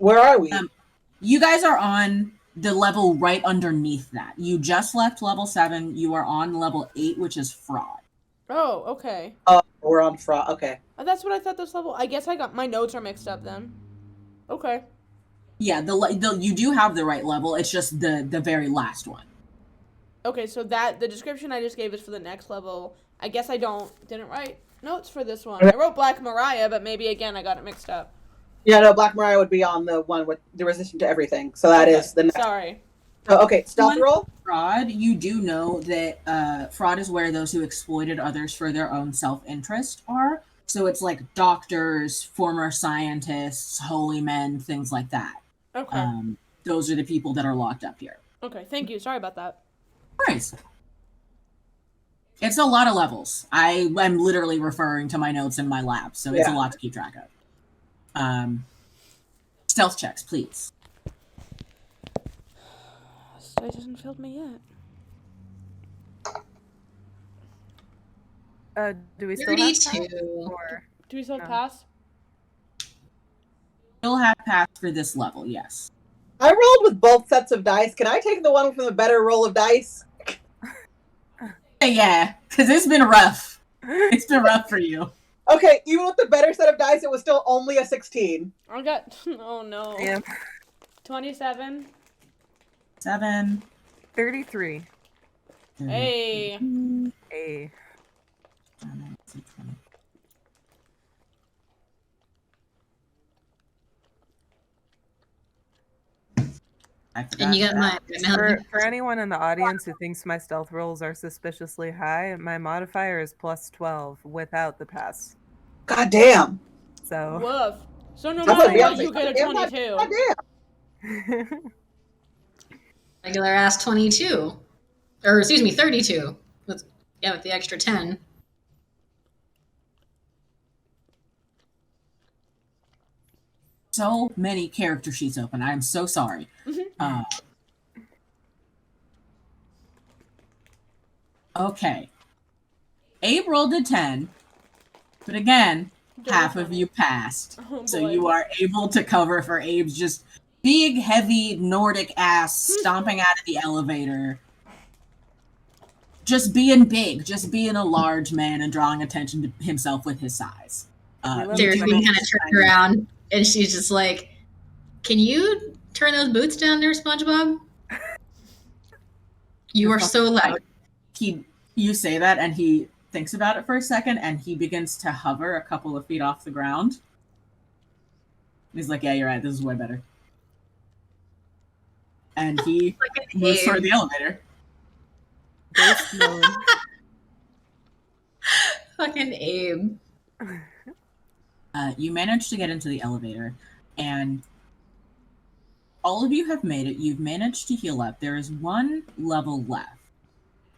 where are we? You guys are on the level right underneath that. You just left level 7. You are on level 8, which is fraud. Oh, okay. Oh, we're on fraud. Okay. That's what I thought this level... I guess I got... My notes are mixed up then. Okay. Yeah, you do have the right level. It's just the very last one. Okay, so the description I just gave is for the next level. I guess I didn't write notes for this one. I wrote Black Mariah, but maybe again I got it mixed up. Yeah, no, Black Mariah would be on the one with the resistant to everything. So that is the next. Sorry. Oh, okay, stealth roll. Fraud, you do know that fraud is where those who exploited others for their own self-interest are. So it's like doctors, former scientists, holy men, things like that. Okay. Those are the people that are locked up here. Okay, thank you. Sorry about that. Nice. It's a lot of levels. I am literally referring to my notes in my lab, so it's a lot to keep track of. Stealth checks, please. It hasn't failed me yet. Do we still 32. Do we still pass? You'll have passed for this level, yes. I rolled with both sets of dice. Can I take the one from the better roll of dice? Yeah, because it's been rough. It's been rough for you. Okay, even with the better set of dice, it was still only a 16. I got... Oh, no. Yeah. 27. 7. 33. Hey. Hey. And you got my For anyone in the audience who thinks my stealth rolls are suspiciously high, my modifier is plus 12 without the pass. God damn. So. Woof. So no That's matter what what, you get a 22. God damn. regular ass 22. Or excuse me, 32. With the extra 10. So many character sheets open. I am so sorry. Okay. Abe rolled a 10, but again, half of you passed. Oh, so boy. you are able to cover for Abe's just big, heavy Nordic ass stomping out of the elevator. Just being big, just being a large man and drawing attention to himself with his size. Seraphine kind of turns around and she's just like, "Can you turn those boots down there, SpongeBob? You are so loud." You say that and he thinks about it for a second and he begins to hover a couple of feet off the ground. He's like, "Yeah, you're right. This is way better." And he moves toward the elevator. Fucking Abe. You manage to get into the elevator, and all of you have made it. You've managed to heal up. There is one level left.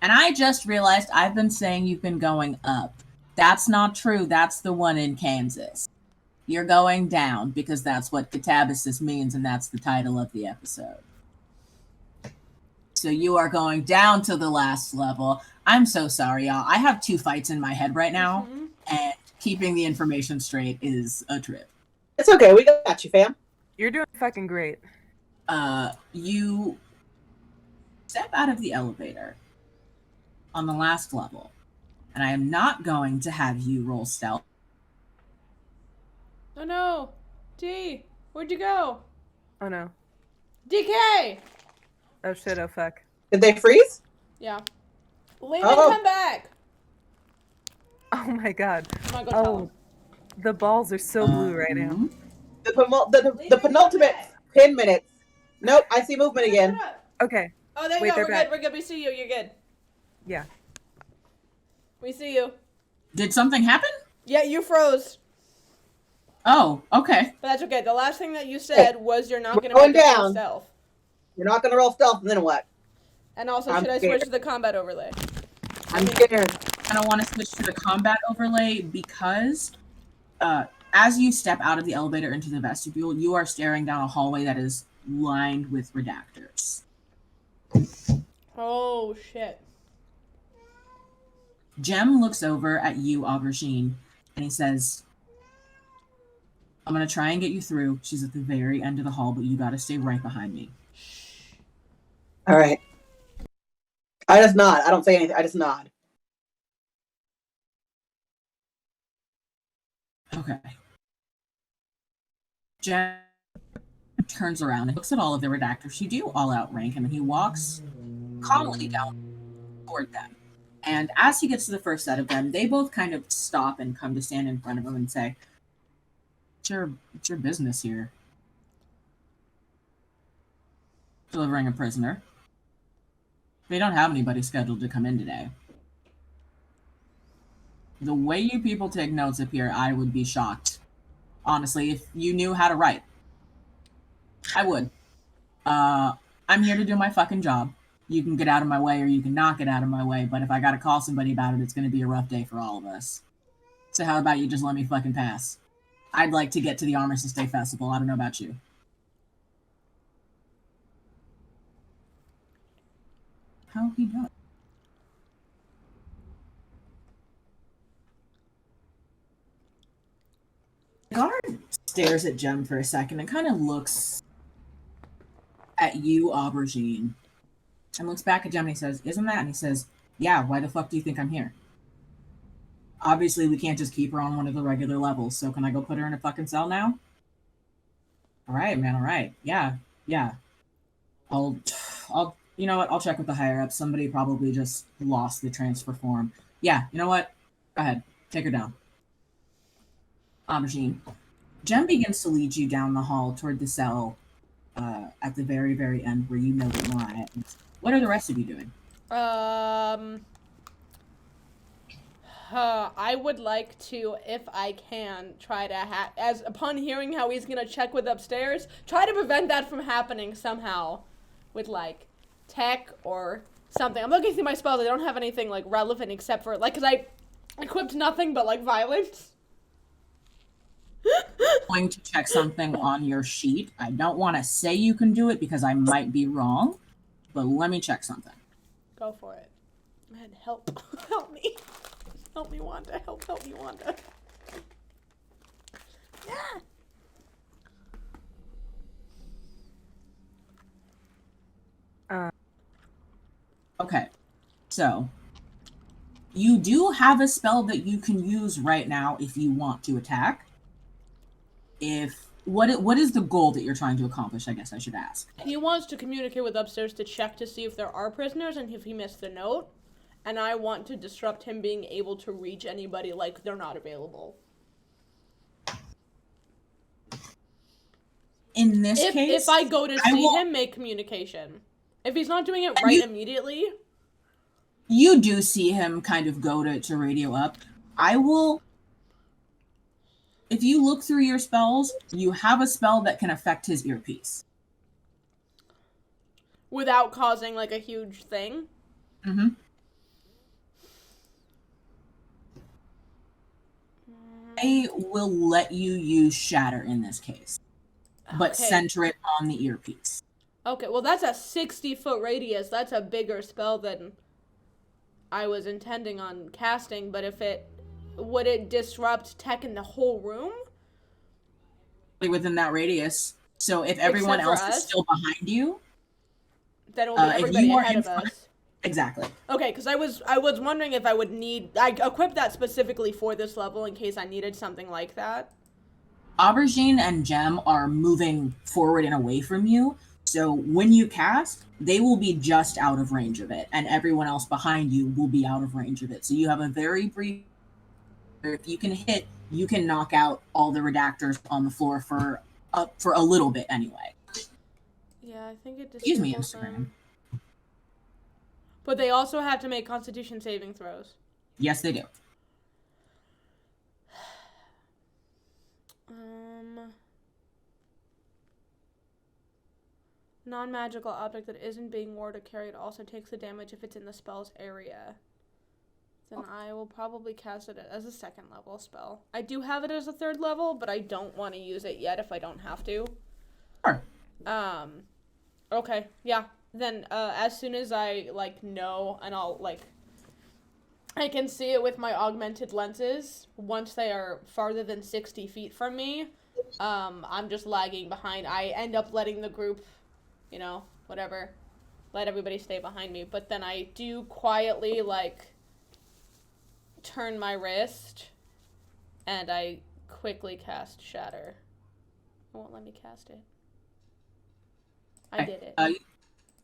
And I just realized I've been saying you've been going up. That's not true. That's the one in Kansas. You're going down because that's what Catabissis means, and that's the title of the episode. So you are going down to the last level. I'm so sorry, y'all. I have 2 fights in my head right now, and keeping the information straight is a trip. It's okay. We got you, fam. You're doing fucking great. You step out of the elevator on the last level, and I am not going to have you roll stealth. Oh no! D! Where'd you go? Oh no. DK! Oh shit, oh fuck. Did they freeze? Yeah. Leave Oh. and come back! Oh my god. I'm gonna go tell Oh, him. the balls are so blue right now. The penultimate 10 minutes. Nope, I see movement again. Okay. Oh, there you Wait, go. they're We're back. good. We're good. We see you. You're good. Yeah. We see you. Did something happen? Yeah, you froze. Oh, okay. But that's okay. The last thing that you said was you're not We're going to going make it down. stealth. You're not gonna roll stealth, and then what? And also, I'm should I scared. switch to the combat overlay? I'm scared. I don't want to switch to the combat overlay because as you step out of the elevator into the vestibule, you are staring down a hallway that is lined with redactors. Oh, shit. Jem looks over at you, Aubergine, and he says, I'm going to try and get you through. She's at the very end of the hall, but you got to stay right behind me. All right. I just nod. I don't say anything. I just nod. Okay. Jem turns around and looks at all of the redactors. You do all outrank him, and he walks calmly down toward them. And as he gets to the first set of them, they both kind of stop and come to stand in front of him and say, It's your business here. Delivering a prisoner. They don't have anybody scheduled to come in today. The way you people take notes up here, I would be shocked. Honestly, if you knew how to write. I would. I'm here to do my fucking job. You can get out of my way or you can not get out of my way, but if I gotta call somebody about it, it's gonna be a rough day for all of us. So how about you just let me fucking pass? I'd like to get to the Armistice Day Festival. I don't know about you. How he doing? The guard stares at Jem for a second and kind of looks at you, Aubergine, and looks back at Jem and he says, Isn't that? And he says, Yeah, why the fuck do you think I'm here? Obviously, we can't just keep her on one of the regular levels, so can I go put her in a fucking cell now? Alright, man, alright. Yeah. I'll, you know what? I'll check with the higher-ups. Somebody probably just lost the transfer form. Yeah, you know what? Go ahead. Take her down. Aubergine. Jem begins to lead you down the hall toward the cell at the very, very end where you know that Nora is. What are the rest of you doing? I would like to, if I can, try to as upon hearing how he's gonna check with upstairs, try to prevent that from happening somehow, with like tech or something. I'm looking through my spells. I don't have anything like relevant except for like, cause I equipped nothing but like violence. Going to check something on your sheet. I don't want to say you can do it because I might be wrong, but let me check something. Go for it. Man, help. Help me. Help me, Wanda. Help me, Wanda. Uh, Okay, so you do have a spell that you can use right now if you want to attack. What is the goal that you're trying to accomplish, I guess I should ask? He wants to communicate with upstairs to check to see if there are prisoners and if he missed the note. And I want to disrupt him being able to reach anybody like they're not available. In this case, if I go to see him, make communication. If he's not doing it right immediately. You do see him kind of go to radio up. I will... If you look through your spells, you have a spell that can affect his earpiece. Without causing, like, a huge thing? Mm-hmm. I will let you use Shatter in this case, but Okay. center it on the earpiece. Okay, well that's a 60-foot radius. That's a bigger spell than I was intending on casting, but would it disrupt tech in the whole room? Within that radius. So if everyone Except for else is us? still behind you, Then it will be if everybody you are ahead in of front, us. exactly. Okay, because I was wondering if I would I equipped that specifically for this level in case I needed something like that. Aubergine and Gem are moving forward and away from you, so when you cast, they will be just out of range of it, and everyone else behind you will be out of range of it. So you have a very brief. If you can hit, you can knock out all the redactors on the floor for a little bit anyway. Yeah, I think it Excuse me, disables Instagram. them. But they also have to make Constitution saving throws. Yes, they do. Non-magical object that isn't being warded or carried also takes the damage if it's in the spell's area. Then I will probably cast it as a 2nd level spell. I do have it as a 3rd level, but I don't want to use it yet if I don't have to. Sure. Okay, yeah. Then as soon as I know, and I can see it with my augmented lenses. Once they are farther than 60 feet from me, I'm just lagging behind. I end up letting the group, whatever, let everybody stay behind me. But then I do quietly turn my wrist, and I quickly cast Shatter. It won't let me cast it. I did it.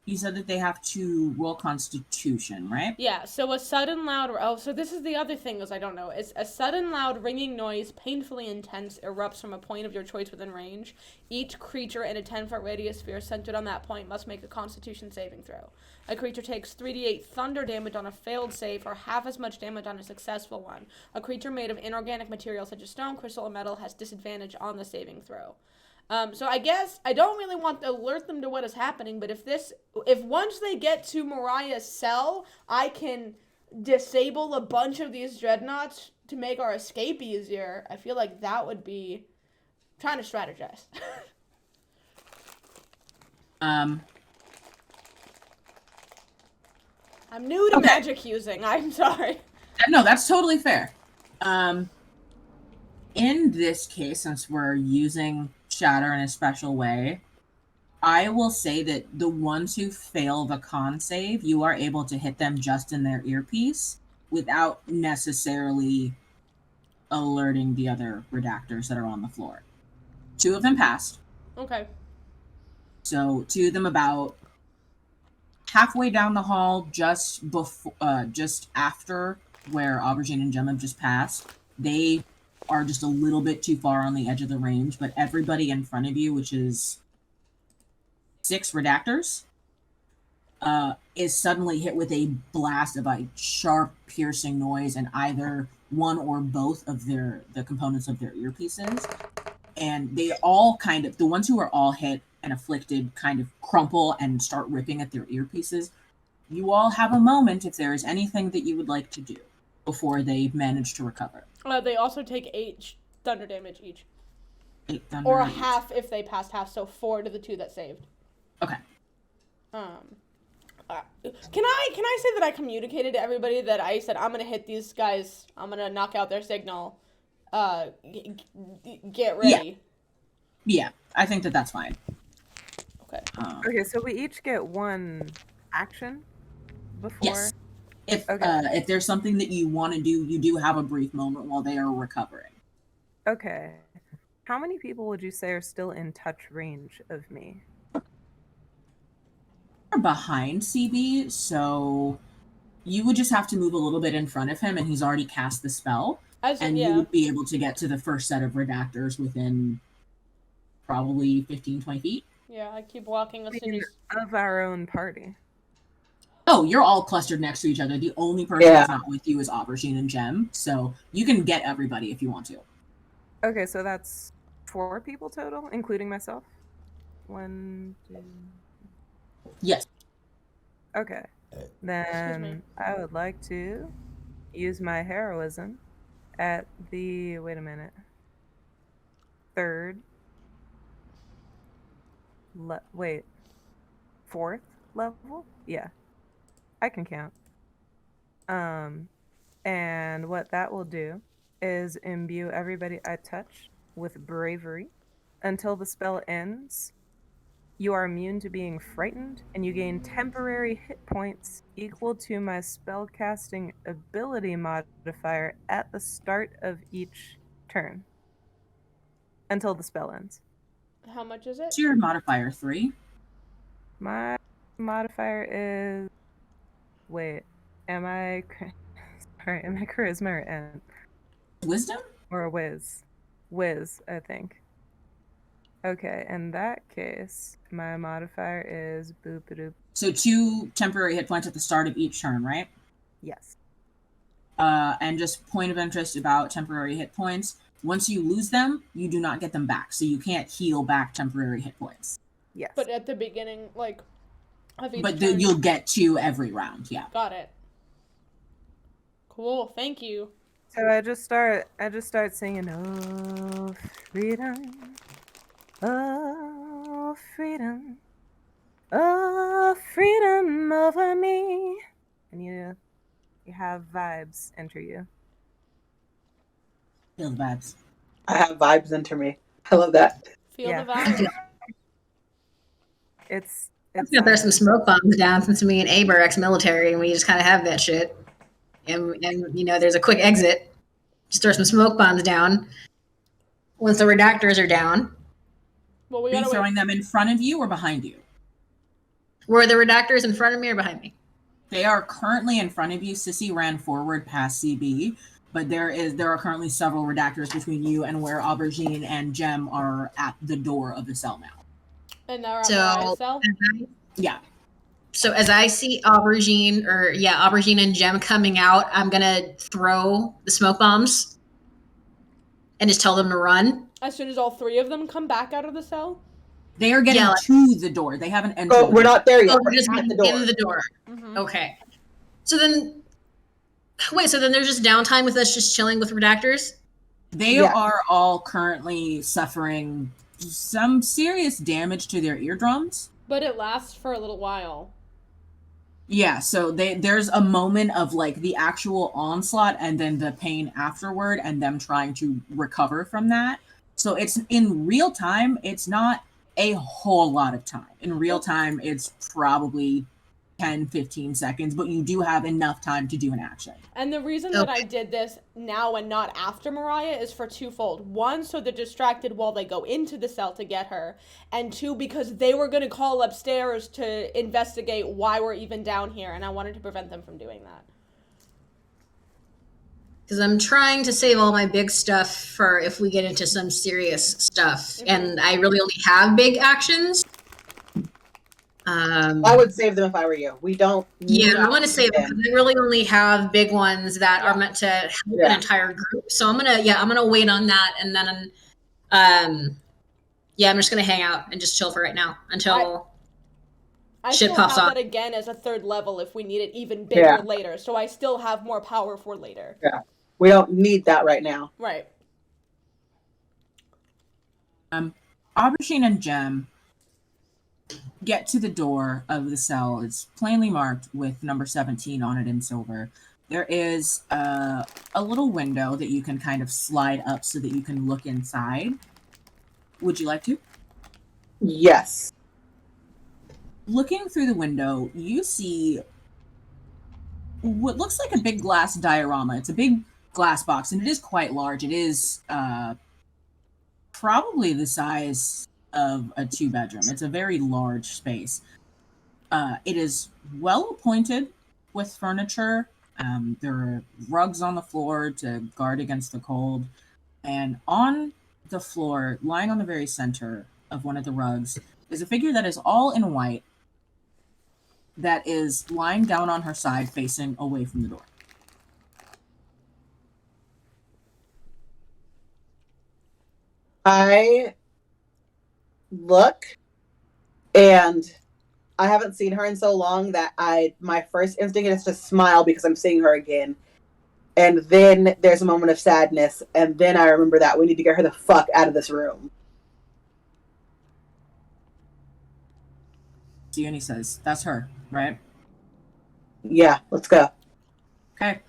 You said that they have to roll Constitution, right? Yeah, so a sudden loud... so this is the other thing is I don't know. It's a sudden loud ringing noise, painfully intense, erupts from a point of your choice within range. Each creature in a 10-foot radius sphere centered on that point must make a Constitution saving throw. A creature takes 3d8 thunder damage on a failed save, or half as much damage on a successful one. A creature made of inorganic material such as stone, crystal, or metal has disadvantage on the saving throw. So I guess I don't really want to alert them to what is happening, but if once they get to Mariah's cell, I can disable a bunch of these dreadnoughts to make our escape easier, I feel like that would be trying to strategize. I'm new to magic using, I'm sorry. No, that's totally fair. In this case, since we're using Shatter in a special way, I will say that the ones who fail the con save, you are able to hit them just in their earpiece without necessarily alerting the other redactors that are on the floor. 2 of them passed. Okay. So 2 of them about halfway down the hall, just after where Aubergine and Gem have just passed. They are just a little bit too far on the edge of the range, but everybody in front of you, which is 6 redactors, is suddenly hit with a blast of a sharp, piercing noise in either one or both of the components of their earpieces. And they all the ones who are all hit and afflicted kind of crumple and start ripping at their earpieces. You all have a moment if there is anything that you would like to do before they manage to recover. They also take 8 thunder damage each. 8 thunder or a damage. half if they passed half, so 4 to the 2 that saved. Okay. Can I say that I communicated to everybody that I said I'm gonna hit these guys, I'm gonna knock out their signal, get ready. Yeah, I think that's fine. Okay. Okay, so we each get 1 action before. Yes. If there's something that you want to do, you do have a brief moment while they are recovering. Okay. How many people would you say are still in touch range of me? You're behind CB, so you would just have to move a little bit in front of him, and he's already cast the spell. You would be able to get to the first set of redactors within probably 15, 20 feet. Yeah, I keep walking as soon as... Of our own party. Oh, you're all clustered next to each other. The only person that's not with you is Aubergine and Gem, so you can get everybody if you want to. Okay, so that's 4 people total, including myself? 1, 2... Yes. Okay. Then I would like to use my heroism at the, wait a minute, fourth level? Yeah, I can count. And what that will do is imbue everybody I touch with bravery. Until the spell ends, you are immune to being frightened, and you gain temporary hit points equal to my spellcasting ability modifier at the start of each turn. Until the spell ends. How much is it? What's your modifier? 3? My modifier is... Wait, am I charisma or int? Wisdom? Or a whiz? Whiz, I think. Okay, in that case, my modifier is boop-a-doop. So 2 temporary hit points at the start of each turn, right? Yes. And just point of interest about temporary hit points. Once you lose them, you do not get them back. So you can't heal back temporary hit points. Yes. But at the beginning, like, of each But turn... you'll get 2 every round, yeah. Got it. Cool, thank you. So I just start singing, oh, freedom, oh, freedom, oh, freedom over me. And you have vibes enter you. Feel the vibes. I have vibes enter me. I love that. Feel Yeah. the vibes. It's I'm gonna throw some smoke bombs down since me and Abe are ex-military and we just kind of have that shit. And you know, there's a quick exit. Just throw some smoke bombs down. Once the redactors are down, Well, we Are you gotta wait. throwing them in front of you or behind you? were the redactors in front of me or behind me? They are currently in front of you. Sissy ran forward past CB, but there are currently several redactors between you and where Aubergine and Jem are at the door of the cell now. And now we're at So- Mariah's cell? Yeah. So as I see Aubergine and Jem coming out, I'm gonna throw the smoke bombs and just tell them to run. As soon as all 3 of them come back out of the cell? They are getting Yeah. to the door. They haven't entered. Oh, the we're door. not there yet. Oh, We're we're just at in the door. the door. Mm-hmm. Okay. So then, wait. So then there's just downtime with us just chilling with redactors. They Yeah. are all currently suffering some serious damage to their eardrums. But it lasts for a little while. Yeah, so there's a moment of like the actual onslaught and then the pain afterward and them trying to recover from that. So it's in real time, it's not a whole lot of time. In real time, it's probably 10, 15 seconds, but you do have enough time to do an action. And the reason that I did this now and not after Mariah is for twofold. 1, so they're distracted while they go into the cell to get her. And 2, because they were going to call upstairs to investigate why we're even down here. And I wanted to prevent them from doing that. Because I'm trying to save all my big stuff for if we get into some serious stuff. And I really only have big actions. I would save them if I were you. We don't. Yeah, I want to save them because I really only have big ones that are meant to help an entire group. So I'm gonna wait on that, and then, I'm just gonna hang out and just chill for right now until I shit still pops have off. that again as a 3rd level if we need it even bigger later. So I still have more power for later. Yeah. We don't need that right now. Right. Aubergine and Jem get to the door of the cell. It's plainly marked with number 17 on it in silver. There is a little window that you can kind of slide up so that you can look inside. Would you like to? Yes. Looking through the window, you see what looks like a big glass diorama. It's a big glass box, and it is quite large. It is probably the size of a 2-bedroom. It's a very large space. It is well appointed with furniture. There are rugs on the floor to guard against the cold. And on the floor, lying on the very center of one of the rugs, is a figure that is all in white that is lying down on her side facing away from the door. I look, and I haven't seen her in so long that my first instinct is to smile because I'm seeing her again. and then there's a moment of sadness, and then I remember that we need to get her the fuck out of this room. And he says, "That's her, right?" Yeah, let's go. Okay.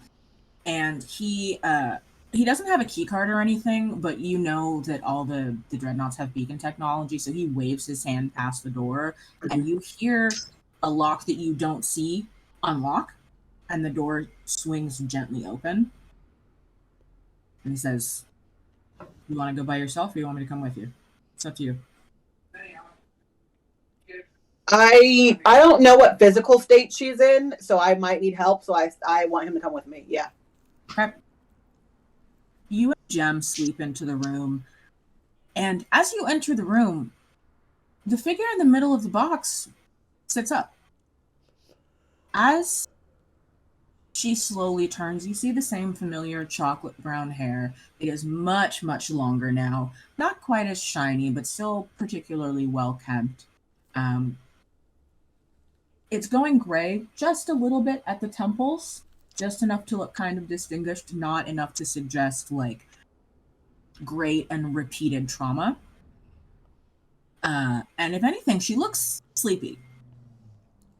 And he doesn't have a key card or anything, but you know that all the dreadnoughts have beacon technology, so he waves his hand past the door, and you hear a lock that you don't see unlock, and the door swings gently open. And he says, "You want to go by yourself, or you want me to come with you? It's up to you." I don't know what physical state she's in, so I might need help, so I want him to come with me. Yeah. Okay. You and Jem sleep into the room, and as you enter the room, the figure in the middle of the box sits up. As she slowly turns, you see the same familiar chocolate brown hair. It is much, much longer now. Not quite as shiny, but still particularly well kept. It's going gray just a little bit at the temples, just enough to look kind of distinguished, not enough to suggest like great and repeated trauma. And if anything, she looks sleepy.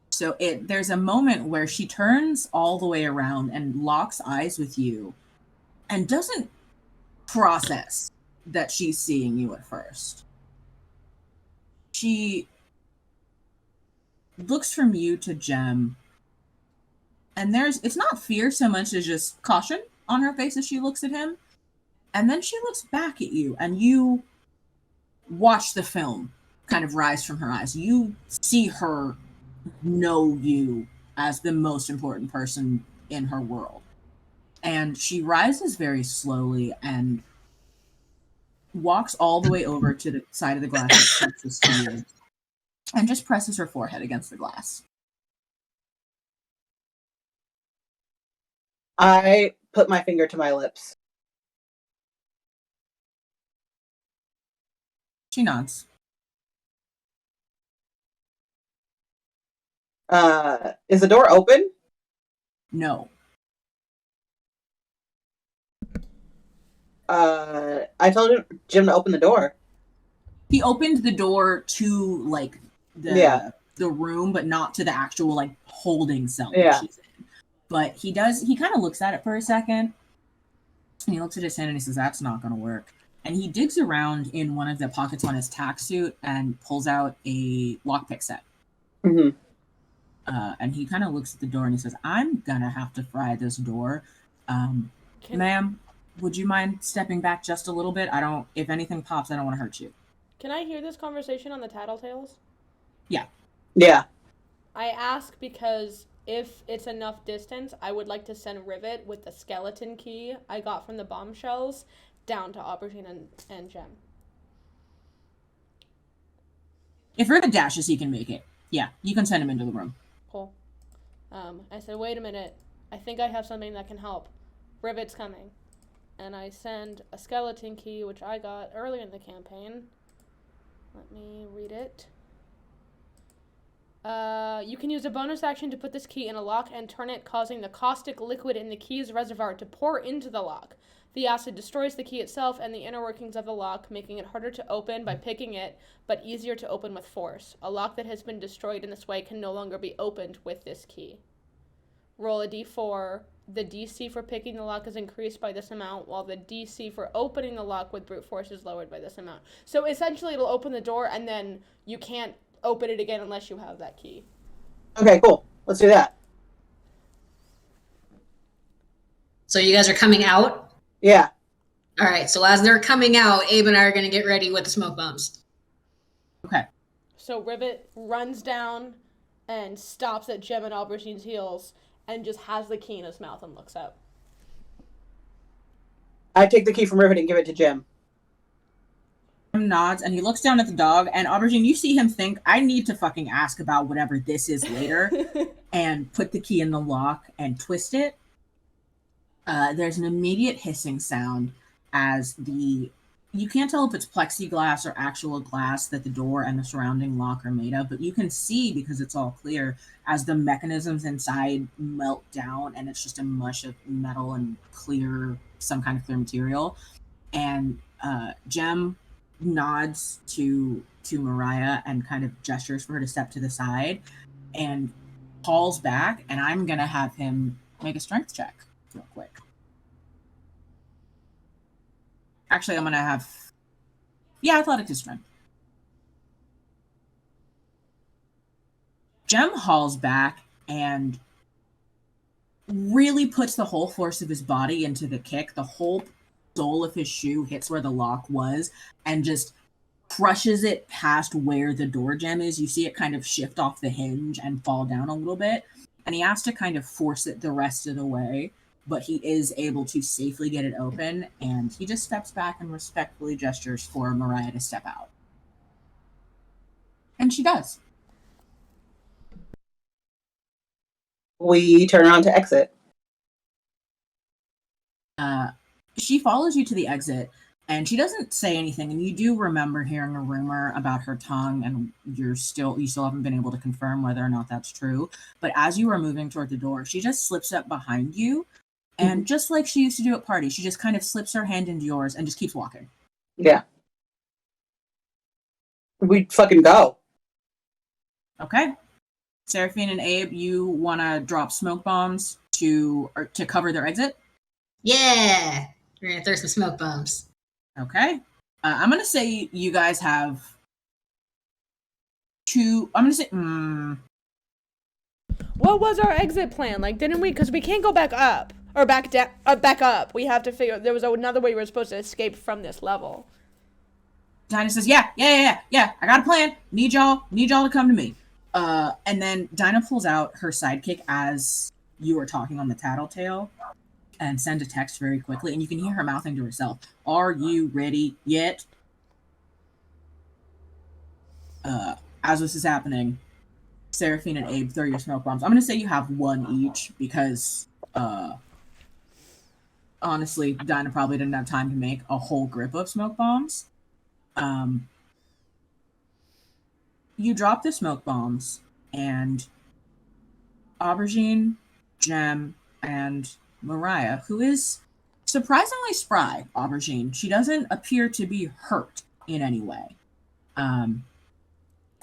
So there's a moment where she turns all the way around and locks eyes with you and doesn't process that she's seeing you at first. She looks from you to Jem, and it's not fear so much as just caution on her face as she looks at him. And then she looks back at you, and you watch the film kind of rise from her eyes. You see her know you as the most important person in her world. And she rises very slowly and walks all the way over to the side of the glass closest to you and just presses her forehead against the glass. I put my finger to my lips. She nods. Is the door open? No. I told Jim to open the door. He opened the door to like the room, but not to the actual like holding cell that she's in. But he kind of looks at it for a second, and he looks at his hand and he says, "That's not going to work." And he digs around in one of the pockets on his tack suit and pulls out a lockpick set. Mm-hmm. And he kind of looks at the door and he says, "I'm gonna have to fry this door. Ma'am, would you mind stepping back just a little bit? If anything pops, I don't want to hurt you." Can I hear this conversation on the Tattletales? Yeah. Yeah. I ask because if it's enough distance, I would like to send Rivet with the skeleton key I got from the bombshells down to Aubergine and Jem. If Rivet dashes, he can make it. Yeah, you can send him into the room. Cool. I said, "Wait a minute. I think I have something that can help. Rivet's coming." And I send a skeleton key, which I got earlier in the campaign. Let me read it. You can use a bonus action to put this key in a lock and turn it, causing the caustic liquid in the key's reservoir to pour into the lock. The acid destroys the key itself and the inner workings of the lock, making it harder to open by picking it, but easier to open with force. A lock that has been destroyed in this way can no longer be opened with this key. Roll a d4. The DC for picking the lock is increased by this amount, while the DC for opening the lock with brute force is lowered by this amount. So essentially it'll open the door, and then you can't open it again unless you have that key. Okay, cool. Let's do that. So you guys are coming out? Yeah. All right, so as they're coming out, Abe and I are going to get ready with the smoke bombs. Okay. So Rivet runs down and stops at Jem and Aubergine's heels and just has the key in his mouth and looks up. I take the key from Rivet and give it to Jim. Jim nods and he looks down at the dog, and Aubergine, you see him think, "I need to fucking ask about whatever this is later," and put the key in the lock and twist it. There's an immediate hissing sound as the you can't tell if it's plexiglass or actual glass that the door and the surrounding lock are made of, but you can see, because it's all clear, as the mechanisms inside melt down and it's just a mush of metal and clear, some kind of clear material. And Jem nods to Mariah and kind of gestures for her to step to the side and calls back, and I'm going to have him make a strength check real quick. Actually, I'm going to have... Yeah, athletics strength. Jem hauls back and really puts the whole force of his body into the kick. The whole sole of his shoe hits where the lock was and just crushes it past where the door jamb is. You see it kind of shift off the hinge and fall down a little bit. And he has to kind of force it the rest of the way, but he is able to safely get it open, and he just steps back and respectfully gestures for Mariah to step out. And she does. We turn around to exit. She follows you to the exit, and she doesn't say anything, and you do remember hearing a rumor about her tongue, and you still haven't been able to confirm whether or not that's true. But as you are moving toward the door, she just slips up behind you, and just like she used to do at parties, she just kind of slips her hand into yours and just keeps walking. Yeah. We fucking go. Okay. Seraphine and Abe, you want to drop smoke bombs to cover their exit? Yeah, we're gonna throw some smoke bombs. Okay. I'm gonna say you guys have two. I'm gonna say. What was our exit plan? Like, didn't we? Because we can't go back up or back down. Back up. We have to figure. There was another way we were supposed to escape from this level. Dinah says, "Yeah. I got a plan. Need y'all to come to me." And then Dinah pulls out her sidekick as you were talking on the tattletale, and send a text very quickly, and you can hear her mouthing to herself, "Are you ready yet?" As this is happening, Seraphine and Abe, throw your smoke bombs. I'm going to say you have one each, because honestly, Dinah probably didn't have time to make a whole grip of smoke bombs. You drop the smoke bombs, and Aubergine, Jem, and Mariah, who is surprisingly spry, Aubergine. She doesn't appear to be hurt in any way.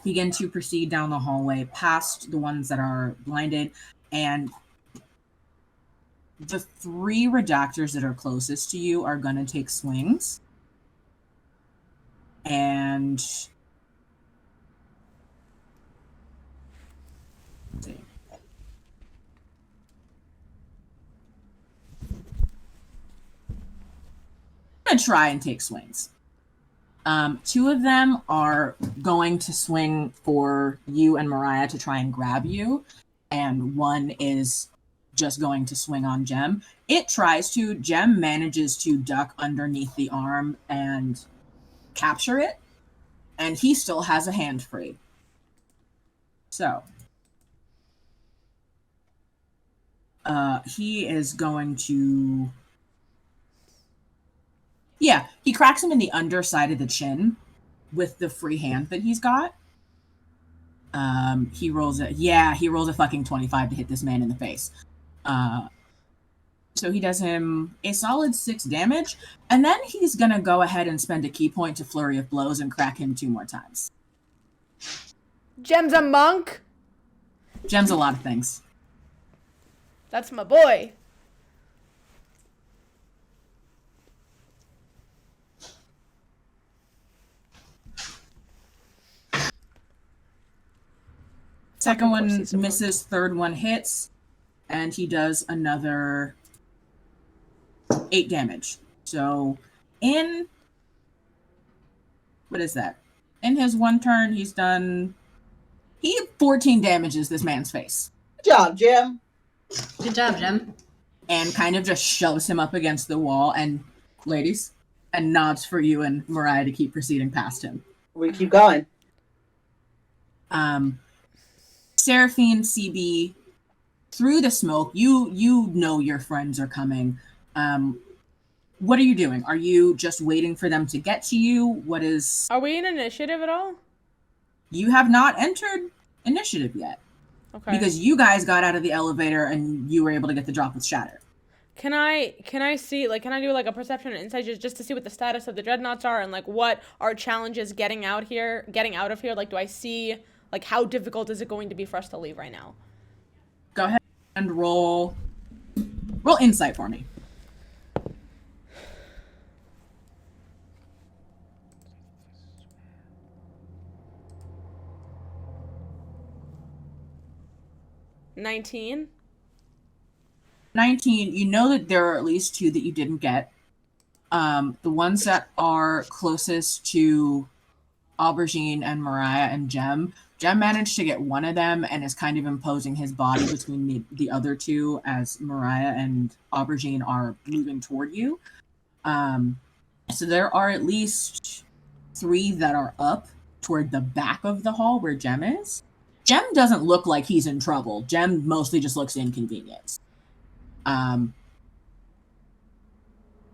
Begin to proceed down the hallway past the ones that are blinded, and the three redactors that are closest to you are going to take swings. And let's see. I'm gonna try and take swings. Two of them are going to swing for you and Mariah to try and grab you, and one is just going to swing on Jem. It tries to. Jem manages to duck underneath the arm and capture it, and he still has a hand free. So he is going to... Yeah, he cracks him in the underside of the chin with the free hand that he's got. He rolls a fucking 25 to hit this man in the face. So he does him a solid 6 damage, and then he's gonna go ahead and spend a key point to Flurry of Blows and crack him 2 more times. Jem's a monk? Jem's a lot of things. That's my boy. Second one misses, third one hits, and he does another 8 damage. So in... What is that? In his one turn, he's done... He 14 damages this man's face. Good job, Jim. Good job, Jem. And kind of just shoves him up against the wall, and ladies, and nods for you and Mariah to keep proceeding past him. We keep going. Seraphine, CB, through the smoke, you know your friends are coming. what are you doing? Are you just waiting for them to get to you? What is... Are we in initiative at all? You have not entered initiative yet. Okay. Because you guys got out of the elevator and you were able to get the drop with Shatter. Can I see, like, can I do, like, a perception and insight just to see what the status of the dreadnoughts are and, like, what our challenges getting out of here? Like, do I see, like, how difficult is it going to be for us to leave right now? Go ahead and roll insight for me. $19. 19, you know that there are at least two that you didn't get. The ones that are closest to Aubergine and Mariah and Jem managed to get one of them and is kind of imposing his body between the other two as Mariah and Aubergine are moving toward you. So there are at least 3 that are up toward the back of the hall where Jem is. Jem doesn't look like he's in trouble. Jem mostly just looks inconvenienced.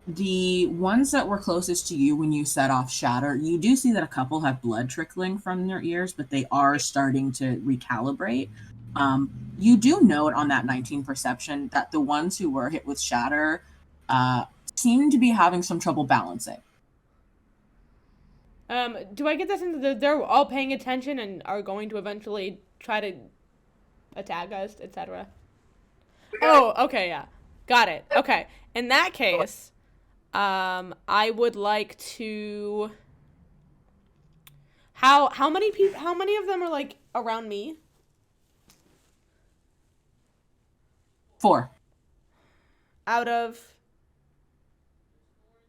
The ones that were closest to you when you set off Shatter, you do see that a couple have blood trickling from their ears, but they are starting to recalibrate. You do note on that 19 perception that the ones who were hit with Shatter seem to be having some trouble balancing. Do I get the sense that they're all paying attention and are going to eventually try to attack us, etc.? Oh, okay, yeah. Got it. Okay. In that case, I would like to... How many of them are, like, around me? 4. Out of...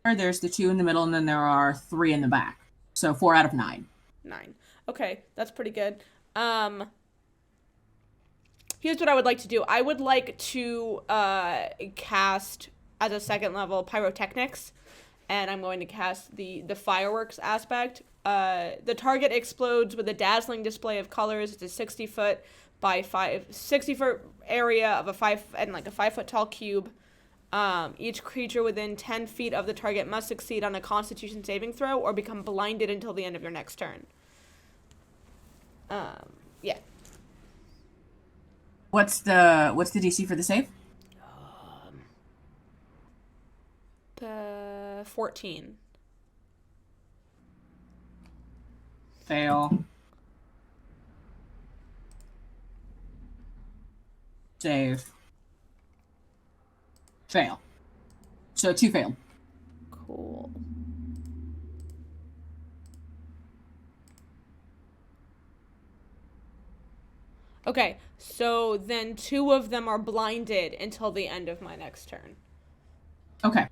There's the 2 in the middle, and then there are 3 in the back. So 4 out of 9. 9. Okay, that's pretty good. Here's what I would like to do. I would like to cast, as a second level, pyrotechnics. And I'm going to cast the fireworks aspect. The target explodes with a dazzling display of colors. It's a 60-foot by 60-foot area of a 5-foot tall cube. Each creature within 10 feet of the target must succeed on a Constitution saving throw or become blinded until the end of your next turn. Yeah. What's the DC for the save? The 14. Fail. Save. Fail. So 2 failed. Cool. Okay, so then 2 of them are blinded until the end of my next turn. Okay.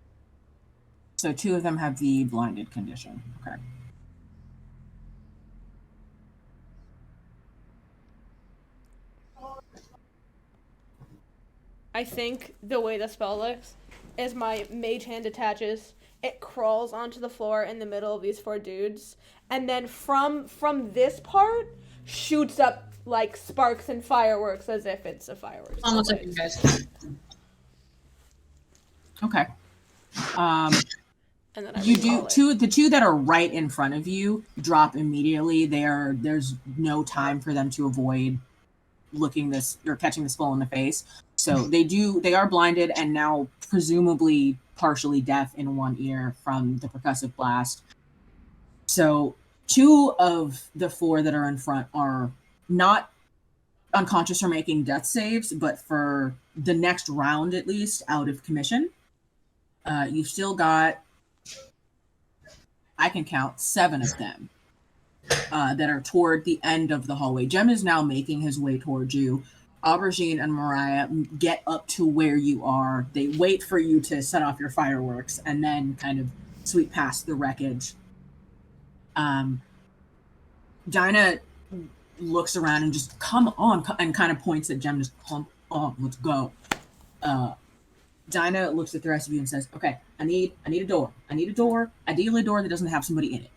So 2 of them have the blinded condition. Okay. I think the way the spell looks is my mage hand attaches, it crawls onto the floor in the middle of these 4 dudes, and then from this part shoots up like sparks and fireworks as if it's a fireworks. Almost like you guys. Okay. And then You do the 2 that are right in front of you drop immediately. There's no time for them to avoid looking this or catching this blow in the face. So they are blinded and now presumably partially deaf in one ear from the percussive blast. So 2 of the 4 that are in front are not unconscious or making death saves, but for the next round at least out of commission. You've still got, I can count 7 of them that are toward the end of the hallway. Jem is now making his way towards you. Aubergine and Mariah get up to where you are. They wait for you to set off your fireworks and then kind of sweep past the wreckage. Dinah looks around and just, come on, and kind of points at Jem, just, come on, let's go. Dinah looks at the rest of you and says, okay, I need a door. I need a door, ideally a door that doesn't have somebody in it.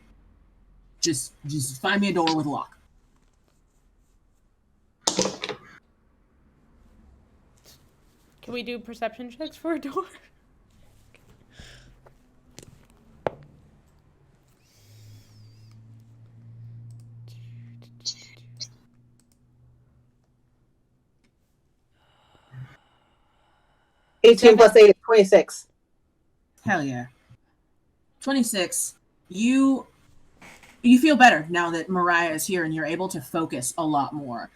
Just find me a door with a lock. Can we do perception checks for a door? 18 plus 8 is 26. Hell yeah. 26. You feel better now that Mariah is here and you're able to focus a lot more.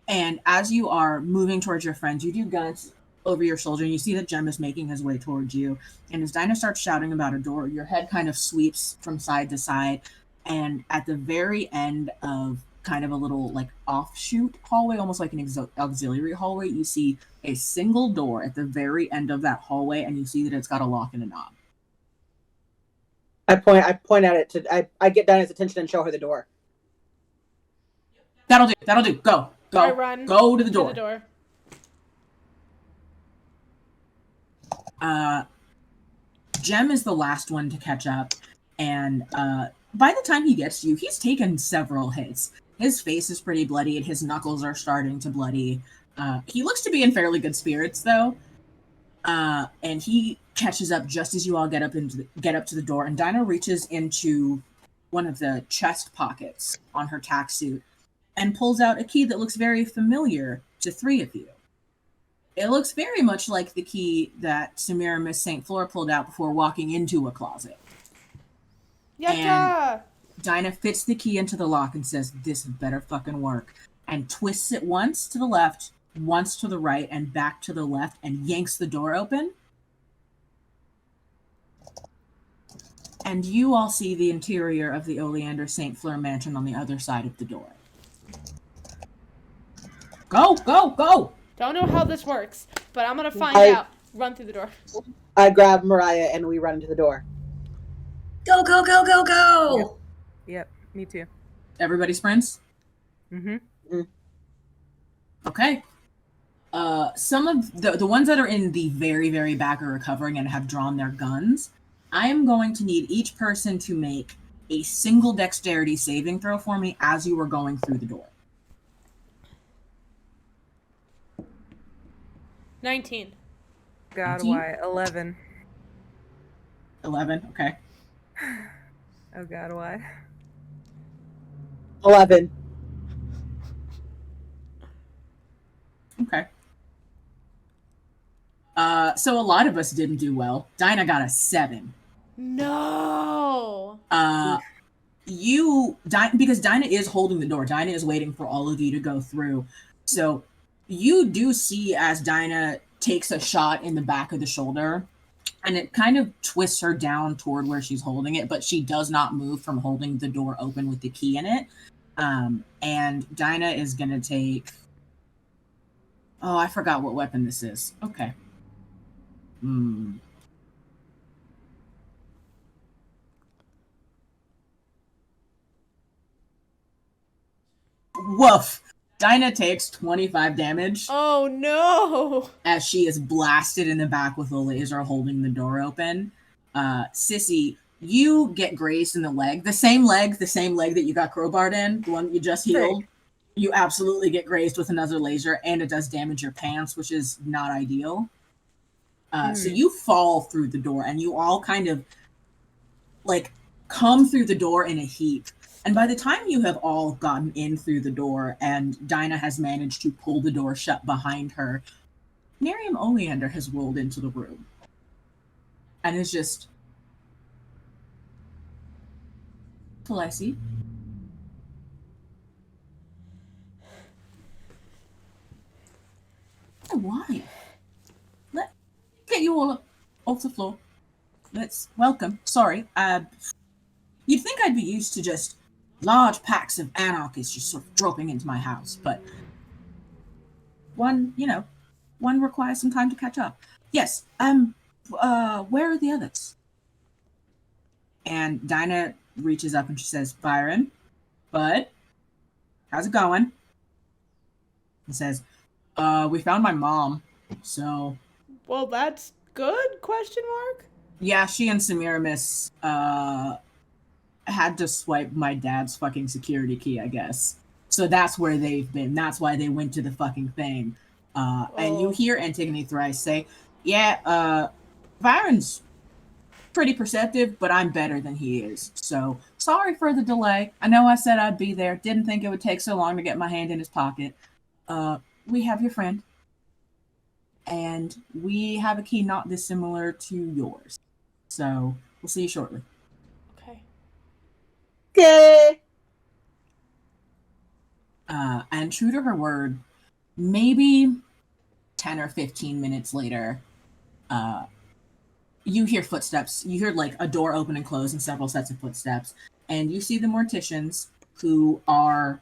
And as you are moving towards your friends, you do glance over your shoulder and you see that Jem is making his way towards you. And as Dinah starts shouting about a door, your head kind of sweeps from side to side. And at the very end of kind of a little like offshoot hallway, almost like an auxiliary hallway, you see a single door at the very end of that hallway, and you see that it's got a lock and a knob. I point at it I get Dinah's attention and show her the door. That'll do. Go. I run Go to the door. Jem is the last one to catch up, and by the time he gets to you, he's taken several hits. His face is pretty bloody, and his knuckles are starting to bloody. He looks to be in fairly good spirits, though, and he catches up just as you all get up to the door, and Dinah reaches into one of the chest pockets on her tack suit and pulls out a key that looks very familiar to three of you. It looks very much like the key that Semiramis St. Fleur pulled out before walking into a closet. Yatta! And Dinah fits the key into the lock and says, "This better fucking work," and twists it once to the left, once to the right, and back to the left, and yanks the door open. And you all see the interior of the Oleander St. Fleur mansion on the other side of the door. Go! Don't know how this works, but I'm gonna find out. Run through the door. I grab Mariah and we run into the door. Go! Yep, me too. Everybody sprints? Mm-hmm. Okay. Some of the ones that are in the very, very back are recovering and have drawn their guns. I am going to need each person to make a single dexterity saving throw for me as you are going through the door. 19. God, 19? why? 11. 11, okay. Oh God, why? 11. Okay. So a lot of us didn't do well. Dinah got a 7. No! Because Dinah is holding the door. Dinah is waiting for all of you to go through. So you do see as Dinah takes a shot in the back of the shoulder, and it kind of twists her down toward where she's holding it, but she does not move from holding the door open with the key in it. And Dinah is going to take... Oh, I forgot what weapon this is. Okay. Woof! Dinah takes 25 damage. Oh no! As she is blasted in the back with a laser holding the door open. Sissy, you get grazed in the leg. The same leg that you got crowbarred in, the one you just healed. You absolutely get grazed with another laser, and it does damage your pants, which is not ideal. So you fall through the door, and you all kind of like come through the door in a heap. And by the time you have all gotten in through the door and Dinah has managed to pull the door shut behind her, Miriam Oleander has rolled into the room. And is just... Felicity? Why? Let's get you all up off the floor. Welcome. Sorry. You'd think I'd be used to just large packs of anarchists just sort of dropping into my house, but one requires some time to catch up. Yes, where are the others? And Dinah reaches up and she says, "Byron, Bud, how's it going?" He says, "We found my mom, so..." Well, that's good, ? Yeah, she and Semiramis, had to swipe my dad's fucking security key, I guess. So that's where they've been. That's why they went to the fucking thing. And you hear Antigone Thrice say, "Yeah, Byron's pretty perceptive, but I'm better than he is. So sorry for the delay. I know I said I'd be there. Didn't think it would take so long to get my hand in his pocket. We have your friend." and we have a key not dissimilar to yours. So we'll see you shortly. Okay. Okay. And true to her word, maybe 10 or 15 minutes later, you hear footsteps. You hear like a door open and close and several sets of footsteps. And you see the morticians, who are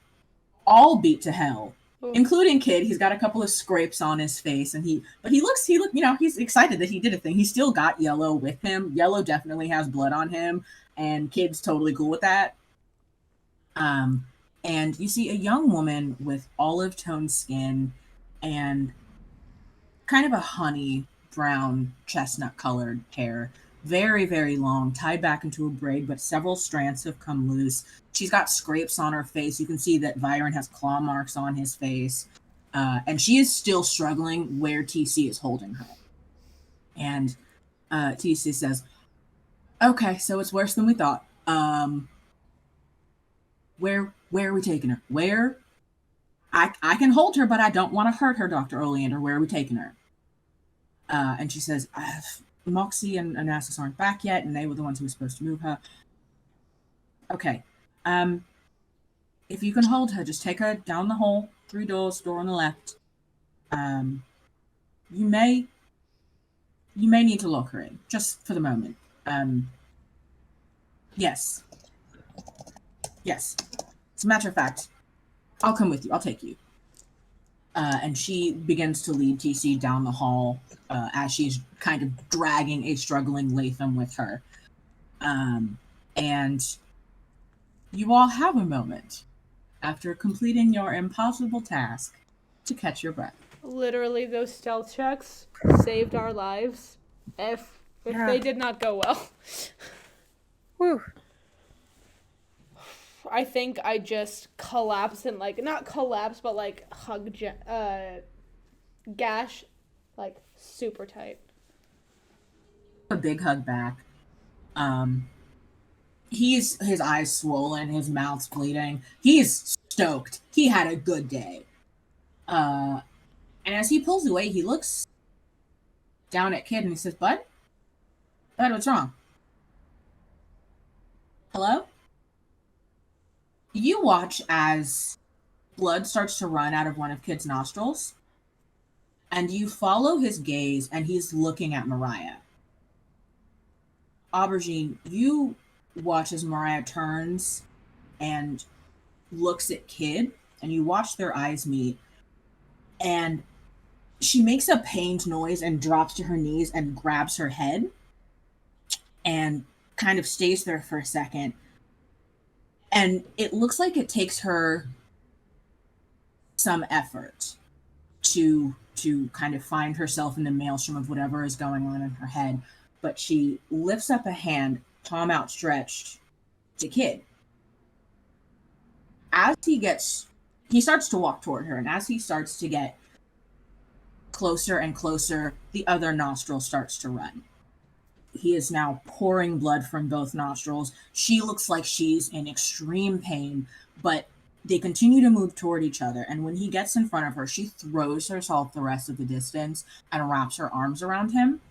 all beat to hell, including Kid. He's got a couple of scrapes on his face, and he looks, you know, he's excited that he did a thing. He's still got Yellow with him. Yellow definitely has blood on him, and Kid's totally cool with that. And you see a young woman with olive toned skin and kind of a honey brown chestnut colored hair, very, very long, tied back into a braid, but several strands have come loose. She's got scrapes on her face. You can see that Viren has claw marks on his face. And she is still struggling where TC is holding her. And TC says, okay, so it's worse than we thought. Where are we taking her? Where? I can hold her, but I don't want to hurt her, Dr. Oleander. Where are we taking her? And she says, Moxie and Onassis aren't back yet, and they were the ones who were supposed to move her. Okay. If you can hold her, just take her down the hall, 3 doors, door on the left. You may need to lock her in, just for the moment. Yes. As a matter of fact, I'll come with you. I'll take you. And she begins to lead TC down the hall as she's kind of dragging a struggling Latham with her. And you all have a moment after completing your impossible task to catch your breath. Literally, those stealth checks saved our lives. If they did not go well. Whew. I think I just collapsed and, like, not collapse, but, like, hug Gash, like, super tight. A big hug back. His eyes swollen, his mouth's bleeding. He's stoked. He had a good day. And as he pulls away, he looks down at Kid and he says, Bud, what's wrong? Hello? You watch as blood starts to run out of one of Kid's nostrils, and you follow his gaze, and he's looking at Mariah. Aubergine, you watch as Mariah turns and looks at Kid, and you watch their eyes meet, and she makes a pained noise and drops to her knees and grabs her head and kind of stays there for a second. And it looks like it takes her some effort to kind of find herself in the maelstrom of whatever is going on in her head. But she lifts up a hand, palm outstretched, to Kid. As he starts to walk toward her, and as he starts to get closer and closer, the other nostril starts to run. He is now pouring blood from both nostrils. She looks like she's in extreme pain, but they continue to move toward each other. And when he gets in front of her, she throws herself the rest of the distance and wraps her arms around him.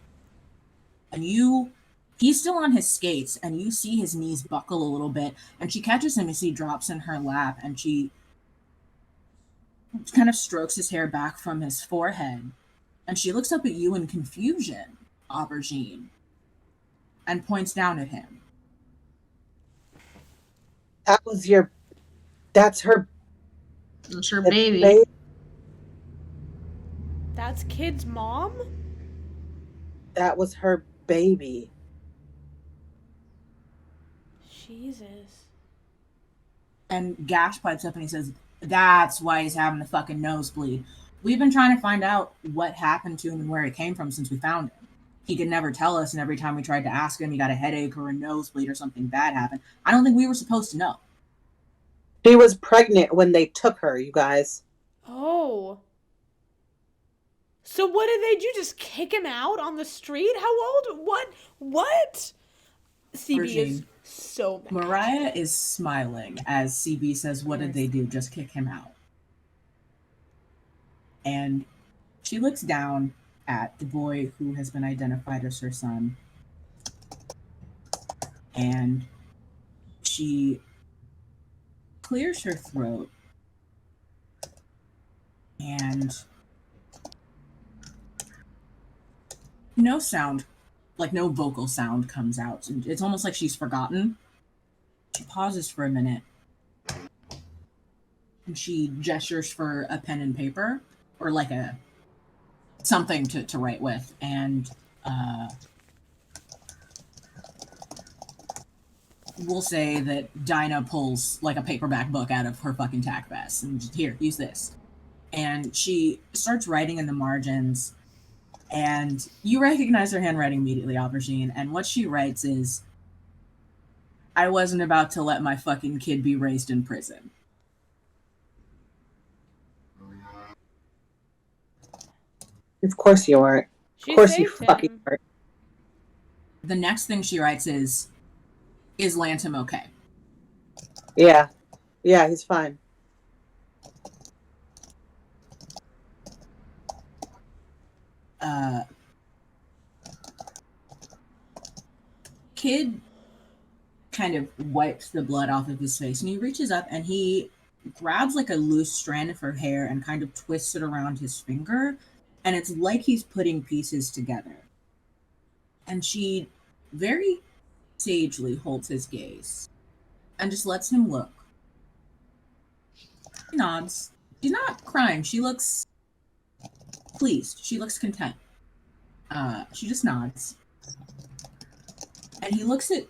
And he's still on his skates, and you see his knees buckle a little bit. And she catches him as he drops in her lap, and she kind of strokes his hair back from his forehead. And she looks up at you in confusion, Aubergine, and points down at him. That's her baby. That's Kid's mom? That was her baby. Jesus. And Gash pipes up and he says, that's why he's having the fucking nosebleed. We've been trying to find out what happened to him and where he came from since we found him. He could never tell us, and every time we tried to ask him, he got a headache or a nosebleed or something bad happened. I don't think we were supposed to know. She was pregnant when they took her, you guys. Oh. So what did they do? Just kick him out on the street? How old? What? CB Aubergine, is so mad. Mariah is smiling as CB says, what did they do? Just kick him out. And she looks down at the boy who has been identified as her son. And she clears her throat, and no sound, like no vocal sound comes out. It's almost like she's forgotten. She pauses for a minute, and she gestures for a pen and paper, or like something to write with, and we'll say that Dinah pulls like a paperback book out of her fucking tack vest and just, here, use this. And she starts writing in the margins, and you recognize her handwriting immediately, Aubergine, and what she writes is, I wasn't about to let my fucking kid be raised in prison. Of course you weren't. She Of course you saved fucking him. weren't. The next thing she writes is Lantum okay? Yeah. Yeah, he's fine. Kid kind of wipes the blood off of his face, and he reaches up and he grabs like a loose strand of her hair and kind of twists it around his finger, and it's like he's putting pieces together. And she very sagely holds his gaze and just lets him look. She nods. She's not crying. She looks pleased. She looks content. She just nods. And he looks at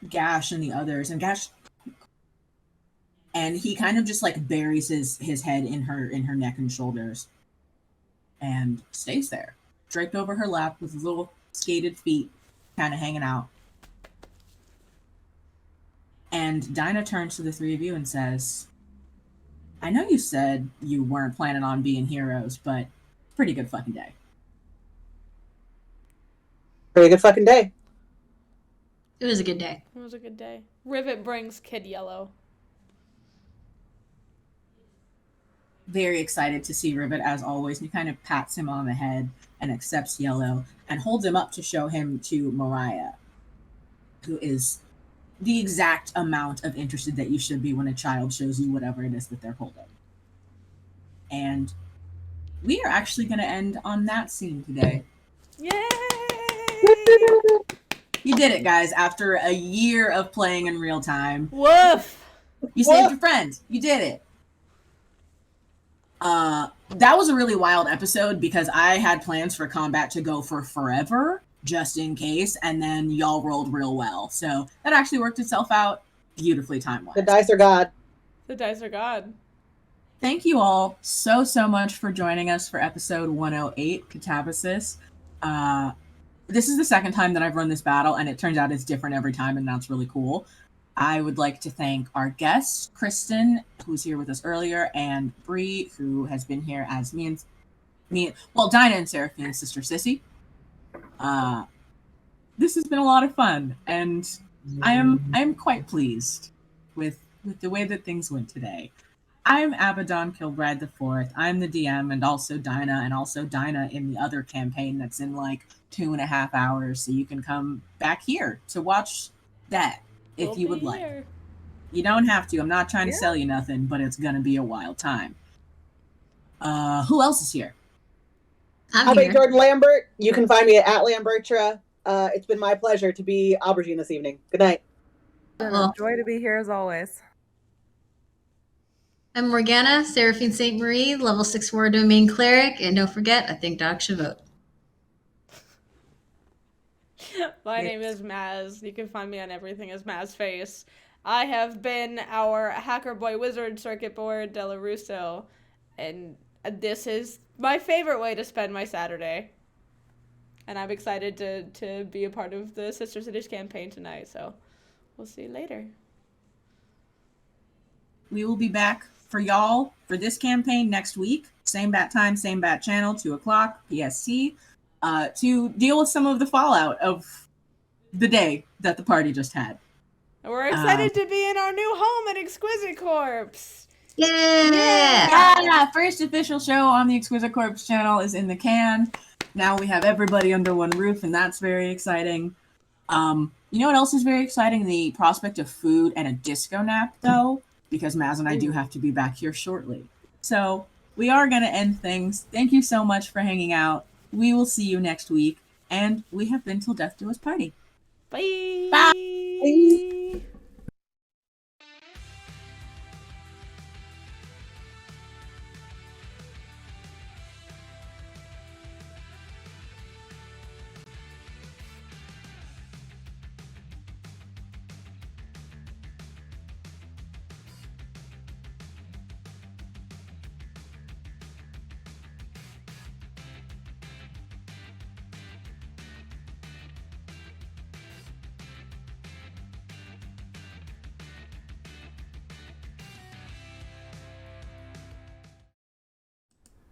Gash and the others, and Gash, and he kind of just like buries his head in her neck and shoulders, and stays there, draped over her lap with his little skated feet kind of hanging out. And Dinah turns to the three of you and says, I know you said you weren't planning on being heroes, but pretty good fucking day. Pretty good fucking day. It was a good day. It was a good day. Rivet brings Kid yellow. Very excited to see Rivet as always, and he kind of pats him on the head and accepts yellow and holds him up to show him to Mariah, who is the exact amount of interested that you should be when a child shows you whatever it is that they're holding. And we are actually going to end on that scene today. Yay! You did it, guys. After a year of playing in real time. Woof! You saved your friend. You did it. That was a really wild episode because I had plans for combat to go for forever, just in case, and then y'all rolled real well. So that actually worked itself out beautifully time-wise. The dice are God. The dice are God. Thank you all so much for joining us for episode 108, Catabissis. This is the second time that I've run this battle, and it turns out it's different every time, and that's really cool. I would like to thank our guests, Kristen, who was here with us earlier, and Bree, who has been here as Dinah and Seraphine's sister Sissy. This has been a lot of fun, and I am quite pleased with the way that things went today. I'm Abadonne Kilbride IV. I'm the DM and also Dinah in the other campaign that's in like 2.5 hours, so you can come back here to watch that if you would like. You don't have to. I'm not trying to sell you nothing, but it's gonna be a wild time. Who else is here? I'm here. Jordan Lambert. You can find me at Lambertra. It's been my pleasure to be Aubergine this evening. Good night. A joy to be here as always. I'm Morgana, Seraphine St. Marie, level 6 War Domain Cleric, and don't forget, I think dogs should vote. My name is Mazz. You can find me on everything as Mazzface. I have been our Hacker Boy Wizard circuit board, Dello Russo, and this is my favorite way to spend my Saturday. And I'm excited to be a part of the Sister Cities campaign tonight, so we'll see you later. We will be back for y'all for this campaign next week. Same bat time, same bat channel, 2:00 PST, to deal with some of the fallout of the day that the party just had. And we're excited to be in our new home at Exquisite Corpse. Yeah! Yeah! First official show on the Exquisite Corpse channel is in the can. Now we have everybody under one roof, and that's very exciting. You know what else is very exciting? The prospect of food and a disco nap, though, because Mazz and I do have to be back here shortly. So we are going to end things. Thank you so much for hanging out. We will see you next week, and we have been Till Death Do Us Party. Bye. Bye.